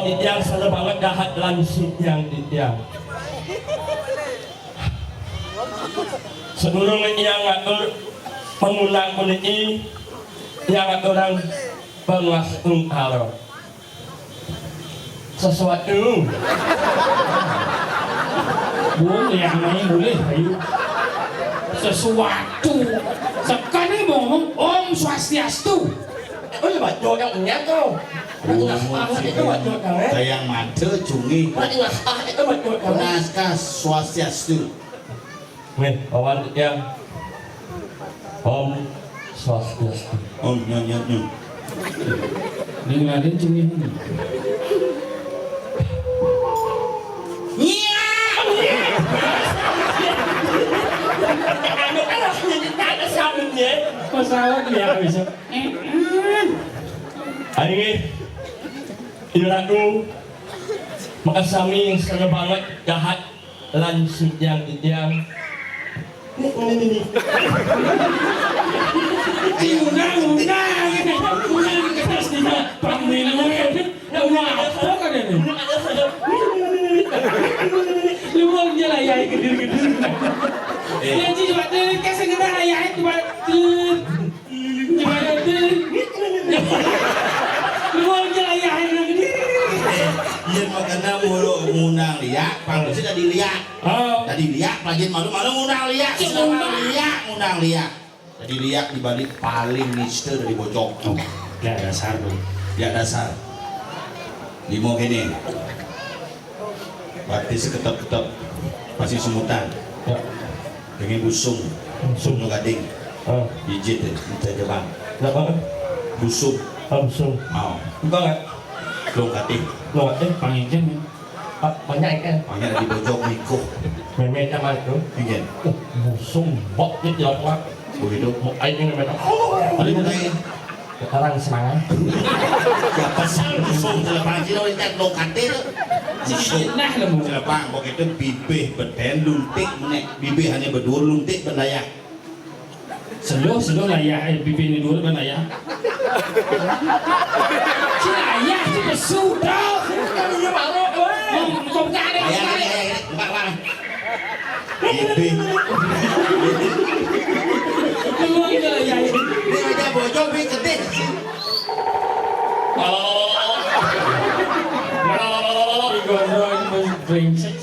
Yang salah banget jahat langsung yang ditiang. Sebelum yang ngatur pengulang ini yang aturan penguas ungkaro sesuatu Boleh yang lain boleh ayo. Sesuatu. Sekarang mau ngomong Om Swastiastu. Oh ya baca yang punya kau. Itu baca kau. Tayang mate cungi. Itu baca kau. Naskah Swastiastu. Weh, kawan yang Om Swastiastu. Om nyo. Ini ngadain cumi ini. Masalah dia bisa. Hari ini Iraku makasami sangat banget jahat langsung yang ditiang. Undang kertas di panggilan apa kan ini? Lu dia lah ya gedir-gedir. Ya coba kasih kita ya coba lu dia lah ya gedir. Iya makanya mulu ngundang liak, kalau sih tadi liak. Tadi liak, lagi malu-malu ngundang liak, ngundang liak. Jadi liak dibalik paling nice dari bocok. Ya dasar dong. Ya dasar. Limo gini. Berarti seketap-ketap masih sumutan. Pengen busung, busung no gading. Hijit deh, kita jebang. Kenapa? Busung, Langsung. mau. Enggak. Dong gading. Lo Panginkan ya. banyak kan? Banyak di bocok miko. Meme sama itu. Ingin. Busung bok itu ya Pak. Begitu. Mau air ini mereka. Paling mulai. Sekarang semangat. Ya pasal busung selepas itu kita lokate tu. Nah lemu. Jelepang begitu bibih beden luntik menek bibih hanya berdua luntik berlayak. Selo layak bibi ni dua kan layak. Si layak tu bersudah. Dia baru. Kau tak ada. Mbak. Bibih. Memang dia layak. Dia aja bojong bi ketik.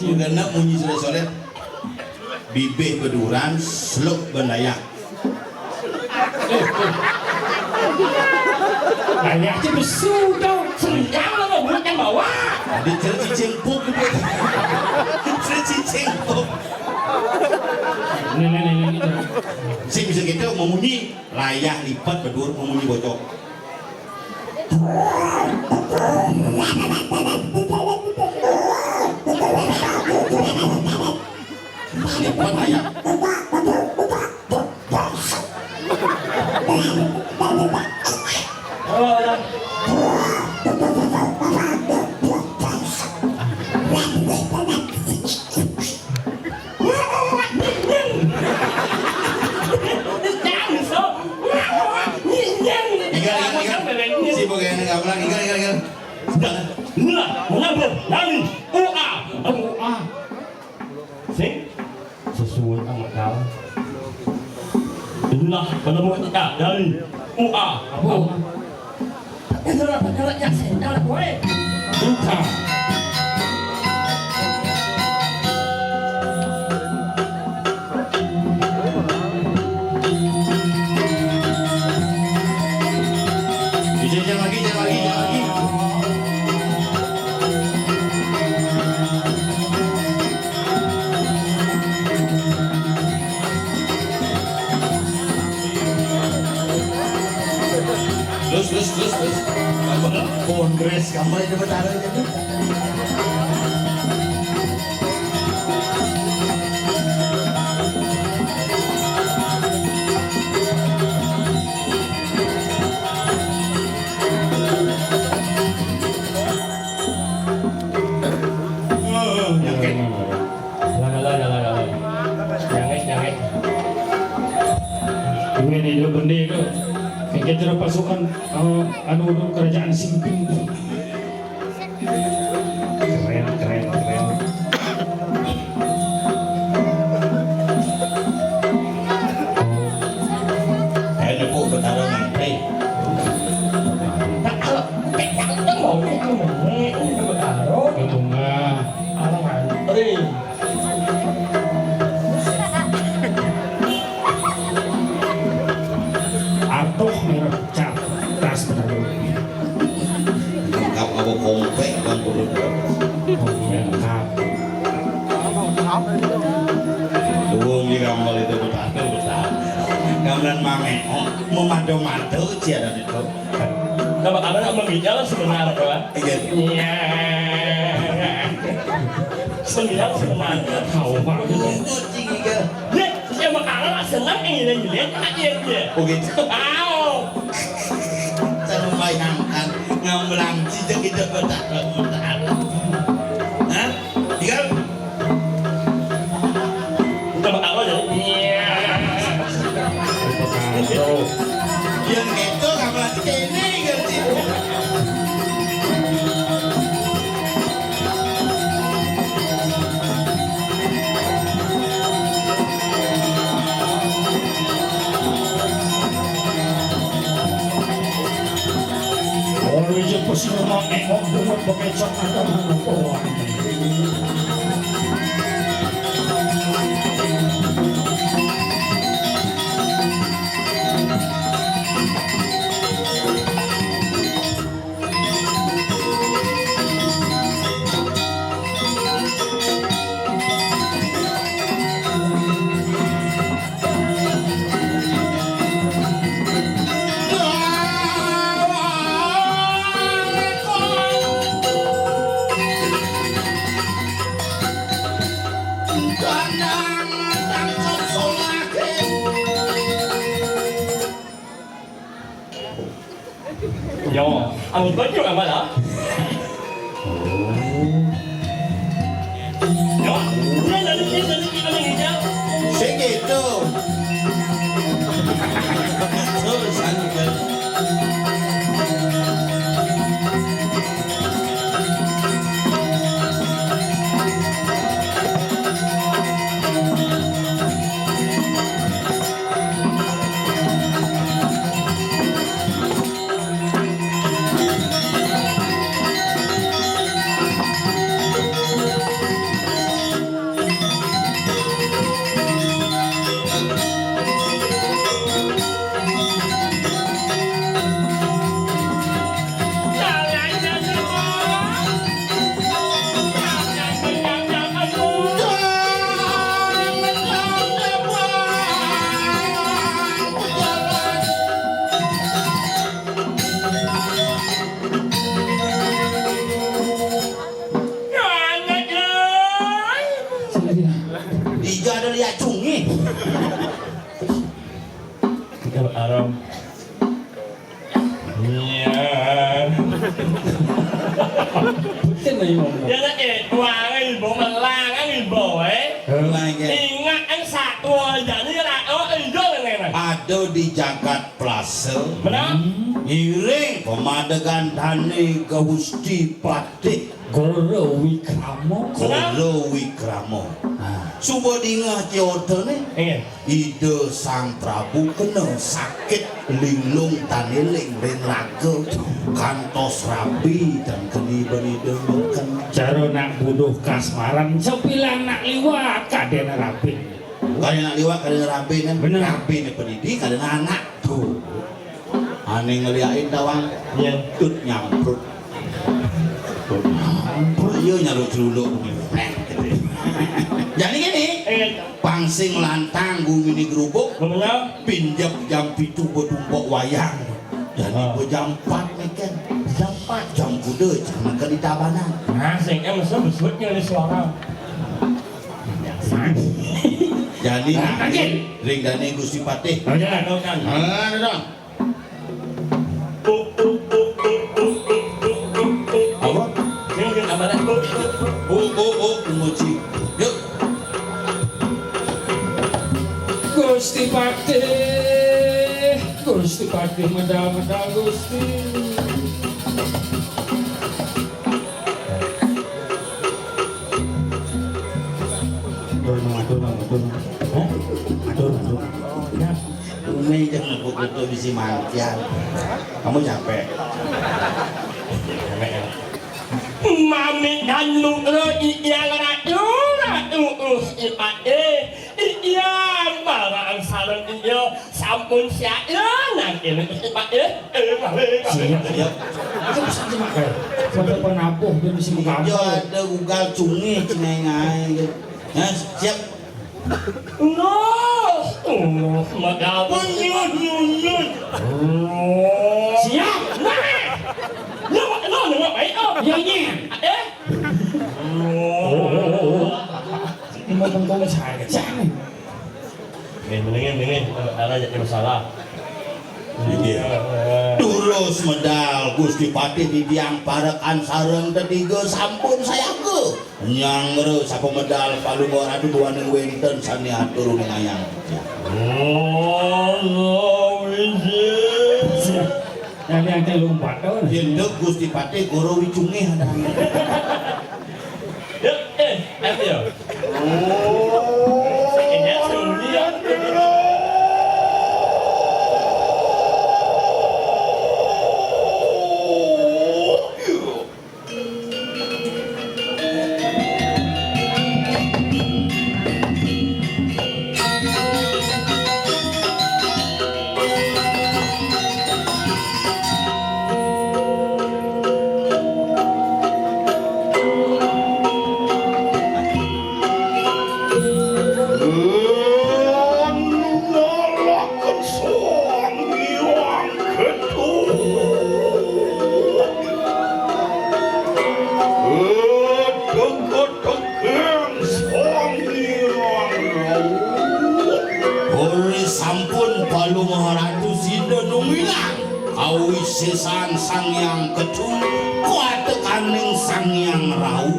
Juga nak bunyi solet-solet. Bibih beduran, seluk berlayak. Layak tu bersudah. Senjang lah buat yang bawah. Dia tercicing puk. Tercicing puk. Ni. Si bisa gitu memunyi layak lipat bedur memunyi bocok. Lipat layak. Si bagian enggak pulang, ingat. Mula, mengapa? Lali, UA. Sing, sesuai amat kau. Inilah penemuan kita dari UA. Itulah perkara yang saya boleh. Buka. Jangan lagi. Terus. Kongres kamu itu betara jadi. Jangan. Ini dia benda tu. Kita ada pasukan kerajaan Simping tu. Keren. Ada pun betara mantri. Bunga. Atoh merah cap tas betara. Kau kompek kan turun. Lengkap. Tuung di gambar itu betara. Gambaran mame, memado-mado tiada itu. Nama ada menginjal sebenarnya kan? Iya. Menginjal sebenarnya. Kau pak. Kucing ikan. Nih, saya makanan senang ini lihat aja dia. Begitu. Wow. Saya membayangkan ngambelang cicak kita betara. Hah? Ikan? Nama apa jadi? Yang itu gambar ini ganti. Orang je pasti memang ekor bunga pakai cakap ada orang. Yo, ang baju apa lah? itu. Terus angkat. Tiga ada lihat cungi. Kalau Aram. Iya. Betul lah yang ngomong. Ya nak wang ibu melang ibu Ingat ang satu jadi lah itu dengan. Ada di Jagat Plaza. Benar? Iring pemadegan Dhani ke Gusti Patih Goro Wikramo. Goro Wikramo. Subuh dingah Kyoto ni. Ingin. Ide Sang Prabu kena sakit linglung taniling ring raga kantos rabi dan keni beni dengarkan. Cara nak bunuh kasmaran sepilang nak liwat kadena rapi. Kalau nak liwat kadena rabi ni. Bener. Rabi ni pendidik kadena anak tu. Ane ngeliatin tawang nyentut nyamprut. Ayo nyaluk celuluk jadi gini pangsing lantang gumini gerubuk pinjam jam pitu bertumpuk wayang jadi jam 4 ni kan jam kuda jangan ke di tabanan Asing mesti besutnya ni suara. jadi ring Dhani Gusti Patih Tahu kan? ada dong apa? Yang apa dah? Mochi yuk Gusti Patih, Gusti Patih medal-medal Gusti. Ini jangan buku bisi mantian. Kamu capek? Mami dan nunggu iya iya barang sarang iya sampun siaya nanti Itu bisa dimakai. Sampai penapuh dia bisa Yo mengkampung. ada ugal cungi cengengai. Ya siap. no magabon yun Siap. no baik Ya nyen. Ini mau tengkong saya jangan. Mendingan ada jadi masalah. Tulus medal Gusti Patih di biang parakan sareng ketiga sampun saya ke nyangre sapa medal palu adu dua neng wenten sani atur ngayang. Nanti yang lompat kau. Jendek Gusti Patih Goro Wicunge ada. Ayo. Sekejap semuanya. Sesan sang yang ketum kuat tekaning sang yang rau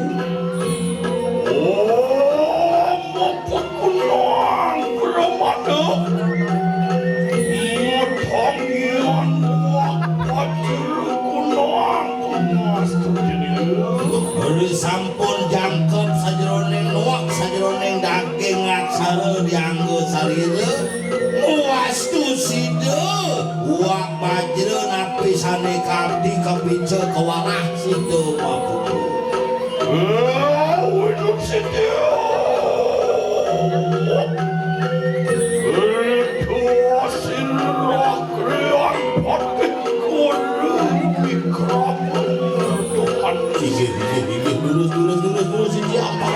Mapakunang Pak Bajre napi sane kabdi kepice kewalah situ mabuku. Hidup setia. Hasil rakrian patik kudu mikraman Tuhan. Lurus ini apa?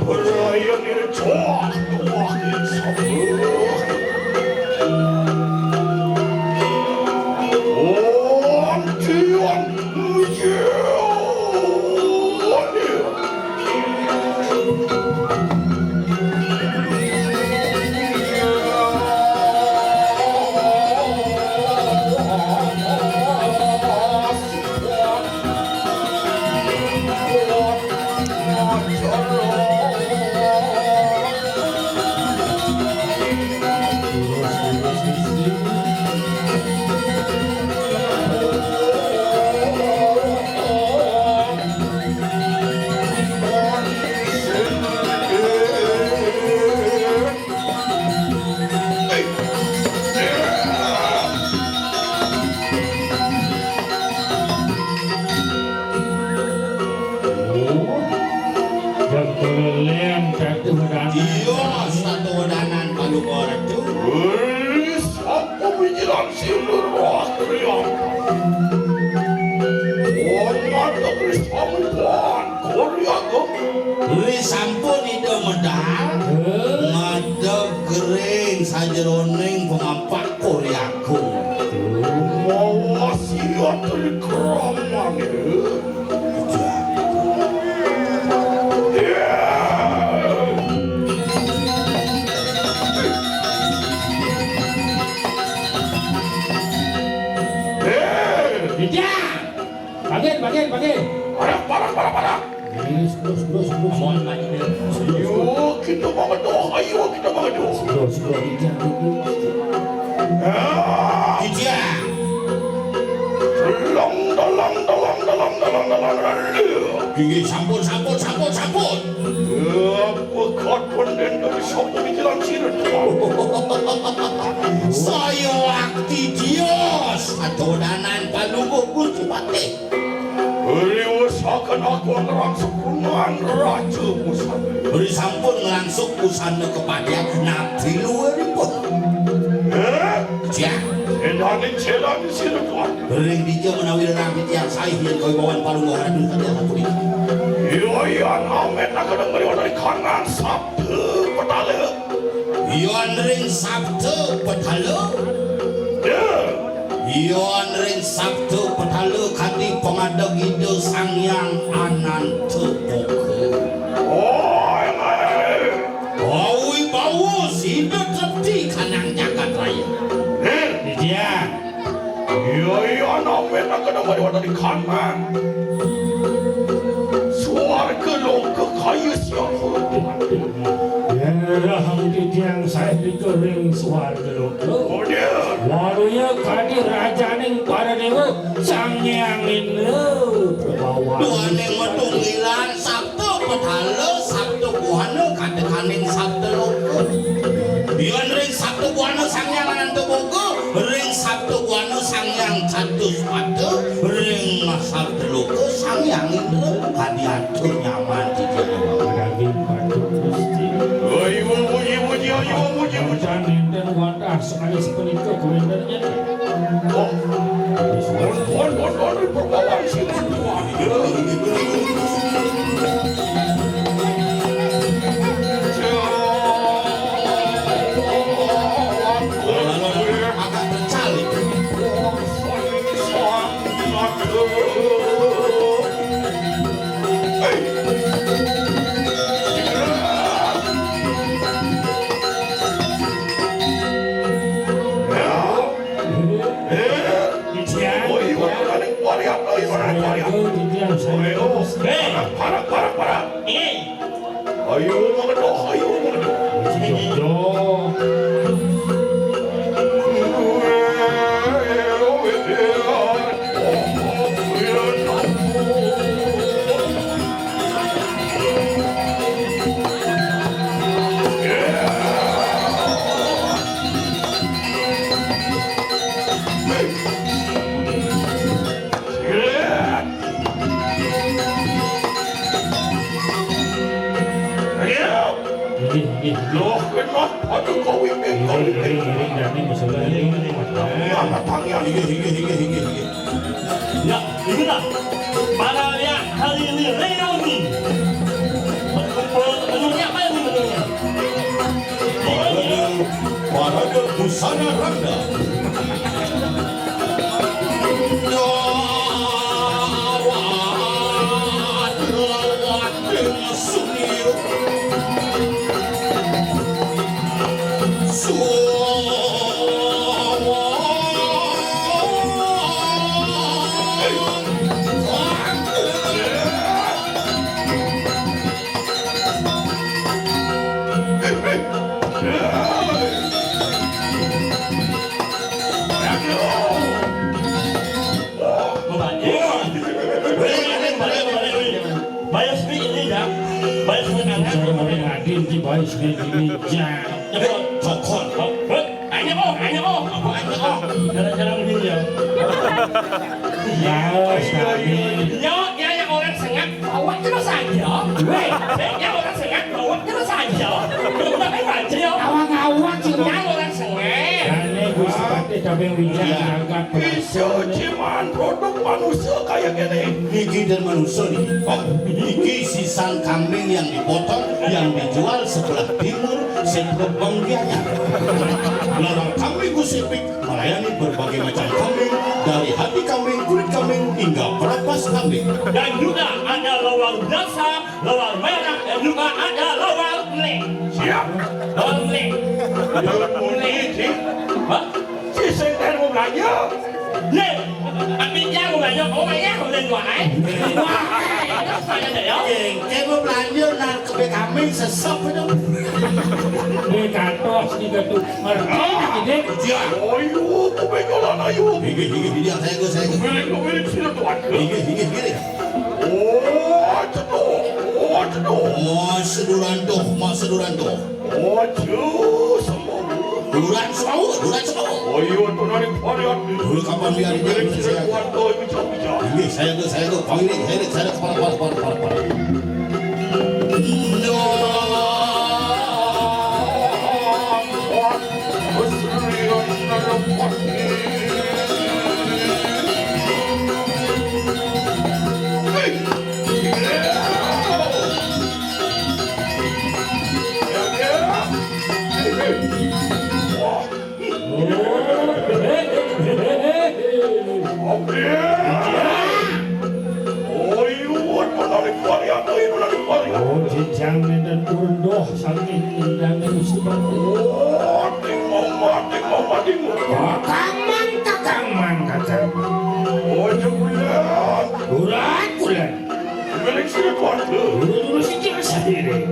Percaya diri cok Tuhan sabar. Tuhan Iya, satu wadanan palu orang tu. Apa pikiran silur rakrian? Orang tak sampun Korea ke? Beli sampun ide medal. Ngadeg gering sajeroning pengampak Koreaku. Mau wasiat dari keraman Bagian. Parah. Terus. Ayo kita mengedoh. Iya. Dalang. Gigi sampun. Pekat penden dari sampun pikiran silur Saya waktu dios satu wadanan palu gusti pati. Usahakan aku ngerangsuk pungan Raja Musana. Beri sampun langsung pusana kepada nabi luaripun. Ya. Edan silur tuan. Bering bija menawi nabi tiang sahih yang kau bawa palu orang dulu tadi satu ini. Iyan amet nak kadang meriwat dari kanan Sabtu petala. Iyan ring Sabtu petala. Iyan ring Sabtu petala kati pengadeg ide Sangyang Ananta Boga. Bawi bawa sida terti kanang jagat raya. Dia. Iyan amet nak kadang meriwat dari kanan. Suarga loka kayu siapa Tuhan. Yang rahang tiang saya dikering suarga loka. Warunya kadi raja ning para dewa Sangyang Indra Prabhawa. Dua ning medungilan Sabtu petala Sabtu buana kadekaning Sabtu loka. Iyan ring Sabtu buana Sangyang Ananta Boga, ring Sabtu buana Sangyang Catuspada, ring Sabtu loka Sangyang Indra kadi atur nyaman di jalan. Daging batu Gusti. Ayo muji. Raja Nenden wadah sekali sepenito komendarnya. Kon perbawan silur Tuhan. Agak tercalik. Parah. Ayo mengedoh. Hey! Loh, kenapa? Aduh, kau ini, kau ini. Dani masalah ini. Anak panggil. Ya, ini lah. Para ya hari ini reuni. Berkumpul menunya apa yang menunya? Parade busana randa. Bayar sedikit ini ya. Bayar sedikit Saya mau hadir di bawah sini ya. Cokon. Hanya oh. Jarang-jarang begini ya. Ya, sekali. Ya orang sengat bawa terus aja. Weh, ya orang sengat bawa terus aja. Belum aja ya. Awang-awang sih. Ya orang sengat. Ane gue seperti kabeh wijak angkat Bisa cuman produk manusia kayak gini. Iki dan manusia nih. Oh, iki sisal kambing yang dipotong yang dijual sebelah timur sebelum bangkianya. Larang kambing Gusipik melayani berbagai macam kambing dari hati kambing, kulit kambing hingga pelepas kambing. Dan juga ada lawar dasar, lawar merah, dan juga ada lawar kuning. Siap. Lawar kuning. Hah? Si Sengten mau belanja. Nih, ambil jago banyak, banyak udah jual. Wah, saya ada ya. Kayak mau belanja nak ke kambing sesep itu. Ini katos di gedung merdeka ini. Ya, Ayo, kau begolan ayo. higi dia saya gue. Milik sini tuan. Higi. Oh, cedoh. Oh, seduran doh. Oh, cuy, semua. Duran semua. Oh, iya, tuh nari varian. Dulu kapan biarin dia Milik bisa sini saya. tuan tuh, bicara. Ini saya tuh panggil saya kepala. Oh, jenjang dan turun doh saking indahnya musibah. Kakang man. Bulan. Dulu sih jangan sendiri.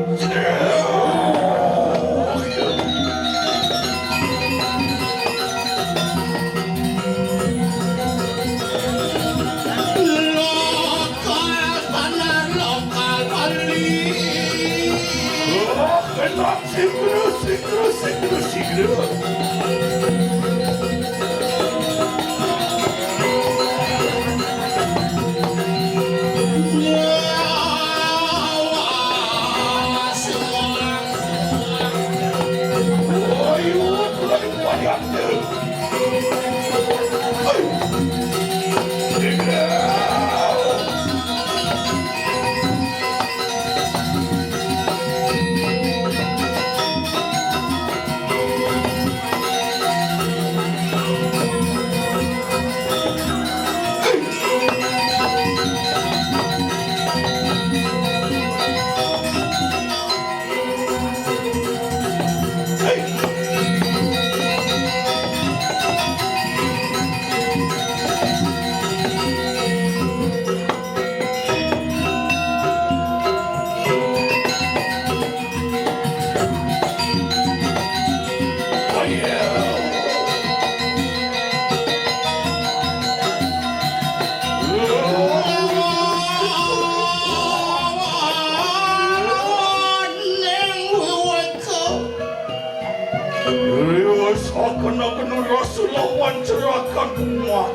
cerakan kumah.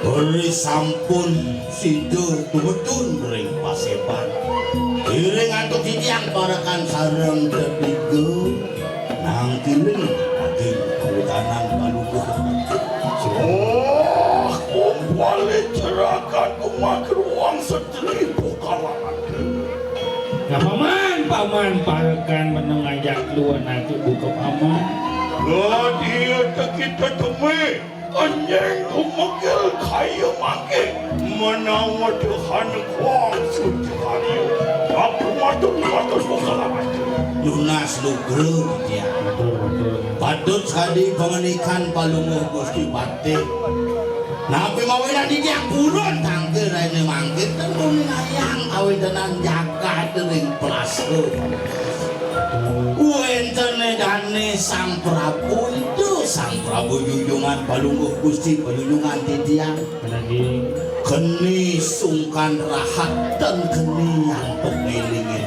Beri sampun sido tumetun ring paseban. Iring atuk titiang parakan sareng tepigo. Nang kiling aging kehutanan Palugo. Kumpali cerakan kumah keruang seteribu kalangan. Nah paman parakan menengajak luar nanti buka paman. Dia kita temui anjing kumakil kaya makin menawar Tuhan kuang suci hari. Aku matur kalangan. Lunas lugro dia. Patut sadi pengenikan Palunguh Gusti Pati. Napi mawina di tiang buron tangke raine mangkit tenun ngayang awedanan jagat ring plaso. Wentene dane Sang Prabu itu Sang Prabu yuyungan Palunguh Gusti peluyungan titiang. Lagi Keni sungkan rahat dan keni yang pengelingin.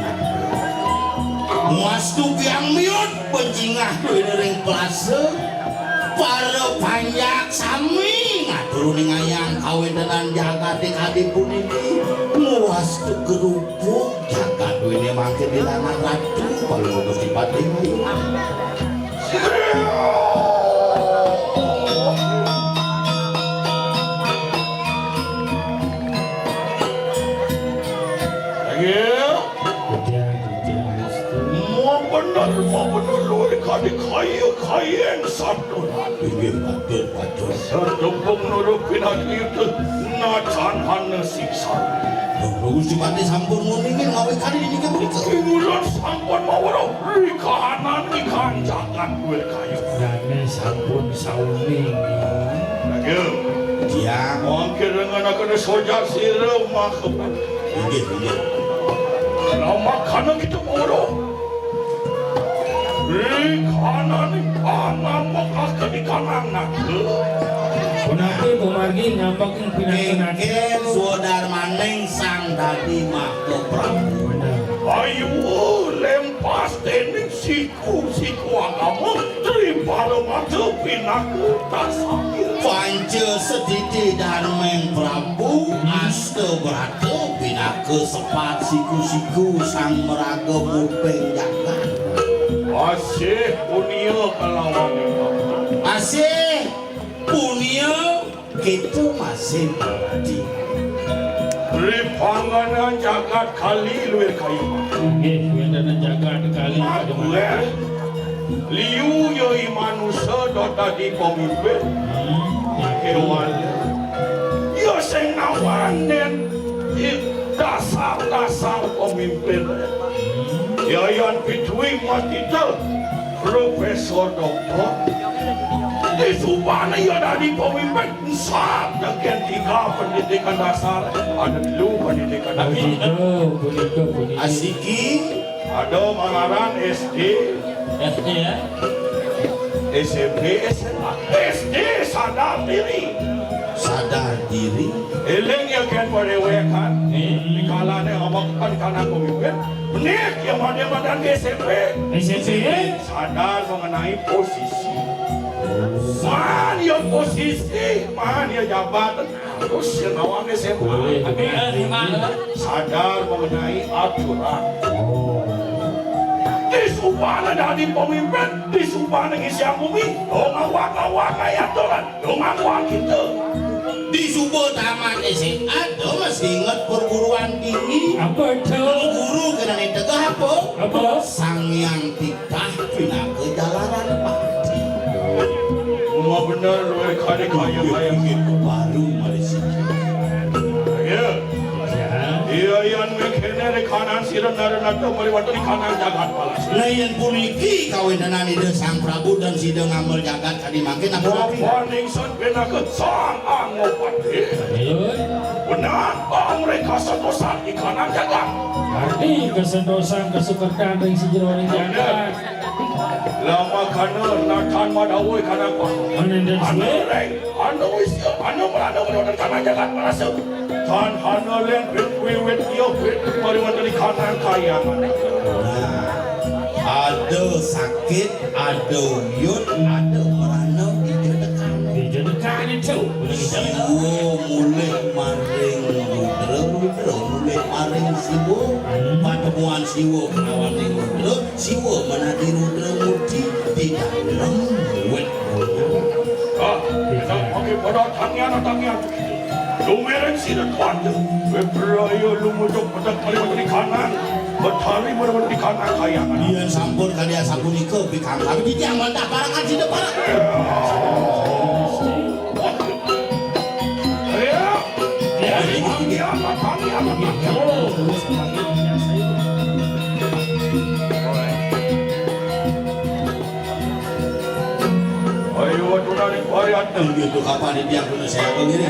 Muastu biang miut penjingah ring plaso. Para banyak sami ngatur ning ayang kawedanan jagat ing adipun iki muas kerupuk jagat duwene mangke dilangan ratu Palunguh Gusti Pati. Mau benar lu kaya yang satu. Inggih patut. Sedempung nurupin hati itu nacan hana siksa. Gusti Pati sampun nguningin ngawe kali ini ke begitu. Imulan sampun mawaro rikahanan ikan jangan gue kayu. dane sampun sauning. Lagi, Dia mungkin dengan akan soja sirah makapan. inggih. Lama kana kita mawaro. Rikahanan ikan makakan ikan anak. Kenapa pemargi ngampakin pinang-pinang? Kengken suodar maning sang dadi mahko Prabu. Ayo lempas tening siku agama daripada mata pinaku tak sakit. Panca sediti darmeng Prabu asta berata pinake sepat siku-siku sang meraga mupeng jagat. Asih punya kelawan ini. Asih punya kita masih berarti. Beri panganan jagat kali luar kayu. Nggih, kuwi jaga kali pada mana? Liu yoi manusia dota di pemimpin. Hewan. Ya sing nawanen dasar pemimpin. Yayan Pitui Matita Profesor Doktor di Subana ya dari pemimpin saat dengan 3 pendidikan dasar ada 2 pendidikan dasar Boleh. Asiki ada Mangaran SD SD ya. SMP SMA SD sadar diri eleng ya kan parewekan di kalane amakan kana pemimpin benik yang badan SMP sadar mengenai posisi man ya jabatan terus yang awang SMA sadar mengenai aturan disubana dari pemimpin disubana isiang bumi dong awak kayak aturan dong awak kita di Subo Taman SMA tuh masih ingat perguruan tinggi. Apa itu? Guru kena ditegah apa? Sang yang tikah pindah ke jalanan pati. Mau bener lu kaya gitu baru Malaysia. Ya. Iya yang mekene di kanan sirah nara meliwat di kanan jagat palas. Lain puniki kawinan ide Sang Prabu dan sidang amal jagat tadi makin apa? Warning son benak sang angopati. Benar, mereka sentosa di kanan jagat. Arti kesendosan kesukertan ring sejeroning jagat. Lama kana natan madawoi kana apa? Manenden suwe? Anu melanda kanan jagat palas. Tan hana len wet yo meliwat di kanan kayangan. Ada sakit, ada uyut, ada merana di dekat. Di dekat itu kacau. Siwo mulai maring Rudra mulai maring Siwo patemuan Siwo kenawan ning Rudra Siwo menadi Rudra murti di dalam wet Pakai pada tangian lumereng sila tuan beraya lumujok pada kalimat di kanan bertari pada di kanan kayangan dia sampun kalian sapunika bikang kami di tiang mantap barangan di depan ayo tuna di varian gitu kapan di tiang punya saya begini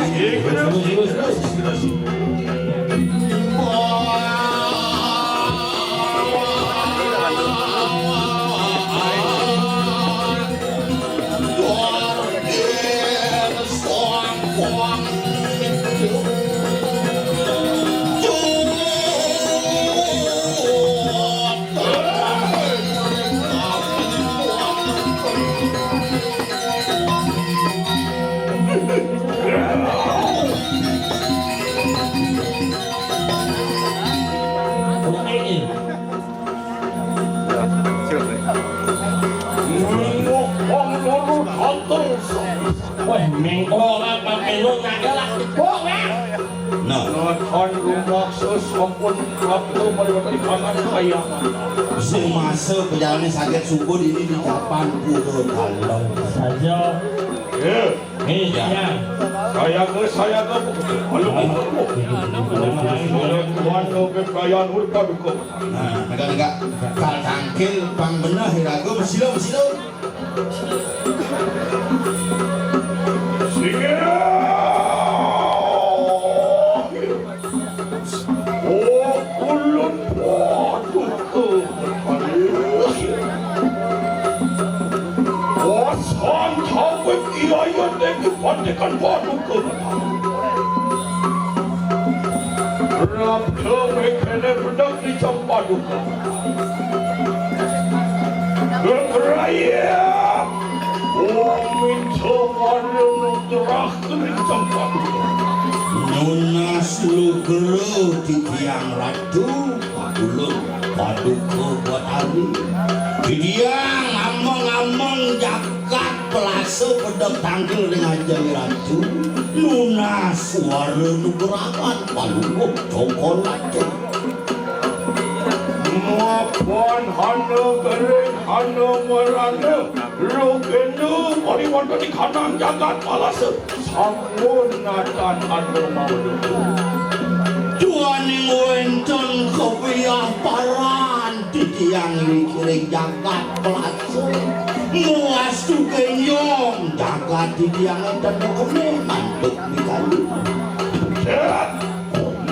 Wah, mengko apa melon nagalah kok ya. nah Nonton rumah sesampun waktu melewati kanan kayangan sing masa perjalanan sakit sukun ini di kapan puluh kalau Saja. Nih ya. saya ke lalu tuan ke perayaan urut kok nah enggak kal tangkil pang benah hirago mesilo Pantekan batu ke Rap kewe kene bedak di campadu ke Beraya minta mana nutrah ke campadu Nunas lugro di tiang ratu Pakulun paduko buat hari di tiang among jagat pelase pedang tangkil dengan jami ratu Nunas suara nugrakan paluko cokol ratu Maafkan hana kering hana merana Rukenu pariwanda di kanan jagat palase Sampun natan hana maudu Tuaning wenten kebiah paran di tiang likiring jagat pelase Muas tukenyong jagat di tiang enten kene mantuk dikali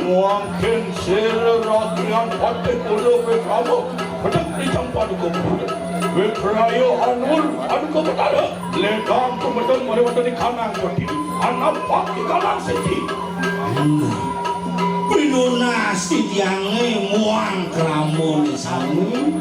Mungkin seratian pati kulo bersama Bedak di campadu ke Bekraya anur anu ke betara Ledang kemedeng melewati di kanan koti Anak pak di kanan seti Pinunas di tiangnya muang keramun sami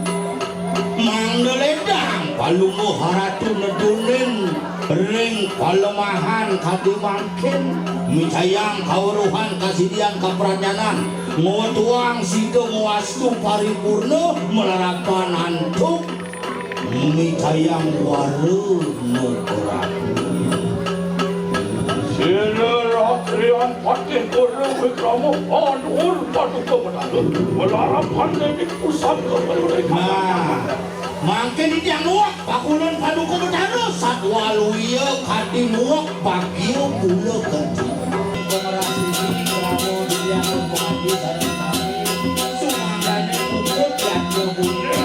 Manggeledang palungu haratu nedunin ring palemahan kadimangkin mitayang kauruhan kasidian kapranyanan ngotuang sido ngawastu paripurna melarapan antuk mitayang waru nukurani Seratian pati kulo bersama Anur padu ke betara Melarapan di pusat ke melewati nah mangke di tiang nuak pakulun paduka betara satwa luya kadi nuak bagio pula ganti komerasi ini pramu di tiang pengabdi sareng kami sumangane kumpul yang kebunya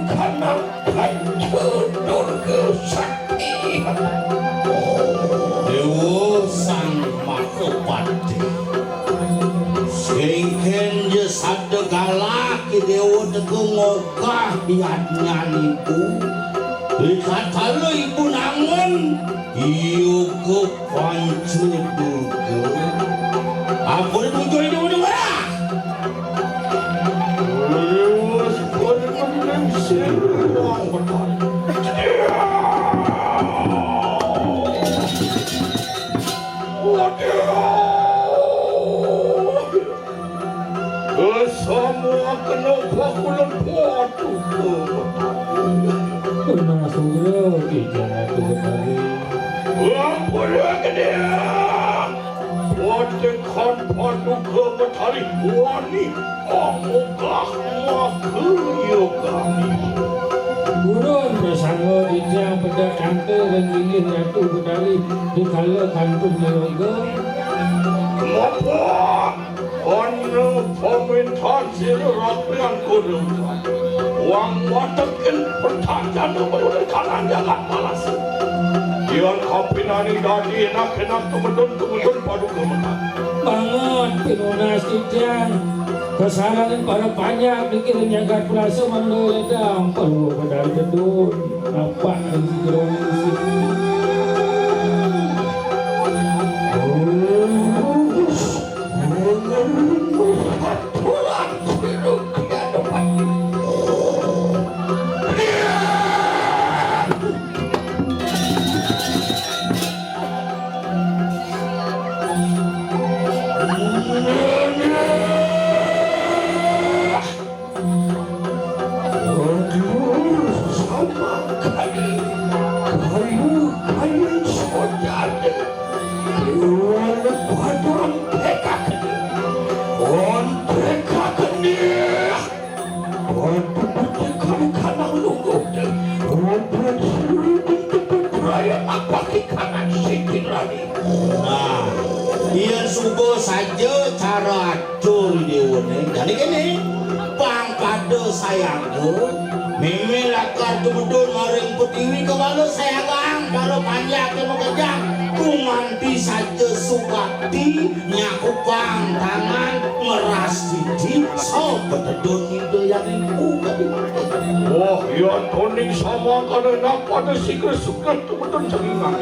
karena hancur kesaktian. Dewa sang Makopati singken je sabda galak dewa tegung ngogah biadnya ibu lihat kalau ibu nangun iyo ke pancur duga apa itu tujuan itu udah semua kena bakulan padu Pernah suruh jangan tu tadi. apa lagi dia watekan padu ke matahari wani amukah makuyogani Burung bersama di jam pada kantor dan dingin Ratu Betari di kala kantung Meroga. Mapa Ana pementasi rakyat kurungan Wang watakin pertajan Menurut kanan jangan malas Yang kapinani dadi enak-enak Tumedun padu kemenang Bangun pinunas di jam. Kesalahan para panjang bikin jagat perasa mana ledang perlu Betari tedun. Apa yang digerong isi? Nah, ia subuh saja cara acur dewa ni. Jadi gini, pang pada sayang tu, memang lakar tu betul maring petiwi ke balu sayang, balu panjang ke mengejang, kumanti saja sukati, nyaku pang tangan, meras didi, so betedun itu yang ibu kami. Wah, yang toning sama karena pada sikir-sikir tu betul cengingan.